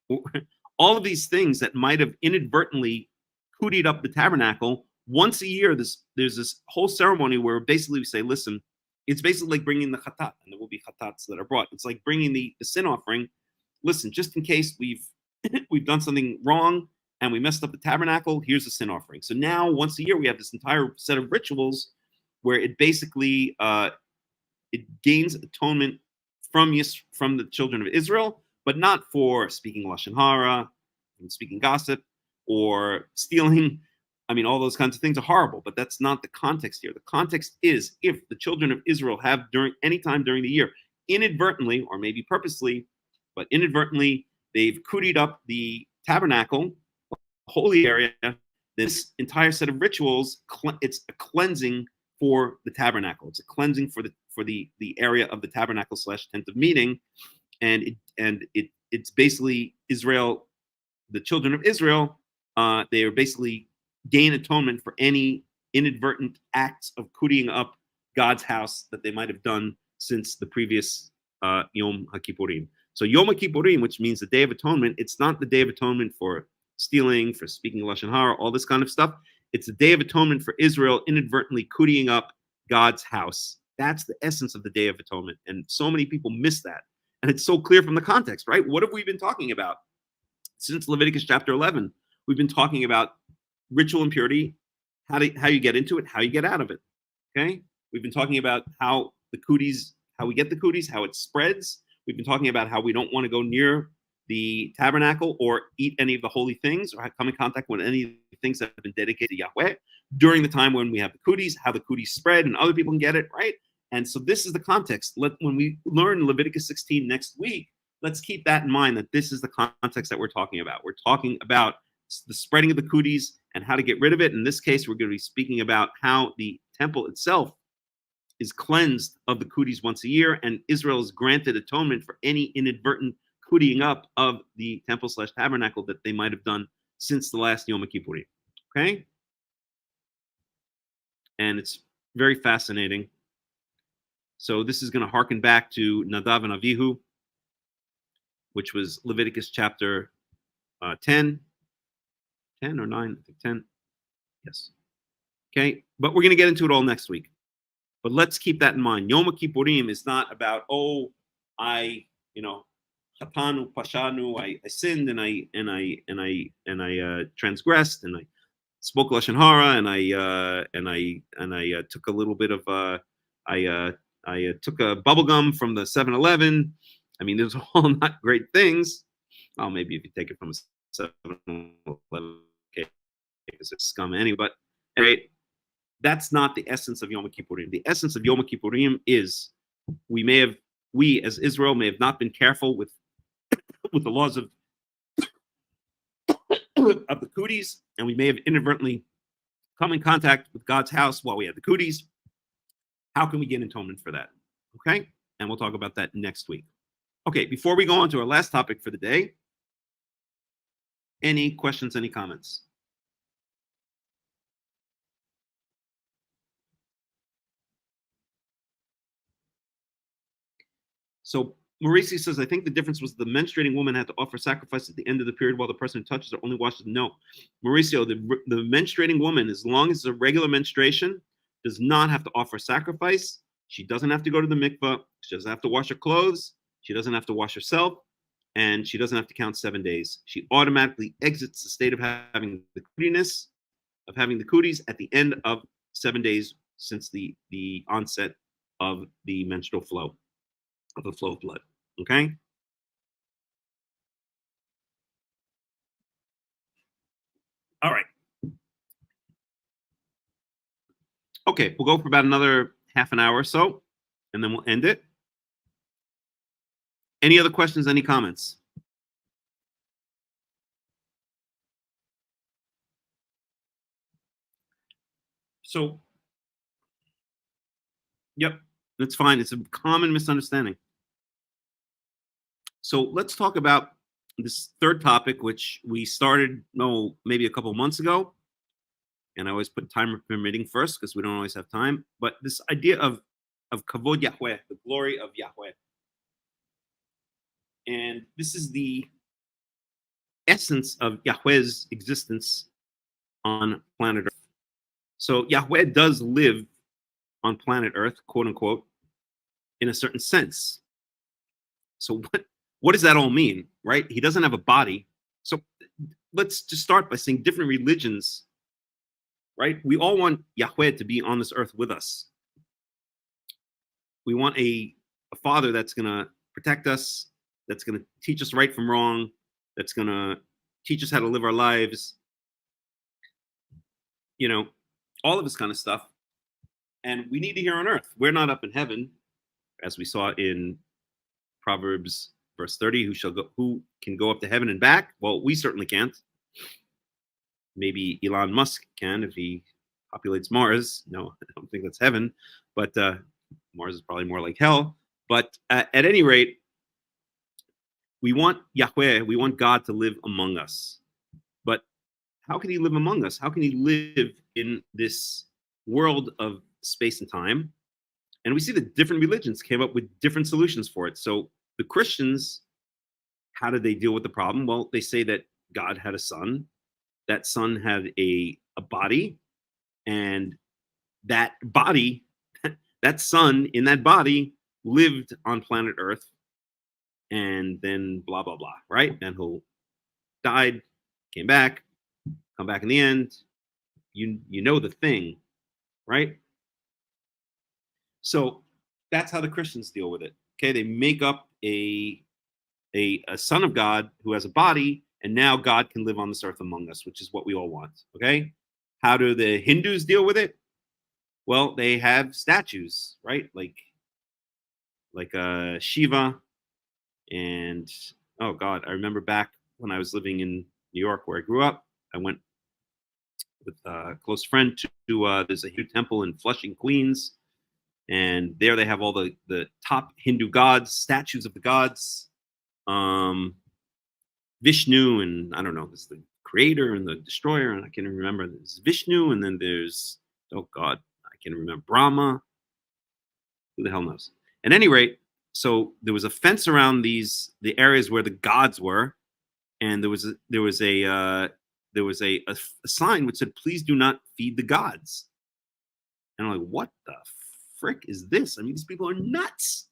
all of these things that might have inadvertently cootied up the tabernacle, once a year, there's this whole ceremony where basically we say, listen, it's basically like bringing the chatat, and there will be chatats that are brought. It's like bringing the sin offering. Listen, just in case we've done something wrong and we messed up the tabernacle, here's a sin offering. So now, once a year, we have this entire set of rituals where it basically it gains atonement from the children of Israel, but not for speaking lashon hara, and speaking gossip, or stealing. I mean, all those kinds of things are horrible, but that's not the context here. The context is if the children of Israel have any time during the year, inadvertently, or maybe purposely, but inadvertently, they've cootied up the tabernacle, the holy area, this entire set of rituals, it's a cleansing for the tabernacle. It's a cleansing for the area of the tabernacle / tent of meeting. And it's basically Israel, the children of Israel, they are basically gain atonement for any inadvertent acts of cooting up God's house that they might have done since the previous Yom HaKippurim. So Yom HaKippurim, which means the Day of Atonement, it's not the Day of Atonement for stealing, for speaking lashon hara, all this kind of stuff. It's the Day of Atonement for Israel inadvertently cooting up God's house. That's the essence of the Day of Atonement. And so many people miss that. And it's so clear from the context, right? What have we been talking about? Since Leviticus chapter 11, we've been talking about ritual impurity, how you get into it, how you get out of it. Okay? We've been talking about how we get the cooties, how it spreads. We've been talking about how we don't want to go near the tabernacle or eat any of the holy things or come in contact with any of the things that have been dedicated to Yahweh during the time when we have the cooties, how the cooties spread and other people can get it, right? And so this is the context. When we learn Leviticus 16 next week, let's keep that in mind, that this is the context that we're talking about. We're talking about the spreading of the cooties and how to get rid of it. In this case, we're going to be speaking about how the temple itself is cleansed of the cooties once a year, and Israel is granted atonement for any inadvertent cootying up of the temple / tabernacle that they might have done since the last Yom Kippurim. Okay? And it's very fascinating. So this is going to harken back to Nadav and Avihu, which was Leviticus chapter 10 or 9, I think 10. Yes. Okay, but we're going to get into it all next week. But let's keep that in mind. Yom Kippurim is not about, I Chatanu, pashanu, I sinned and I transgressed and I spoke lashon hara and I took a little bit of I took a bubble gum from the 7-Eleven. I mean, those are all not great things. Well, maybe if you take it from a 7-Eleven, okay, it's a scum anyway. But anyway, that's not the essence of Yom Kippurim. The essence of Yom Kippurim is we as Israel may have not been careful with the laws of the cooties, and we may have inadvertently come in contact with God's house while we had the cooties. How can we get atonement for that? Okay, and we'll talk about that next week. Okay, before we go on to our last topic for the day, any questions, any comments? So Mauricio says, I think the difference was the menstruating woman had to offer sacrifice at the end of the period while the person who touches her only washes. No, Mauricio, the menstruating woman, as long as it's a regular menstruation, does not have to offer sacrifice. She doesn't have to go to the mikvah. She doesn't have to wash her clothes. She doesn't have to wash herself. And she doesn't have to count 7 days. She automatically exits the state of having the cootiness, of having the cooties at the end of 7 days since the onset of the menstrual flow, of the flow of blood. Okay? All right. Okay, we'll go for about another half an hour or so, and then we'll end it. Any other questions, any comments? So, yep, that's fine. It's a common misunderstanding. So let's talk about this third topic, which we started, maybe a couple of months ago. And I always put time permitting first because we don't always have time. But this idea of Kavod Yahweh, the glory of Yahweh. And this is the essence of Yahweh's existence on planet Earth. So Yahweh does live on planet Earth, quote unquote, in a certain sense. So what does that all mean, right? He doesn't have a body. So let's just start by saying different religions, right? We all want Yahweh to be on this earth with us. We want a father that's going to protect us, that's going to teach us right from wrong, that's going to teach us how to live our lives, all of this kind of stuff. And we need it here on earth. We're not up in heaven, as we saw in Proverbs verse 30, who can go up to heaven and back? Well, we certainly can't. Maybe Elon Musk can if he populates Mars. No, I don't think that's heaven, but Mars is probably more like hell. But at any rate, we want Yahweh, we want God to live among us. But how can he live among us? How can he live in this world of space and time? And we see that different religions came up with different solutions for it. So the Christians, how did they deal with the problem? Well, they say that God had a son. That son had a body, and that body, that son in that body lived on planet Earth, and then blah, blah, blah, right? And who died, came back, come back in the end. You know the thing, right? So that's how the Christians deal with it. Okay, they make up a son of God who has a body, and now God can live on this earth among us, which is what we all want. Okay, how do the Hindus deal with it? Well, they have statues, right? Like Shiva, and oh God, I remember back when I was living in New York, where I grew up. I went with a close friend to there's a Hindu temple in Flushing, Queens. And there they have all the top Hindu gods, statues of the gods. Vishnu, and I don't know, there's the creator and the destroyer, and I can't even remember. There's Vishnu, and then there's, oh God, I can't remember, Brahma. Who the hell knows? At any rate, so there was a fence around the areas where the gods were, and there was a sign which said, "Please do not feed the gods." And I'm like, what the frick is this? I mean, these people are nuts.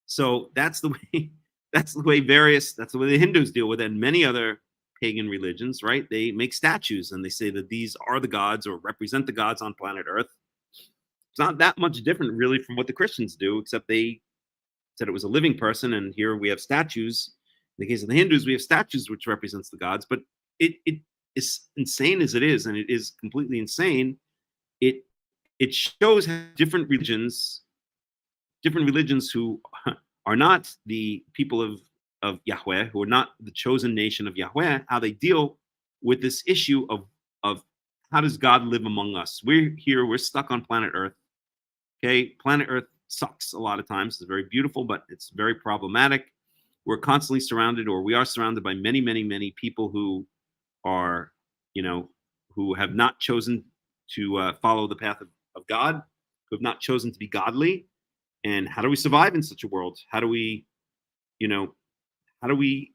So that's the way That's the way the Hindus deal with it, and many other pagan religions, right? They make statues and they say that these are the gods or represent the gods on planet Earth. It's not that much different, really, from what the Christians do, except they said it was a living person, and here we have statues. In the case of the Hindus, we have statues which represents the gods. But it is insane as it is, and it is completely insane. It shows how different religions who are not the people of Yahweh, who are not the chosen nation of Yahweh, how they deal with this issue of how does God live among us? We're here, we're stuck on planet Earth. Okay, planet Earth sucks a lot of times. It's very beautiful, but it's very problematic. We're constantly surrounded, or we are surrounded by many, many, many people who are, who have not chosen to follow the path of God, who have not chosen to be godly. And how do we survive in such a world? How do we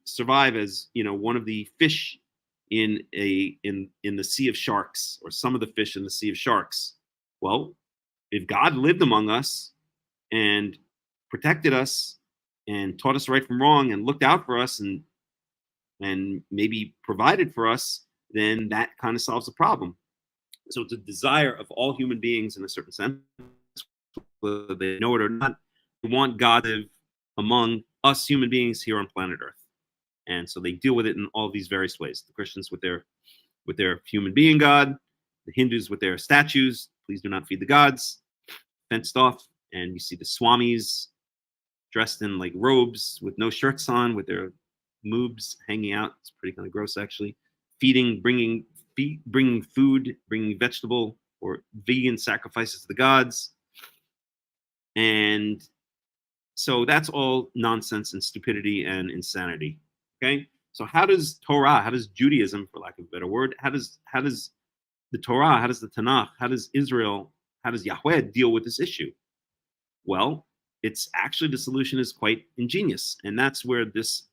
survive as one of the fish in the sea of sharks, or some of the fish in the sea of sharks? Well, if God lived among us and protected us and taught us right from wrong and looked out for us and maybe provided for us, then that kind of solves the problem. So it's a desire of all human beings, in a certain sense, whether they know it or not, they want God to live among us human beings here on planet Earth. And so they deal with it in all these various ways. The Christians with their human being God, the Hindus with their statues, please do not feed the gods, fenced off. And you see the swamis dressed in like robes with no shirts on, with their moobs hanging out. It's pretty kind of gross, actually. Feeding, bringing food, bringing vegetable or vegan sacrifices to the gods. And so that's all nonsense and stupidity and insanity. Okay, so how does Torah, how does Judaism, for lack of a better word, how does the Torah, how does the Tanakh, how does Israel, how does Yahweh deal with this issue? Well, it's actually, the solution is quite ingenious, and that's where this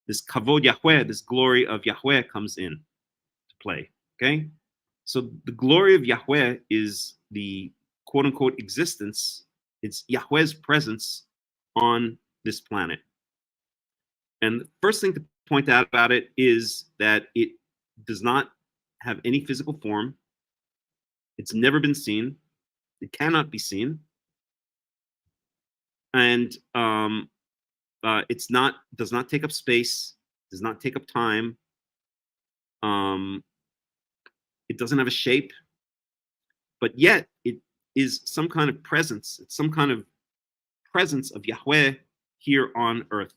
Kavod Yahweh, this glory of Yahweh, comes in to play. Okay, so the glory of Yahweh is the quote unquote existence. It's Yahweh's presence on this planet. And the first thing to point out about it is that it does not have any physical form. It's never been seen. It cannot be seen. And does not take up space, does not take up time. It doesn't have a shape, but yet it is some kind of presence. It's some kind of presence of Yahweh here on Earth.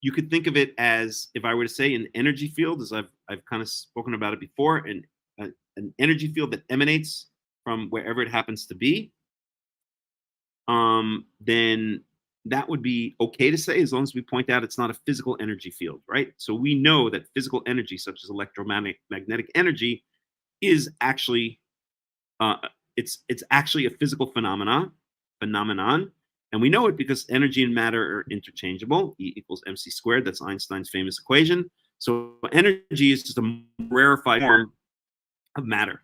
You could think of it as, if I were to say, an energy field, as I've kind of spoken about it before, and an energy field that emanates from wherever it happens to be. Then that would be okay to say, as long as we point out it's not a physical energy field, right? So we know that physical energy, such as electromagnetic energy, is actually it's actually a physical phenomenon, and we know it because energy and matter are interchangeable. E equals mc squared. That's Einstein's famous equation. So energy is just a rarefied form of matter.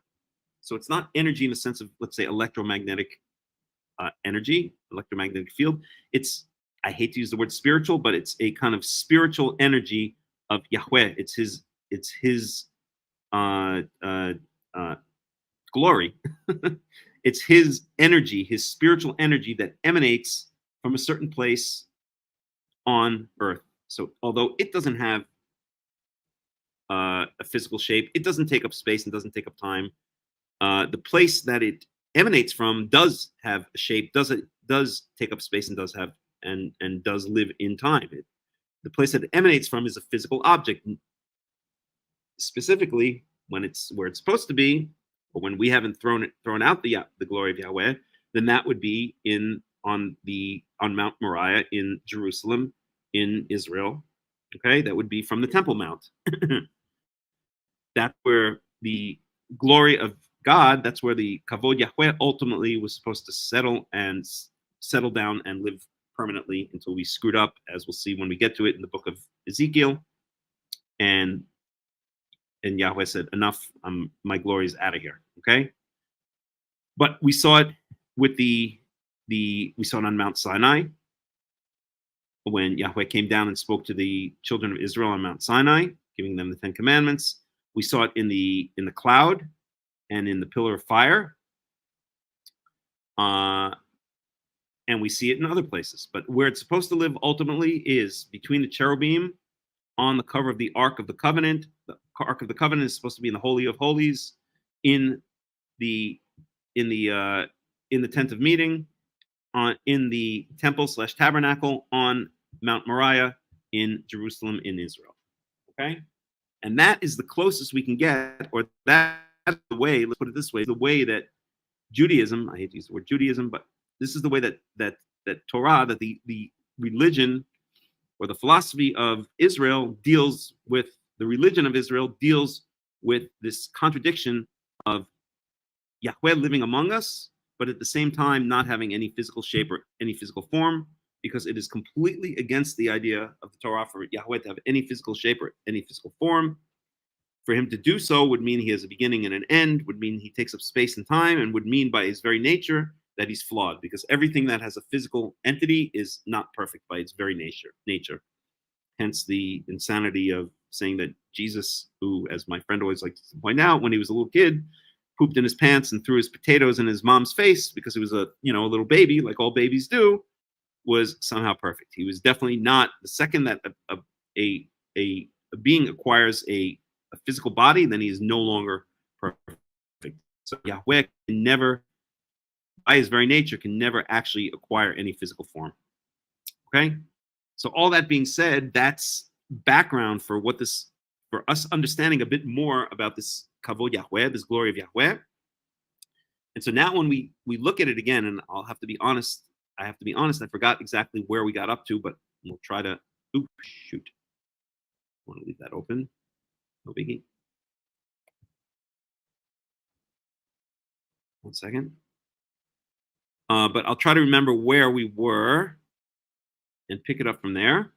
So it's not energy in the sense of, let's say, electromagnetic energy, electromagnetic field. It's, I hate to use the word spiritual, but it's a kind of spiritual energy of Yahweh. It's his glory. It's his energy, his spiritual energy that emanates from a certain place on Earth. So although it doesn't have a physical shape, it doesn't take up space and doesn't take up time. The place that it emanates from does have a shape, does take up space and does have and does live in time. The place that it emanates from is a physical object. Specifically, when it's where it's supposed to be, or when we haven't thrown out the glory of Yahweh, then that would be on Mount Moriah in Jerusalem, in Israel. Okay, that would be from the Temple Mount. That's where the glory of God, that's where the Kavod Yahweh ultimately was supposed to settle down and live permanently, until we screwed up, as we'll see when we get to it in the book of Ezekiel. And Yahweh said, enough, my glory is out of here. Okay, but we saw it with we saw it on Mount Sinai. when Yahweh came down and spoke to the children of Israel on Mount Sinai, giving them the 10 Commandments. We saw it in the cloud and in the pillar of fire. And we see it in other places. But where it's supposed to live ultimately is between the cherubim on the cover of the Ark of the Covenant. The Ark of the Covenant is supposed to be in the Holy of Holies, in the tent of meeting, in the temple/tabernacle on Mount Moriah in Jerusalem in Israel. Okay, and that is the closest we can get, or that's the way. Let's put it this way: the way that Judaism, I hate to use the word Judaism, but this is the way that Torah, that the religion or the philosophy of Israel deals with, the religion of Israel deals with this contradiction of Yahweh living among us, but at the same time not having any physical shape or any physical form, because it is completely against the idea of the Torah for Yahweh to have any physical shape or any physical form. For him to do so would mean he has a beginning and an end, would mean he takes up space and time, and would mean by his very nature that he's flawed, because everything that has a physical entity is not perfect by its very nature. Hence the insanity of saying that Jesus, who, as my friend always likes to point out, when he was a little kid, pooped in his pants and threw his potatoes in his mom's face because he was a little baby, like all babies do, was somehow perfect. He was definitely not. The second that a being acquires a physical body, then he is no longer perfect. So Yahweh can never, by his very nature, can never actually acquire any physical form. Okay? So all that being said, that's background for us understanding a bit more about this Kavod Yahweh, this glory of Yahweh. And so now when we look at it again, and I have to be honest, I forgot exactly where we got up to, but we'll try to, I want to leave that open. No biggie. One second. But I'll try to remember where we were and pick it up from there.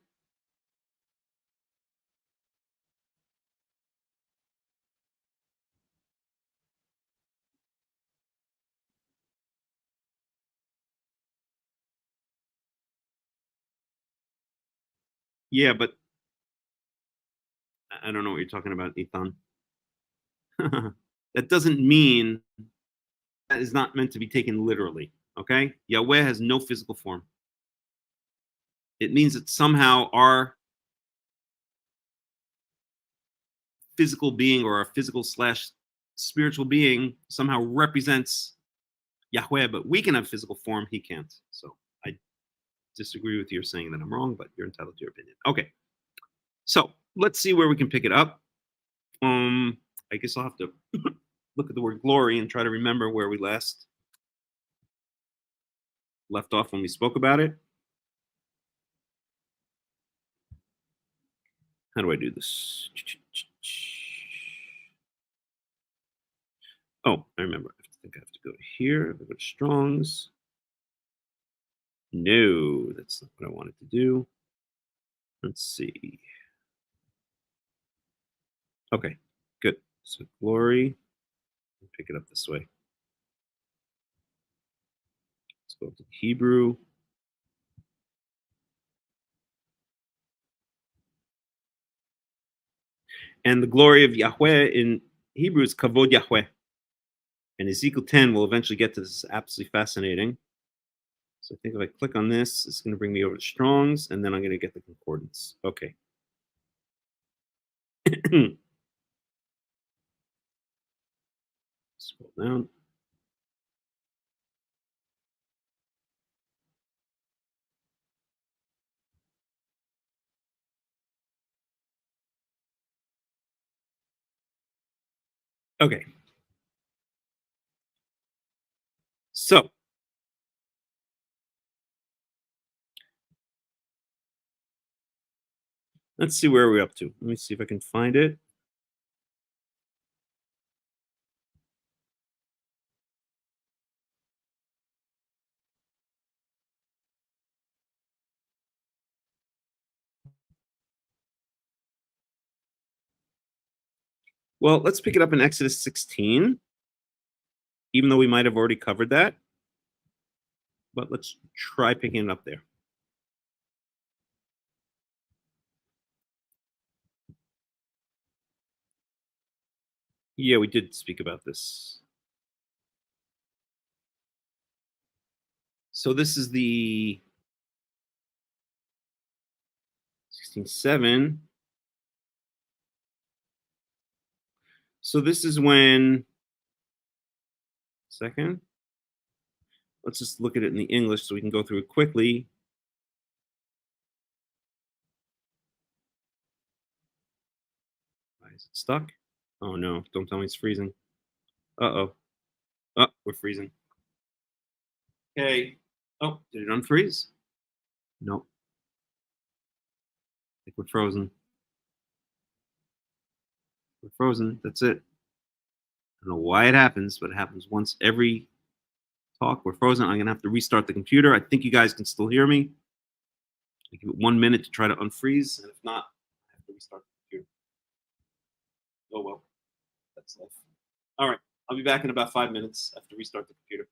Yeah, but I don't know what you're talking about, Ethan. That doesn't mean that is not meant to be taken literally. Okay? Yahweh has no physical form. It means that somehow our physical being, or our physical/spiritual being, somehow represents Yahweh, but we can have physical form, he can't. So I disagree with you saying that I'm wrong, but you're entitled to your opinion. Okay. So let's see where we can pick it up. I guess I'll have to look at the word glory and try to remember where we last left off when we spoke about it. How do I do this? Oh, I remember. I think I have to go here. I go to Strong's. No, that's not what I wanted to do. Let's see. Okay, good. So glory. Pick it up this way. Let's go to Hebrew. And the glory of Yahweh in Hebrew is Kavod Yahweh. And Ezekiel 10 will eventually get to this. It's absolutely fascinating. So I think if I click on this, it's going to bring me over to Strong's, and then I'm going to get the concordance. Okay. Scroll down. Okay. So let's see where we're up to. Let me see if I can find it. Well, let's pick it up in Exodus 16, even though we might have already covered that. But let's try picking it up there. Yeah, we did speak about this. So this is the 16:7. So this is when, second, let's just look at it in the English so we can go through it quickly. Why is it stuck? Oh no, don't tell me it's freezing. Uh-oh. Oh, we're freezing. Okay. Oh, did it unfreeze? Nope. I think we're frozen. We're frozen. That's it. I don't know why it happens, but it happens once every talk. We're frozen. I'm going to have to restart the computer. I think you guys can still hear me. I give it 1 minute to try to unfreeze, and if not, I have to restart the computer. Oh well, that's life. All right, I'll be back in about 5 minutes. I have to restart the computer.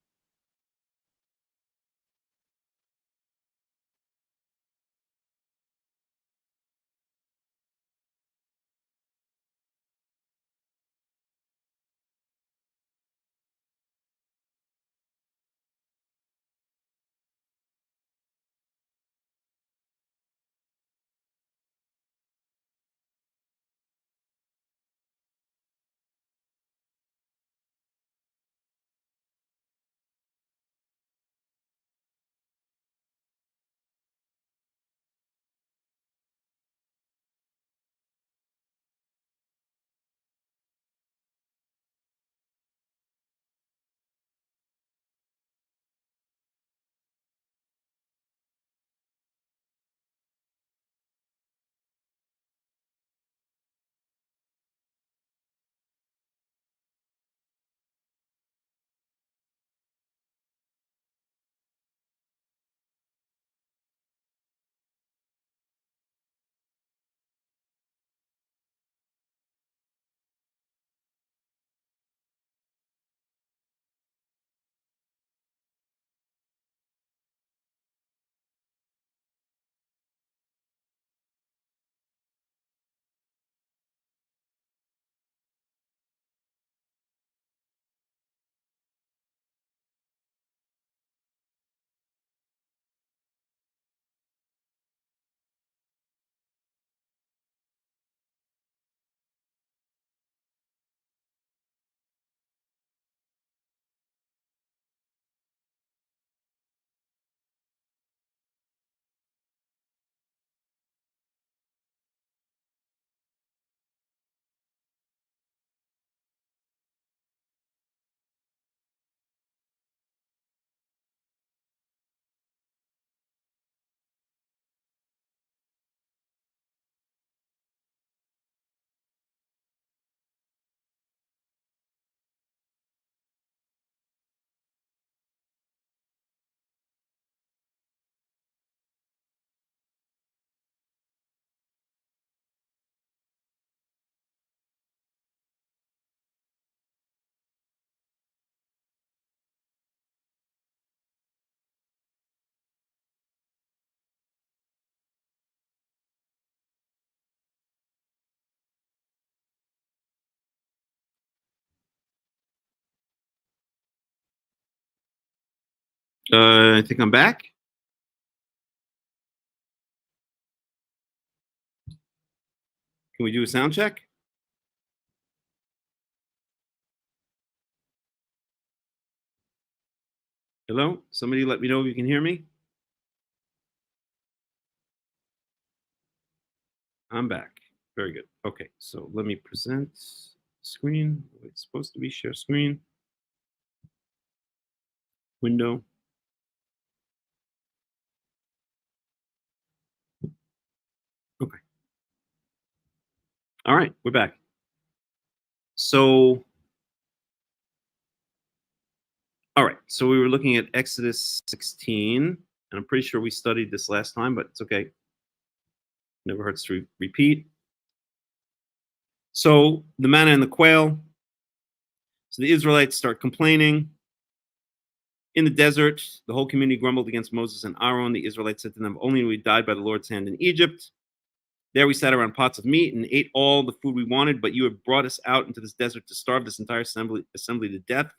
I think I'm back. Can we do a sound check? Hello? Somebody let me know if you can hear me. I'm back. Very good. Okay, so let me present screen. It's supposed to be share screen. Window. Okay. All right, we're back. So, all right, so we were looking at Exodus 16, and I'm pretty sure we studied this last time, but it's okay. Never hurts to repeat. So the manna and the quail. So the Israelites start complaining. In the desert, the whole community grumbled against Moses and Aaron. The Israelites said to them, "Only we died by the Lord's hand in Egypt. There we sat around pots of meat and ate all the food we wanted, but you have brought us out into this desert to starve this entire assembly to death.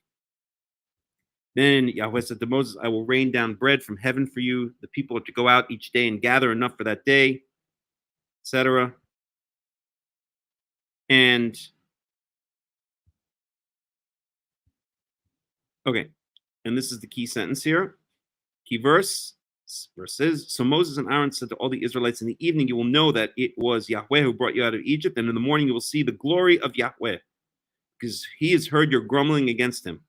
Then Yahweh said to Moses, I will rain down bread from heaven for you. The people are to go out each day and gather enough for that day, etc. And okay, and this is the key sentence here, key verse. Verse says, so Moses and Aaron said to all the Israelites, in the evening you will know that it was Yahweh who brought you out of Egypt, and in the morning you will see the glory of Yahweh, because he has heard your grumbling against him.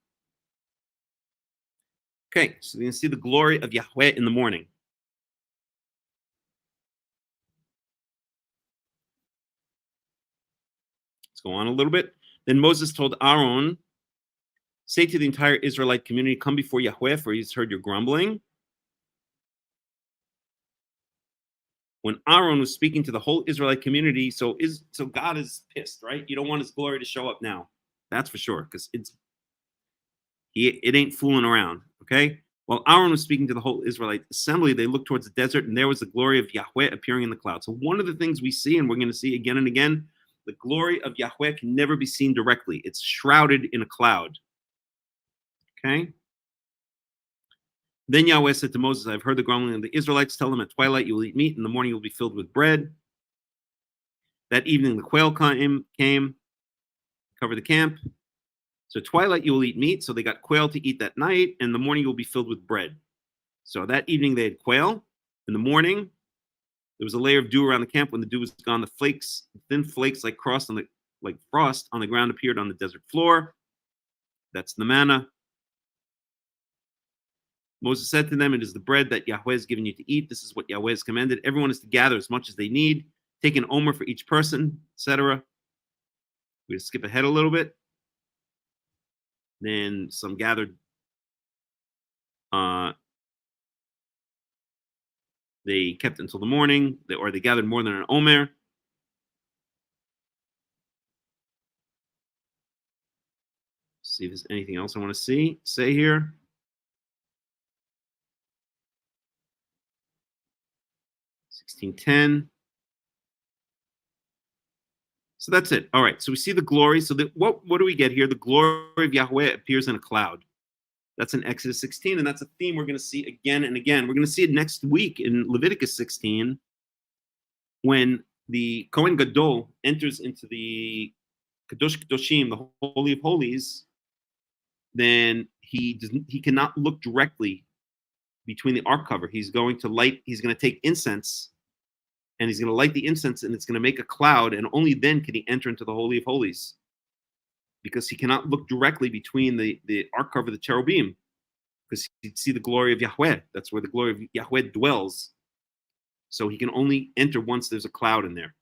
Okay, so you're going to see the glory of Yahweh in the morning. Let's go on a little bit. Then Moses told Aaron, say to the entire Israelite community, come before Yahweh, for he's heard your grumbling. When Aaron was speaking to the whole Israelite community, so God is pissed, right? You don't want his glory to show up now. That's for sure, because it ain't fooling around, okay? While Aaron was speaking to the whole Israelite assembly, they looked towards the desert, and there was the glory of Yahweh appearing in the cloud. So one of the things we see, and we're going to see again and again, the glory of Yahweh can never be seen directly. It's shrouded in a cloud, okay? Then Yahweh said to Moses, I've heard the grumbling of the Israelites. Tell them at twilight you will eat meat. In the morning you will be filled with bread. That evening the quail came, covered the camp. So twilight you will eat meat. So they got quail to eat that night. And in the morning you will be filled with bread. So that evening they had quail. In the morning there was a layer of dew around the camp. When the dew was gone, the flakes, thin flakes like frost on the ground appeared on the desert floor. That's the manna. Moses said to them, it is the bread that Yahweh has given you to eat. This is what Yahweh has commanded. Everyone is to gather as much as they need. Take an omer for each person, etc. We skip ahead a little bit. Then some gathered. They kept until the morning, or they gathered more than an omer. See if there's anything else I want to say here. $16.10. So that's it. All right. So we see the glory. So what do we get here? The glory of Yahweh appears in a cloud. That's in Exodus 16, and that's a theme we're going to see again and again. We're going to see it next week in Leviticus 16, when the Kohen Gadol enters into the Kadosh Kadoshim, the Holy of Holies. Then he cannot look directly between the ark cover. He's going to take incense, and he's going to light the incense, and it's going to make a cloud, and only then can he enter into the Holy of Holies, because he cannot look directly between the ark cover, the cherubim, because he'd see the glory of Yahweh. That's where the glory of Yahweh dwells. So he can only enter once there's a cloud in there.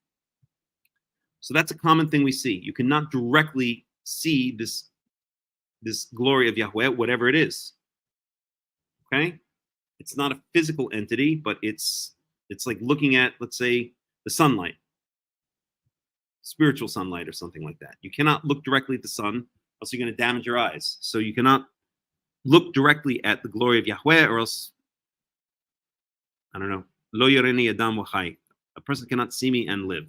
So that's a common thing we see. You cannot directly see this glory of Yahweh, whatever it is. Okay? It's not a physical entity, but it's like looking at, let's say, the sunlight, spiritual sunlight or something like that. You cannot look directly at the sun, else you're going to damage your eyes. So you cannot look directly at the glory of Yahweh, or else, I don't know, lo yoreni adam v'chai. A person cannot see me and live.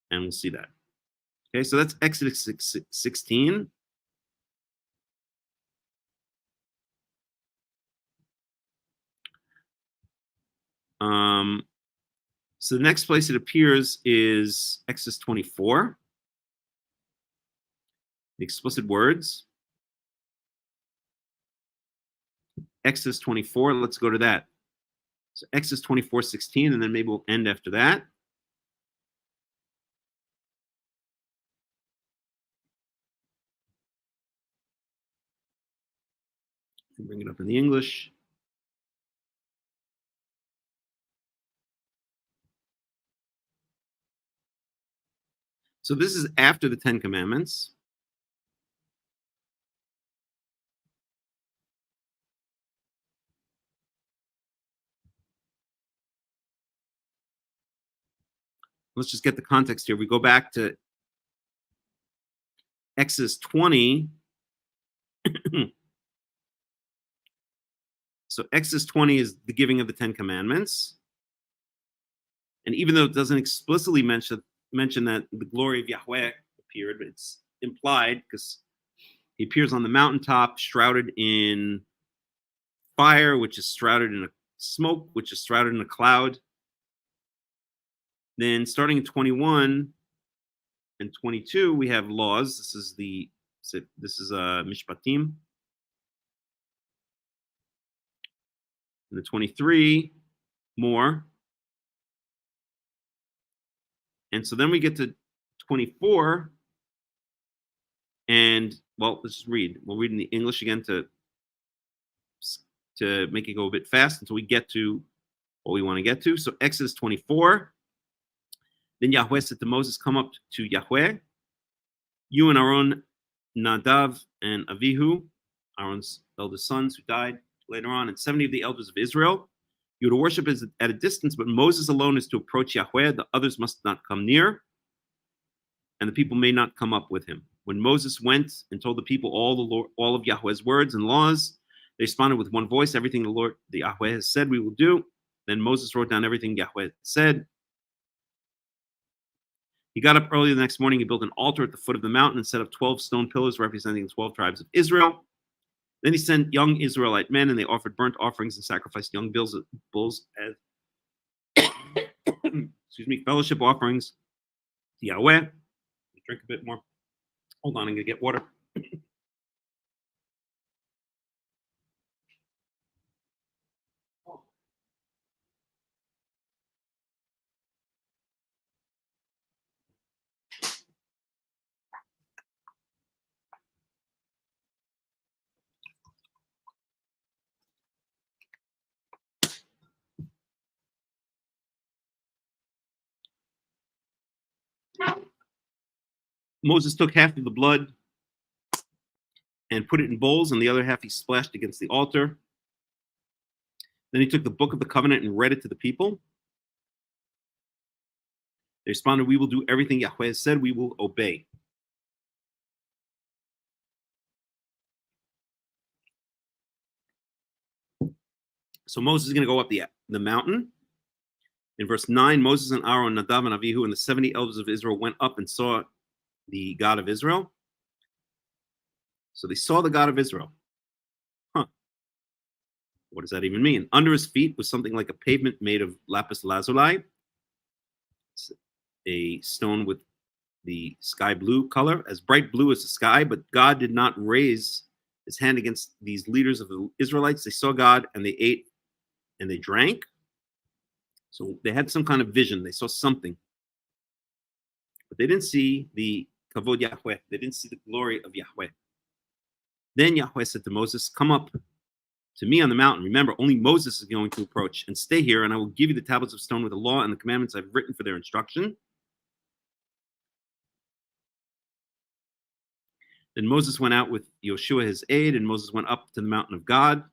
And we'll see that. Okay, so that's Exodus 16. So the next place it appears is Exodus 24. The explicit words. Exodus 24, let's go to that. So Exodus 24:16, and then maybe we'll end after that. Bring it up in the English. So this is after the Ten Commandments. Let's just get the context here. We go back to Exodus 20. So Exodus 20 is the giving of the Ten Commandments. And even though it doesn't explicitly mention that the glory of Yahweh appeared, it's implied because he appears on the mountaintop, shrouded in fire, which is shrouded in a smoke, which is shrouded in a cloud. Then starting in 21 and 22, we have laws. This is Mishpatim. And the 23, more. And so then we get to 24, and well, let's just read. We'll read in the English again to make it go a bit fast until we get to what we want to get to. So Exodus 24. Then Yahweh said to Moses, "Come up to Yahweh, you and Aaron, Nadav and Avihu, Aaron's eldest sons who died later on, and 70 of the elders of Israel. You are to worship at a distance, but Moses alone is to approach Yahweh. The others must not come near, and the people may not come up with him." When Moses went and told the people all of Yahweh's words and laws, they responded with one voice, "Everything the Yahweh has said, we will do." Then Moses wrote down everything Yahweh said. He got up early the next morning. He built an altar at the foot of the mountain and set up 12 stone pillars representing the 12 tribes of Israel. Then he sent young Israelite men, and they offered burnt offerings and sacrificed young bulls as fellowship offerings to Yahweh. Drink a bit more. Hold on, I'm gonna get water. Moses took half of the blood and put it in bowls, and the other half he splashed against the altar. Then he took the book of the covenant and read it to the people. They responded, "We will do everything Yahweh has said, we will obey." So Moses is going to go up the mountain. In verse 9, Moses and Aaron, Nadav and Avihu, and the 70 elders of Israel went up and saw the God of Israel. So they saw the God of Israel. What does that even mean? Under his feet was something like a pavement made of lapis lazuli. It's a stone with the sky blue color, as bright blue as the sky, but God did not raise his hand against these leaders of the Israelites. They saw God and they ate and they drank. So they had some kind of vision. They saw something. But they didn't see the Kavod Yahweh. They didn't see the glory of Yahweh. Then Yahweh said to Moses, "Come up to me on the mountain. Remember, only Moses is going to approach, and stay here, and I will give you the tablets of stone with the law and the commandments I've written for their instruction." Then Moses went out with Yoshua his aide, and Moses went up to the mountain of God.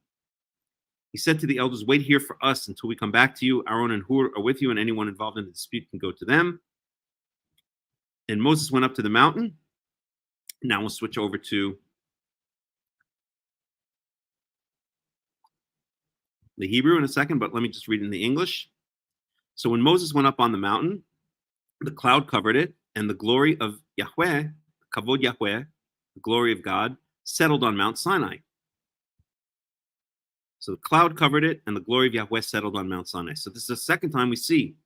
He said to the elders, "Wait here for us until we come back to you. Aaron and Hur are with you, and anyone involved in the dispute can go to them." And Moses went up to the mountain. Now we'll switch over to the Hebrew in a second, but let me just read in the English. So when Moses went up on the mountain, the cloud covered it, and the glory of Yahweh, Kavod Yahweh, the glory of God, settled on Mount Sinai. So the cloud covered it, and the glory of Yahweh settled on Mount Sinai. So this is the second time we see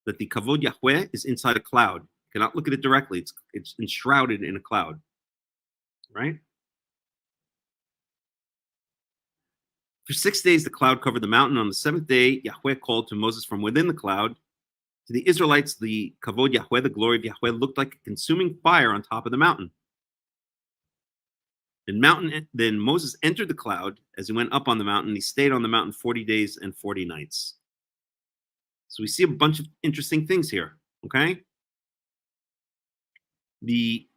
that the Kavod Yahweh is inside a cloud. You cannot look at it directly. It's enshrouded in a cloud, right? For 6 days, the cloud covered the mountain. On the seventh day, Yahweh called to Moses from within the cloud. To the Israelites, the Kavod Yahweh, the glory of Yahweh, looked like a consuming fire on top of the mountain. Then Moses entered the cloud as he went up on the mountain. He stayed on the mountain 40 days and 40 nights. So we see a bunch of interesting things here, okay? The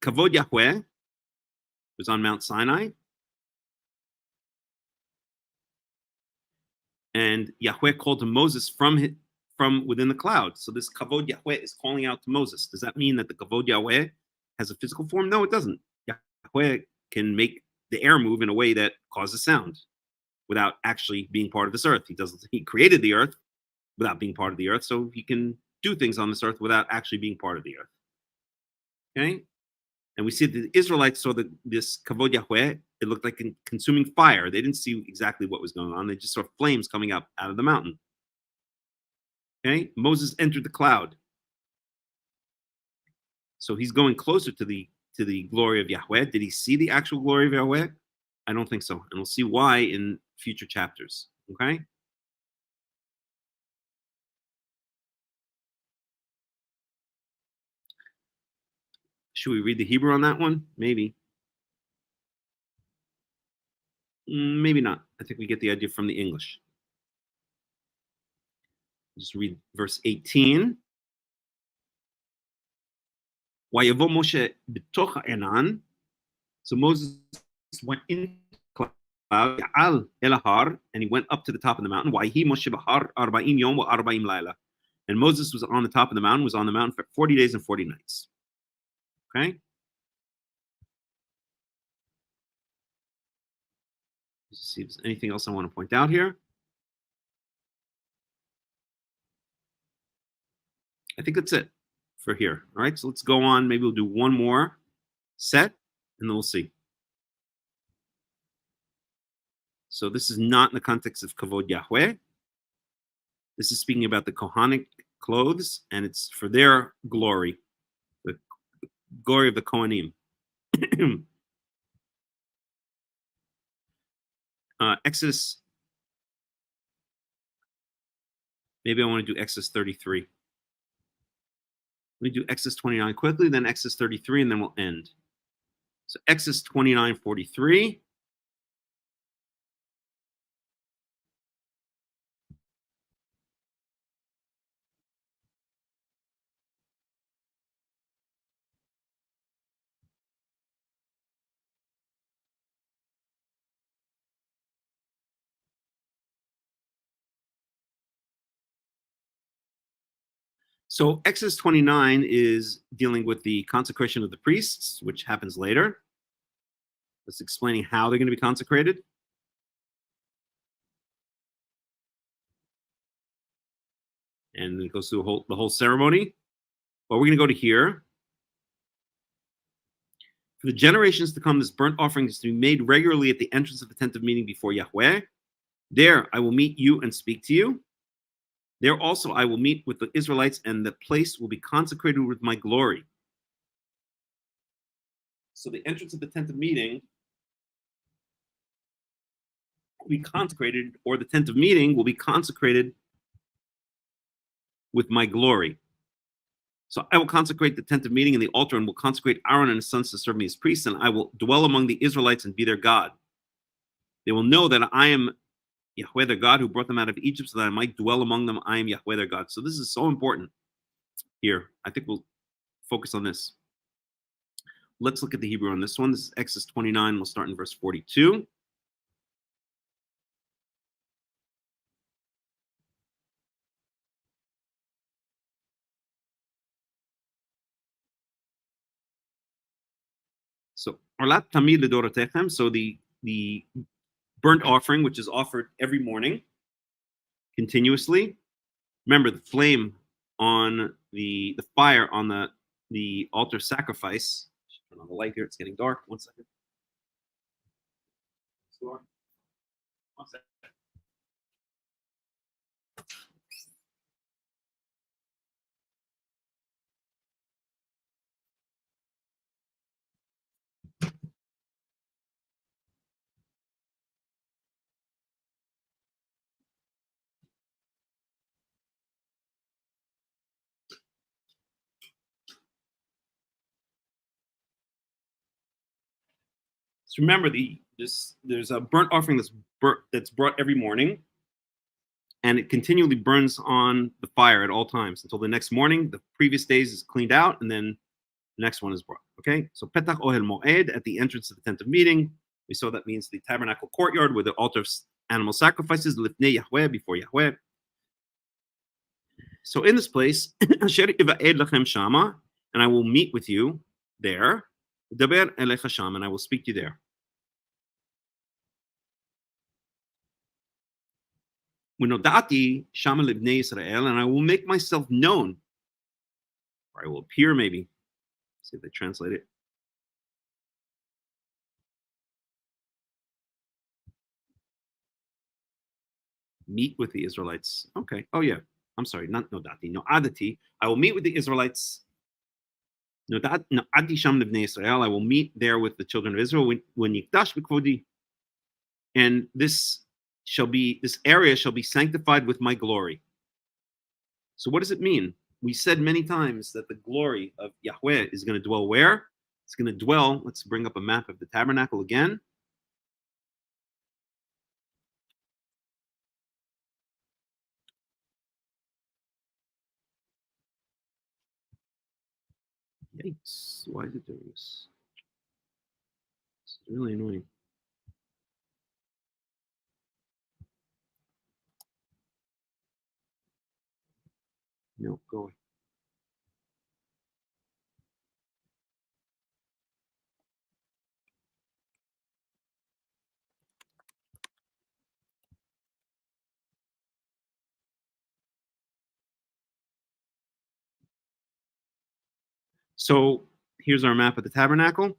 Kavod Yahweh was on Mount Sinai. And Yahweh called to Moses from within the cloud. So this Kavod Yahweh is calling out to Moses. Does that mean that the Kavod Yahweh has a physical form? No, it doesn't. Yahweh can make the air move in a way that causes sound without actually being part of this earth. He created the earth, without being part of the earth, so he can do things on this earth without actually being part of the earth. Okay? And we see that the Israelites saw this Kavod Yahweh, it looked like consuming fire. They didn't see exactly what was going on. They just saw flames coming up out of the mountain. Okay? Moses entered the cloud. So he's going closer to the glory of Yahweh. Did he see the actual glory of Yahweh? I don't think so. And we'll see why in future chapters. Okay? Should we read the Hebrew on that one? Maybe. Maybe not. I think we get the idea from the English. Just read verse 18. Vayavo Moshe b'toch ha'enan. So Moses went in the cloud, al el har, and he went up to the top of the mountain. Vayhi Moshe b'har 40 yom wa 40 laila. And Moses was on the top of the mountain, was on the mountain for 40 days and 40 nights. Okay? Let's see if there's anything else I want to point out here. I think that's it for here. All right, so let's go on. Maybe we'll do one more set, and then we'll see. So this is not in the context of Kavod Yahweh. This is speaking about the Kohanic clothes, and it's for their glory, the glory of the Kohanim. Exodus. Maybe I want to do Exodus 33. Let me do Exodus 29 quickly, then Exodus 33, and then we'll end. So Exodus 29:43. So Exodus 29 is dealing with the consecration of the priests, which happens later. It's explaining how they're going to be consecrated. And it goes through the whole ceremony. But we're going to go to here. For the generations to come, this burnt offering is to be made regularly at the entrance of the tent of meeting before Yahweh. There I will meet you and speak to you. There also I will meet with the Israelites, and the place will be consecrated with my glory. So the entrance of the tent of meeting will be consecrated, or the tent of meeting will be consecrated with my glory. So I will consecrate the tent of meeting and the altar, and will consecrate Aaron and his sons to serve me as priests, and I will dwell among the Israelites and be their God. They will know that I am Yahweh their God, who brought them out of Egypt, so that I might dwell among them. I am Yahweh their God. So this is so important here. I think we'll focus on this. Let's look at the Hebrew on this one. This is Exodus 29. We'll start in verse 42. So Orlat Tamid Ledorotechem. So the burnt offering, which is offered every morning, continuously. Remember the flame on the fire on the altar sacrifice. Turn on the light here. It's getting dark. 1 second. One second. So remember, there's a burnt offering that's brought every morning, and it continually burns on the fire at all times until the next morning. The previous days is cleaned out, and then the next one is brought. Okay, so Petach Ohel Moed, at the entrance of the tent of meeting. We saw that means the tabernacle courtyard with the altar of animal sacrifices, Lifnei Yahweh, before Yahweh. So in this place, Asher Iva'ed Lachem Shama, and I will meet with you there. Daber Elecha Sham, and I will speak to you there. Unodati shama libnei Israel, and I will make myself known, or I will appear, maybe. See if they translate it. Meet with the Israelites. Okay. Oh yeah. I'm sorry. Not nodati. No adati. I will meet with the Israelites. Nodati sham libnei Israel. I will meet there with the children of Israel when yikdash b'kvodi. And this area shall be sanctified with my glory. So what does it mean? We said many times that the glory of Yahweh is going to dwell where? It's going to dwell. Let's bring up a map of the tabernacle again. Yikes. Why is it doing this? It's really annoying. No, go away. So here's our map of the tabernacle.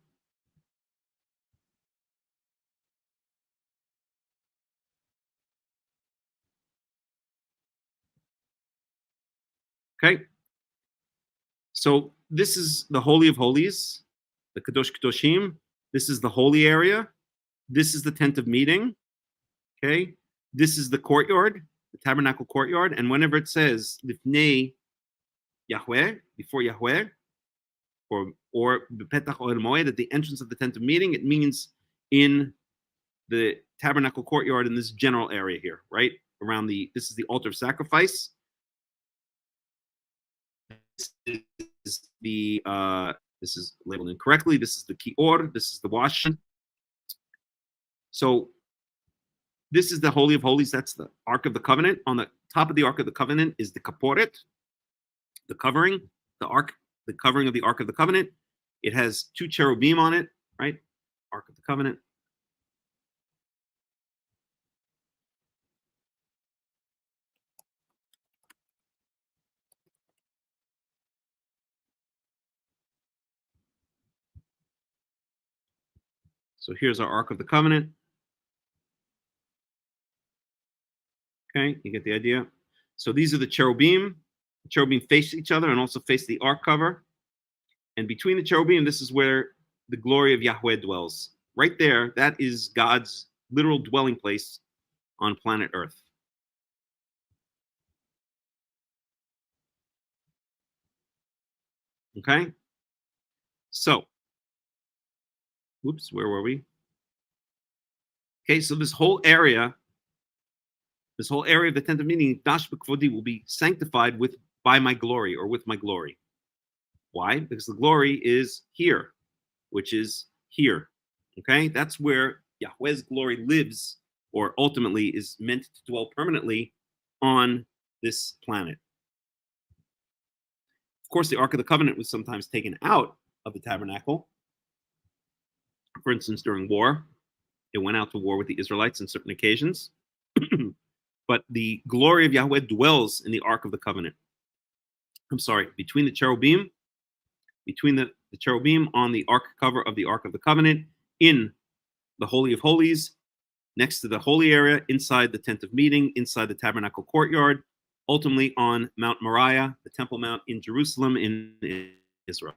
Okay. So this is the Holy of Holies, the Kadosh Kadoshim. This is the holy area. This is the tent of meeting. Okay. This is the courtyard, the tabernacle courtyard. And whenever it says Lifnei Yahweh, before Yahweh, or Bepetach Ohel Moed, at the entrance of the tent of meeting, it means in the tabernacle courtyard in this general area here, right? Around this is the altar of sacrifice. This is labeled incorrectly. This is the kior. This is the wash. So this is the Holy of Holies. That's the Ark of the Covenant. On the top of the Ark of the Covenant is the kaporet, the covering, the covering of the Ark of the Covenant. It has two cherubim on it, right? Ark of the Covenant. So here's our Ark of the Covenant. Okay, you get the idea. So these are the cherubim. The cherubim face each other and also face the Ark cover. And between the cherubim, this is where the glory of Yahweh dwells. Right there, that is God's literal dwelling place on planet Earth. Okay? So, whoops, where were we? Okay, so this whole area of the tent of meeting, Dash B'Kvodi, will be sanctified by my glory, or with my glory. Why? Because the glory is here, which is here. Okay, that's where Yahweh's glory lives, or ultimately is meant to dwell permanently on this planet. Of course, the Ark of the Covenant was sometimes taken out of the tabernacle. For instance, during war, it went out to war with the Israelites on certain occasions. But the glory of Yahweh dwells in the Ark of the Covenant. I'm sorry, between the cherubim on the Ark cover of the Ark of the Covenant, in the Holy of Holies, next to the holy area, inside the tent of meeting, inside the tabernacle courtyard, ultimately on Mount Moriah, the Temple Mount in Jerusalem in Israel.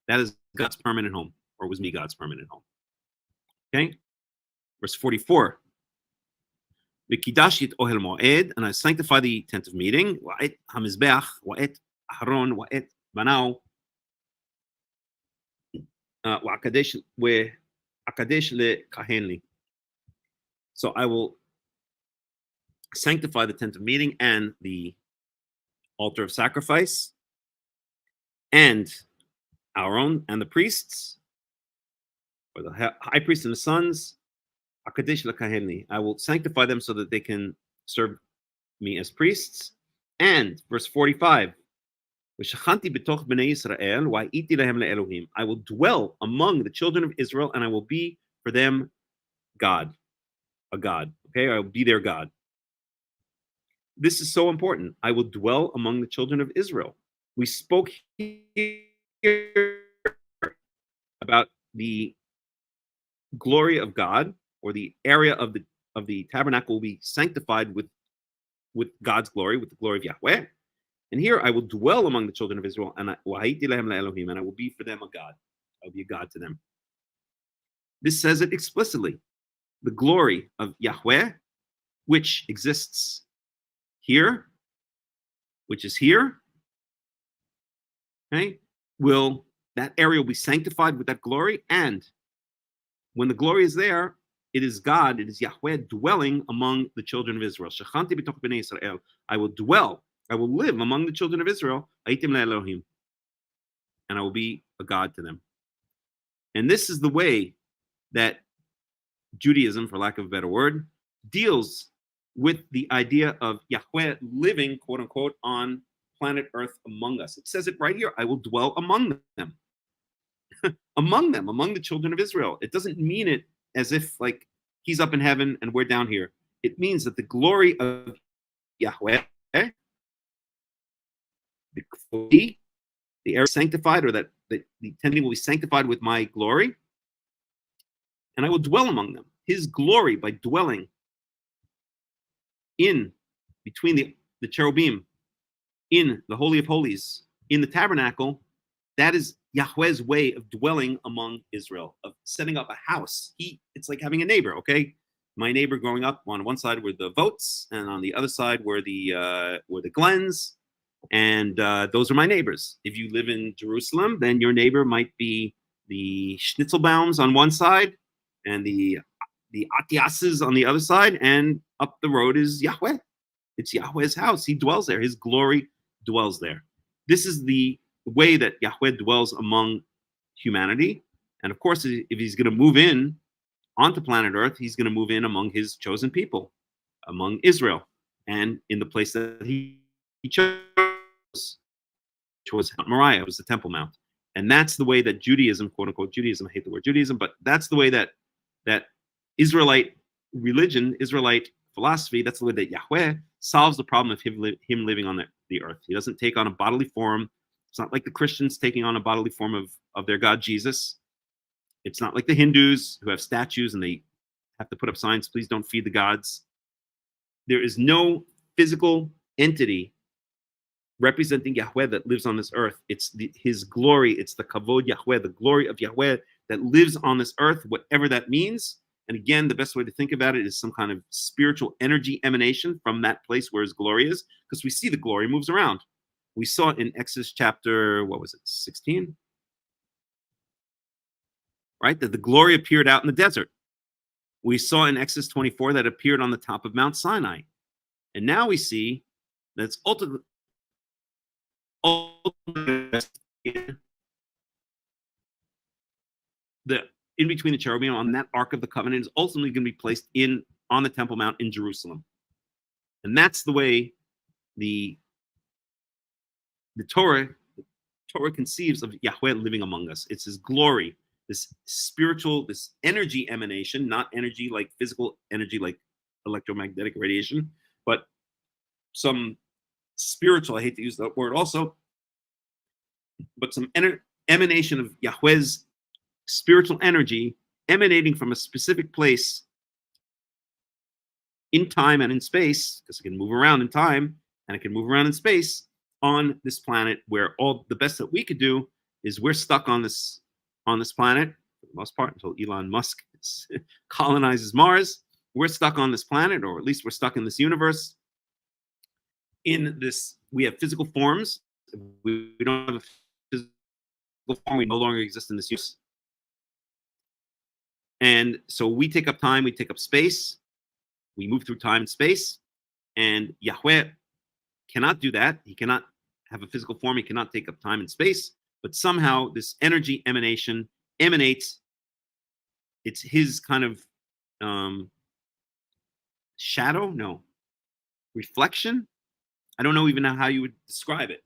That is God's permanent home, or was me God's permanent home. Okay? Verse 44. V'kidashit ohel moed, and I sanctify the tent of meeting, wa'et hamizbeach, wa'et Aharon, wa'et banao, wa'akadesh lekahenli. So I will sanctify the tent of meeting and the altar of sacrifice, and Aaron and the priests, or the high priest and the sons, akadesh lekahenli. I will sanctify them so that they can serve me as priests. And verse 45, I will dwell among the children of Israel, and I will be for them God. a God. Okay, I will be their God. This is so important. I will dwell among the children of Israel. We spoke here about the glory of God, or the area of the tabernacle will be sanctified with God's glory, with the glory of Yahweh. And here I will dwell among the children of Israel, and I will be for them a God. I'll be a God to them. This says it explicitly. The glory of Yahweh, which exists here, which is here, okay, that area will be sanctified with that glory. And when the glory is there, it is God, it is Yahweh dwelling among the children of Israel. I will dwell, I will live among the children of Israel, and I will be a God to them. And this is the way that Judaism, for lack of a better word, deals with the idea of Yahweh living, quote unquote, on planet Earth among us. It says it right here. I will dwell among them. Among them, among the children of Israel. It doesn't mean it as if like he's up in heaven and we're down here. It means that the glory of Yahweh, the area sanctified, or that the tending will be sanctified with my glory, and I will dwell among them. His glory, by dwelling in between the cherubim, in the Holy of Holies, in the tabernacle, that is Yahweh's way of dwelling among Israel, of setting up a house. It's like having a neighbor, okay? My neighbor growing up, on one side were the Votes, and on the other side were the Glens, and those are my neighbors. If you live in Jerusalem, then your neighbor might be the Schnitzelbaums on one side, and the Atiases on the other side, and up the road is Yahweh. It's Yahweh's house. He dwells there. His glory dwells there. This is the way that Yahweh dwells among humanity. And of course, if he's going to move in onto planet Earth, he's going to move in among his chosen people, among Israel, and in the place that he chose, which was Mount Moriah, it was the Temple Mount. And that's the way that Judaism, quote unquote Judaism, I hate the word Judaism, but that's the way that Israelite religion, Israelite philosophy, that's the way that Yahweh solves the problem of him living on the earth. He doesn't take on a bodily form. It's not like the Christians taking on a bodily form of their God Jesus. It's not like the Hindus who have statues and they have to put up signs, please don't feed the gods. There is no physical entity representing Yahweh that lives on this earth. It's his glory. It's the Kavod Yahweh, the glory of Yahweh that lives on this earth, whatever that means. And again, the best way to think about it is some kind of spiritual energy emanation from that place where his glory is, because we see the glory moves around. We saw it in Exodus chapter, 16? Right? That the glory appeared out in the desert. We saw in Exodus 24 that it appeared on the top of Mount Sinai. And now we see that it's ultimately in between the cherubim on that Ark of the Covenant is ultimately going to be placed on the Temple Mount in Jerusalem. And that's the way the Torah conceives of Yahweh living among us. It's his glory, this spiritual, this energy emanation, not energy like physical energy like electromagnetic radiation, but some spiritual, I hate to use that word also, but some emanation of Yahweh's spiritual energy emanating from a specific place in time and in space, because it can move around in time and it can move around in space on this planet, where all the best that we could do is we're stuck on this planet for the most part until Elon Musk colonizes Mars. We're stuck on this planet, or at least we're stuck in this universe. In this, we have physical forms. We don't have a physical form. We no longer exist in this use. And so we take up time, we take up space, we move through time and space, and Yahweh cannot do that. He cannot have a physical form, he cannot take up time and space, but somehow this energy emanation emanates. It's his kind of shadow, no, reflection. I don't know even how you would describe it.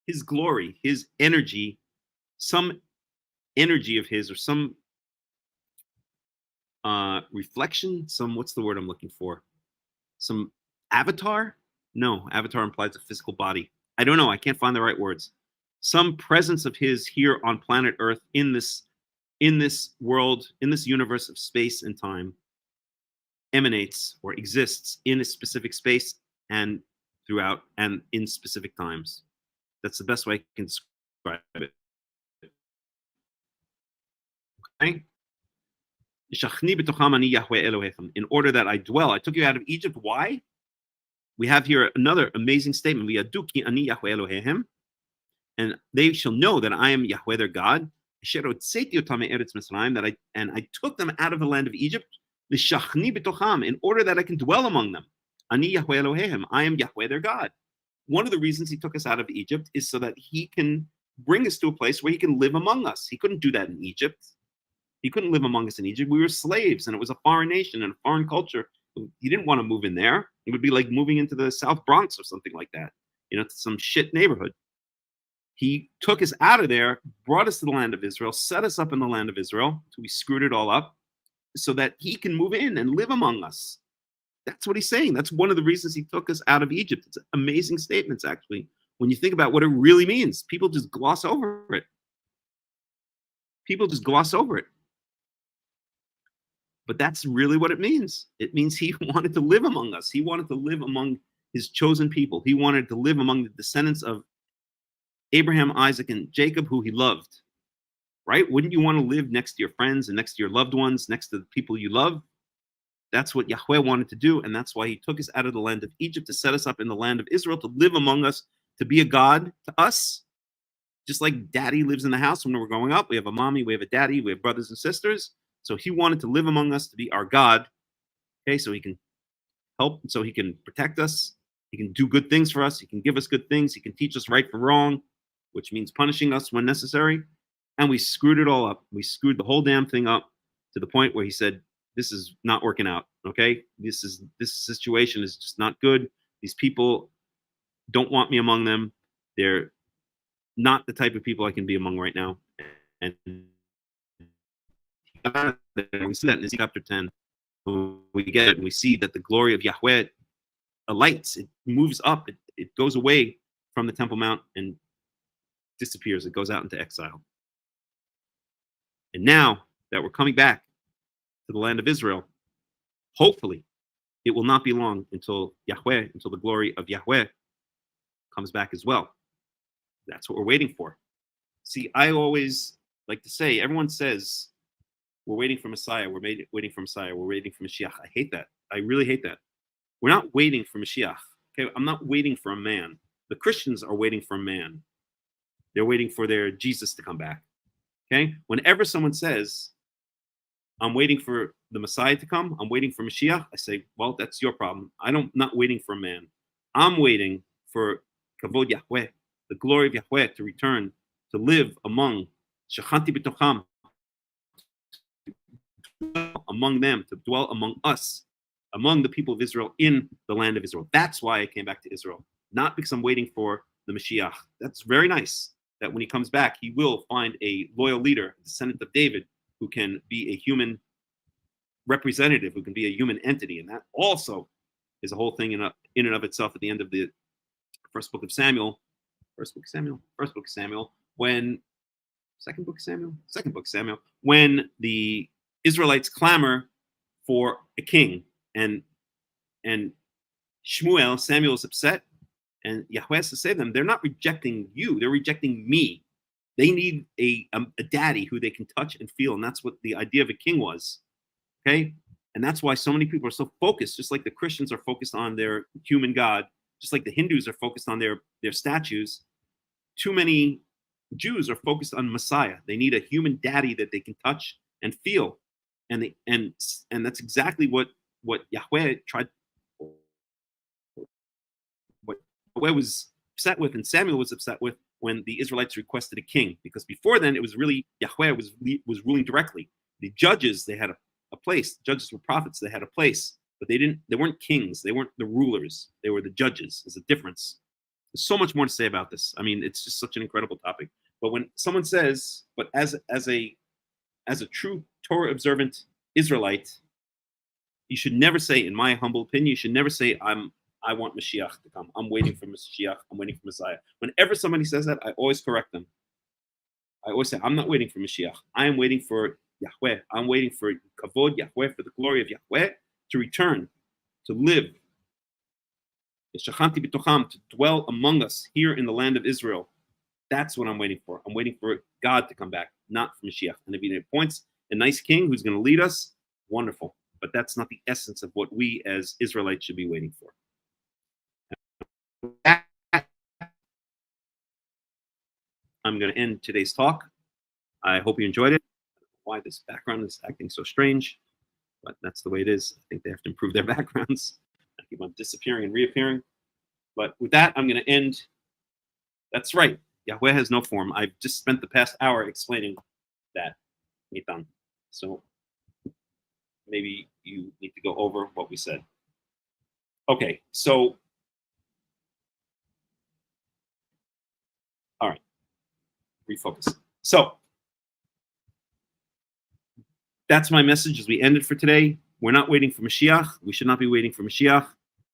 His glory, his energy, some energy of his, or some reflection, some, what's the word I'm looking for? Some avatar? No, avatar implies a physical body. I don't know. I can't find the right words. Some presence of his here on planet Earth in this world, in this universe of space and time, emanates or exists in a specific space and throughout and in specific times. That's the best way I can describe it. Okay? In order that I dwell, I took you out of Egypt. Why? We have here another amazing statement. And they shall know that I am Yahweh their God. That I took them out of the land of Egypt in order that I can dwell among them. I am Yahweh their God. One of the reasons he took us out of Egypt is so that he can bring us to a place where he can live among us. He couldn't do that in Egypt. He couldn't live among us in Egypt. We were slaves, and it was a foreign nation and a foreign culture. He didn't want to move in there. It would be like moving into the South Bronx or something like that, to some shit neighborhood. He took us out of there, brought us to the land of Israel, set us up in the land of Israel, so we screwed it all up, so that he can move in and live among us. That's what he's saying. That's one of the reasons he took us out of Egypt. It's amazing statements, actually. When you think about what it really means, people just gloss over it. People just gloss over it. But that's really what it means. It means he wanted to live among us. He wanted to live among his chosen people. He wanted to live among the descendants of Abraham, Isaac, and Jacob, who he loved. Right? Wouldn't you want to live next to your friends and next to your loved ones, next to the people you love? That's what Yahweh wanted to do, and that's why he took us out of the land of Egypt to set us up in the land of Israel, to live among us, to be a God to us. Just like daddy lives in the house when we're growing up. We have a mommy, we have a daddy, we have brothers and sisters. So he wanted to live among us, to be our God, okay, so he can help, so he can protect us, he can do good things for us, he can give us good things, he can teach us right from wrong, which means punishing us when necessary. And we screwed it all up. We screwed the whole damn thing up to the point where he said, this is not working out, okay? This situation is just not good. These people don't want me among them. They're not the type of people I can be among right now. And we see that in chapter 10. We get it and we see that the glory of Yahweh alights, it moves up, it goes away from the Temple Mount and disappears. It goes out into exile. And now that we're coming back to the land of Israel, hopefully it will not be long until the glory of Yahweh comes back as well. That's what we're waiting for. See, I always like to say, everyone says, we're waiting for Messiah, we're waiting for Messiah, we're waiting for Mashiach. I hate that. I really hate that. We're not waiting for Mashiach. Okay, I'm not waiting for a man. The Christians are waiting for a man. They're waiting for their Jesus to come back. Okay? Whenever someone says, I'm waiting for the Messiah to come, I'm waiting for Mashiach, I say, well, that's your problem. I'm not waiting for a man. I'm waiting for Kavod Yahweh, the glory of Yahweh, to return, to live among Shechanti B'tocham, among them, to dwell among us, among the people of Israel in the land of Israel. That's why I came back to Israel, not because I'm waiting for the Mashiach. That's very nice that when he comes back, he will find a loyal leader, a descendant of David, who can be a human representative, who can be a human entity. And that also is a whole thing in and of itself at the end of the first book of Samuel, when the Israelites clamor for a king, and Samuel is upset, and Yahweh has to say to them, they're not rejecting you, they're rejecting me. They need a daddy who they can touch and feel, and that's what the idea of a king was, okay? And that's why so many people are so focused, just like the Christians are focused on their human God, just like the Hindus are focused on their statues. Too many Jews are focused on Messiah. They need a human daddy that they can touch and feel, and that's exactly what Yahweh tried. What Yahweh was upset with, and Samuel was upset with, when the Israelites requested a king, because before then it was really Yahweh was ruling directly. The judges, they had a place. The judges were prophets. They had a place, but they weren't kings. They weren't the rulers. They were the judges. There's a difference. There's so much more to say about this. I mean, it's just such an incredible topic. But when someone says, but as a true Torah observant Israelite, you should never say, in my humble opinion, you should never say, I want Mashiach to come. I'm waiting for Mashiach. I'm waiting for Messiah. Whenever somebody says that, I always correct them. I always say, I'm not waiting for Mashiach. I am waiting for Yahweh. I'm waiting for Kavod Yahweh, for the glory of Yahweh, to return, to live, to dwell among us here in the land of Israel. That's what I'm waiting for. I'm waiting for God to come back, not for Mashiach. And if he appoints a nice king who's going to lead us, wonderful. But that's not the essence of what we as Israelites should be waiting for. I'm going to end today's talk. I hope you enjoyed it. Why this background is acting so strange, but that's the way it is. I think they have to improve their backgrounds. I keep on disappearing and reappearing. But with that, I'm going to end. That's right. Yahweh has no form. I've just spent the past hour explaining that. Mitan. So maybe you need to go over what we said. Okay, so all right, refocus. So that's my message as we end it for today. We're not waiting for Mashiach. We should not be waiting for Mashiach.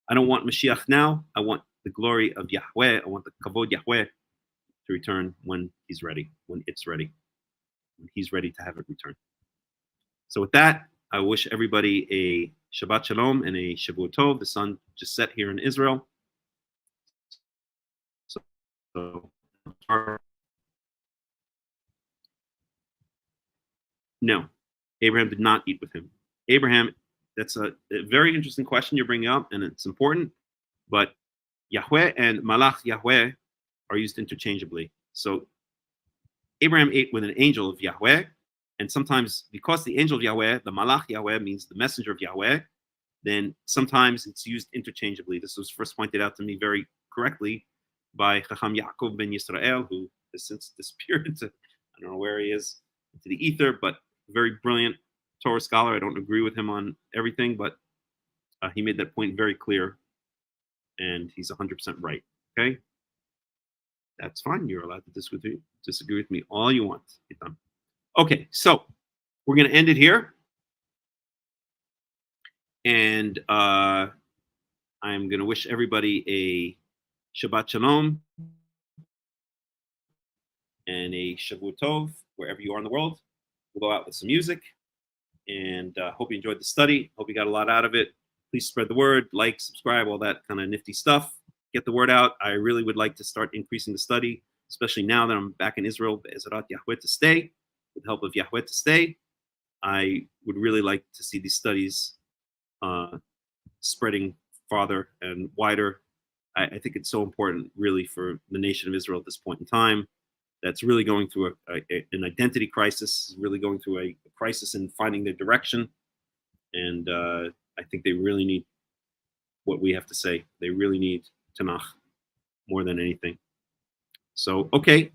I don't want Mashiach now. I want the glory of Yahweh. I want the Kavod Yahweh to return when he's ready, when it's ready, when he's ready to have it return. So with that, I wish everybody a Shabbat Shalom and a Shavuot Tov. The sun just set here in Israel. So no, Abraham did not eat with him. Abraham, that's a very interesting question you're bringing up, and it's important. But Yahweh and Malach Yahweh are used interchangeably. So Abraham ate with an angel of Yahweh, and sometimes because the angel of Yahweh, the Malach Yahweh means the messenger of Yahweh, then sometimes it's used interchangeably. This was first pointed out to me very correctly by Hakham Yaakov ben Yisrael, who has since disappeared into, I don't know where he is, into the ether, but very brilliant Torah scholar. I don't agree with him on everything, but he made that point very clear, and he's 100% right. Okay? That's fine. You're allowed to disagree with me all you want. Okay, so we're going to end it here. And I'm going to wish everybody a Shabbat Shalom and a Shavuot Tov, wherever you are in the world. We'll go out with some music. And hope you enjoyed the study. Hope you got a lot out of it. Please spread the word, like, subscribe, all that kind of nifty stuff. Get the word out. I really would like to start increasing the study, especially now that I'm back in Israel, Be'ezrat Yahweh to stay, with the help of Yahweh to stay. I would really like to see these studies spreading farther and wider. I think it's so important, really, for the nation of Israel at this point in time. That's really going through an identity crisis, really going through a crisis in finding their direction. And I think they really need what we have to say. They really need Tanach more than anything. So, okay.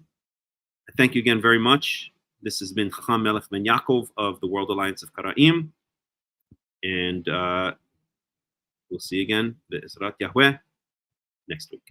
Thank you again very much. This has been Hakham Melech ben Yaakov of the World Alliance of Qara'im. And we'll see you again, Be'ezrat Yahweh, next week.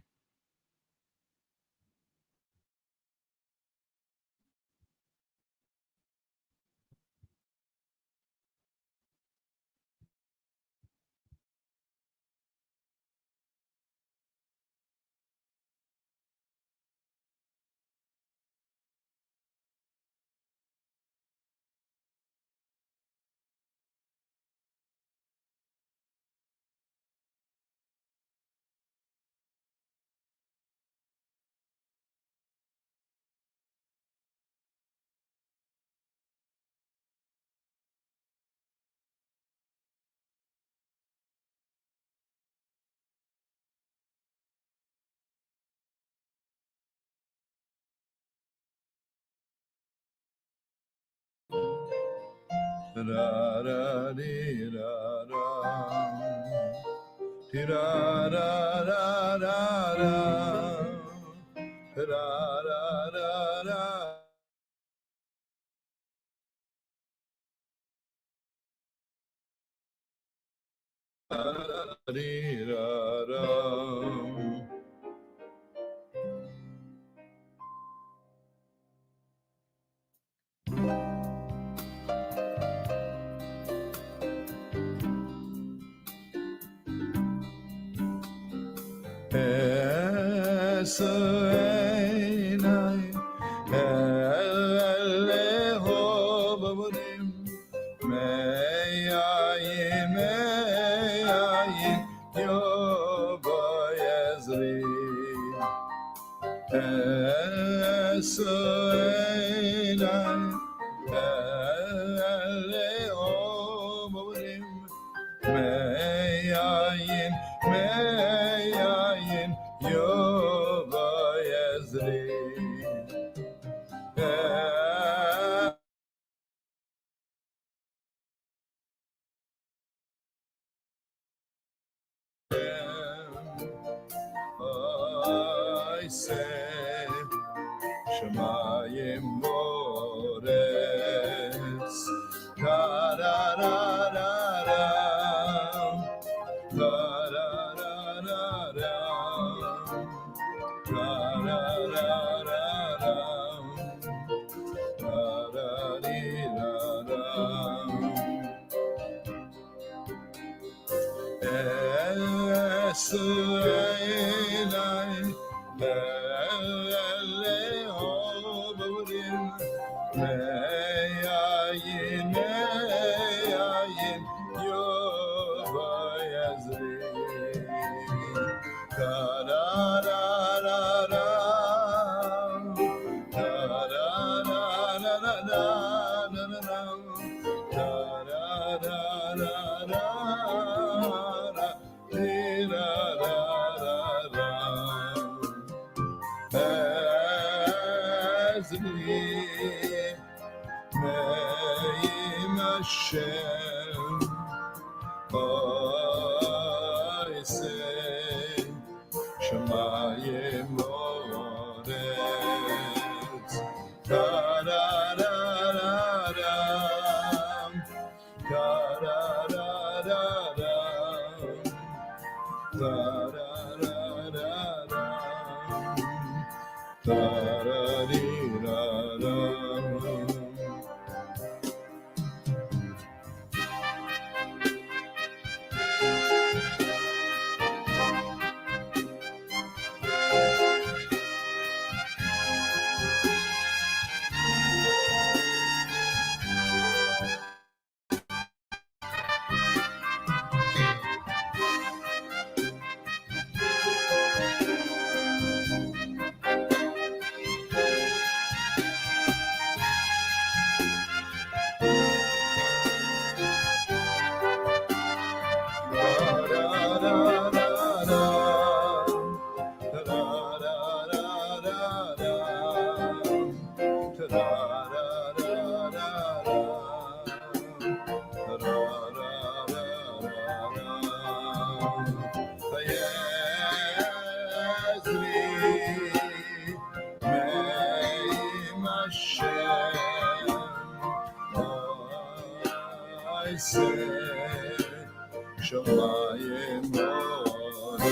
עיני אליהו בבונים מיין יובו יזרי עיני אליהו בבונים מיין יובו יזרי I say Shemayim Moretz Da-da-da-da-dam Da-da-da-da-dam Da-da-da-da-dam Da-da-dee-da-dam Es'elai Le'eleho b'urim Me'ayin Yova Yazri Da-da-da-da-dam Da-da-da-da-da-da-da-da-dam Da-da-da-da-da Hashem, I say, Shemayim Moretz, da-da-da-da-dam, da-da-da-da-dam, da-da-da-da-dam, da-da-dee-da-dam. Shemayim Moretz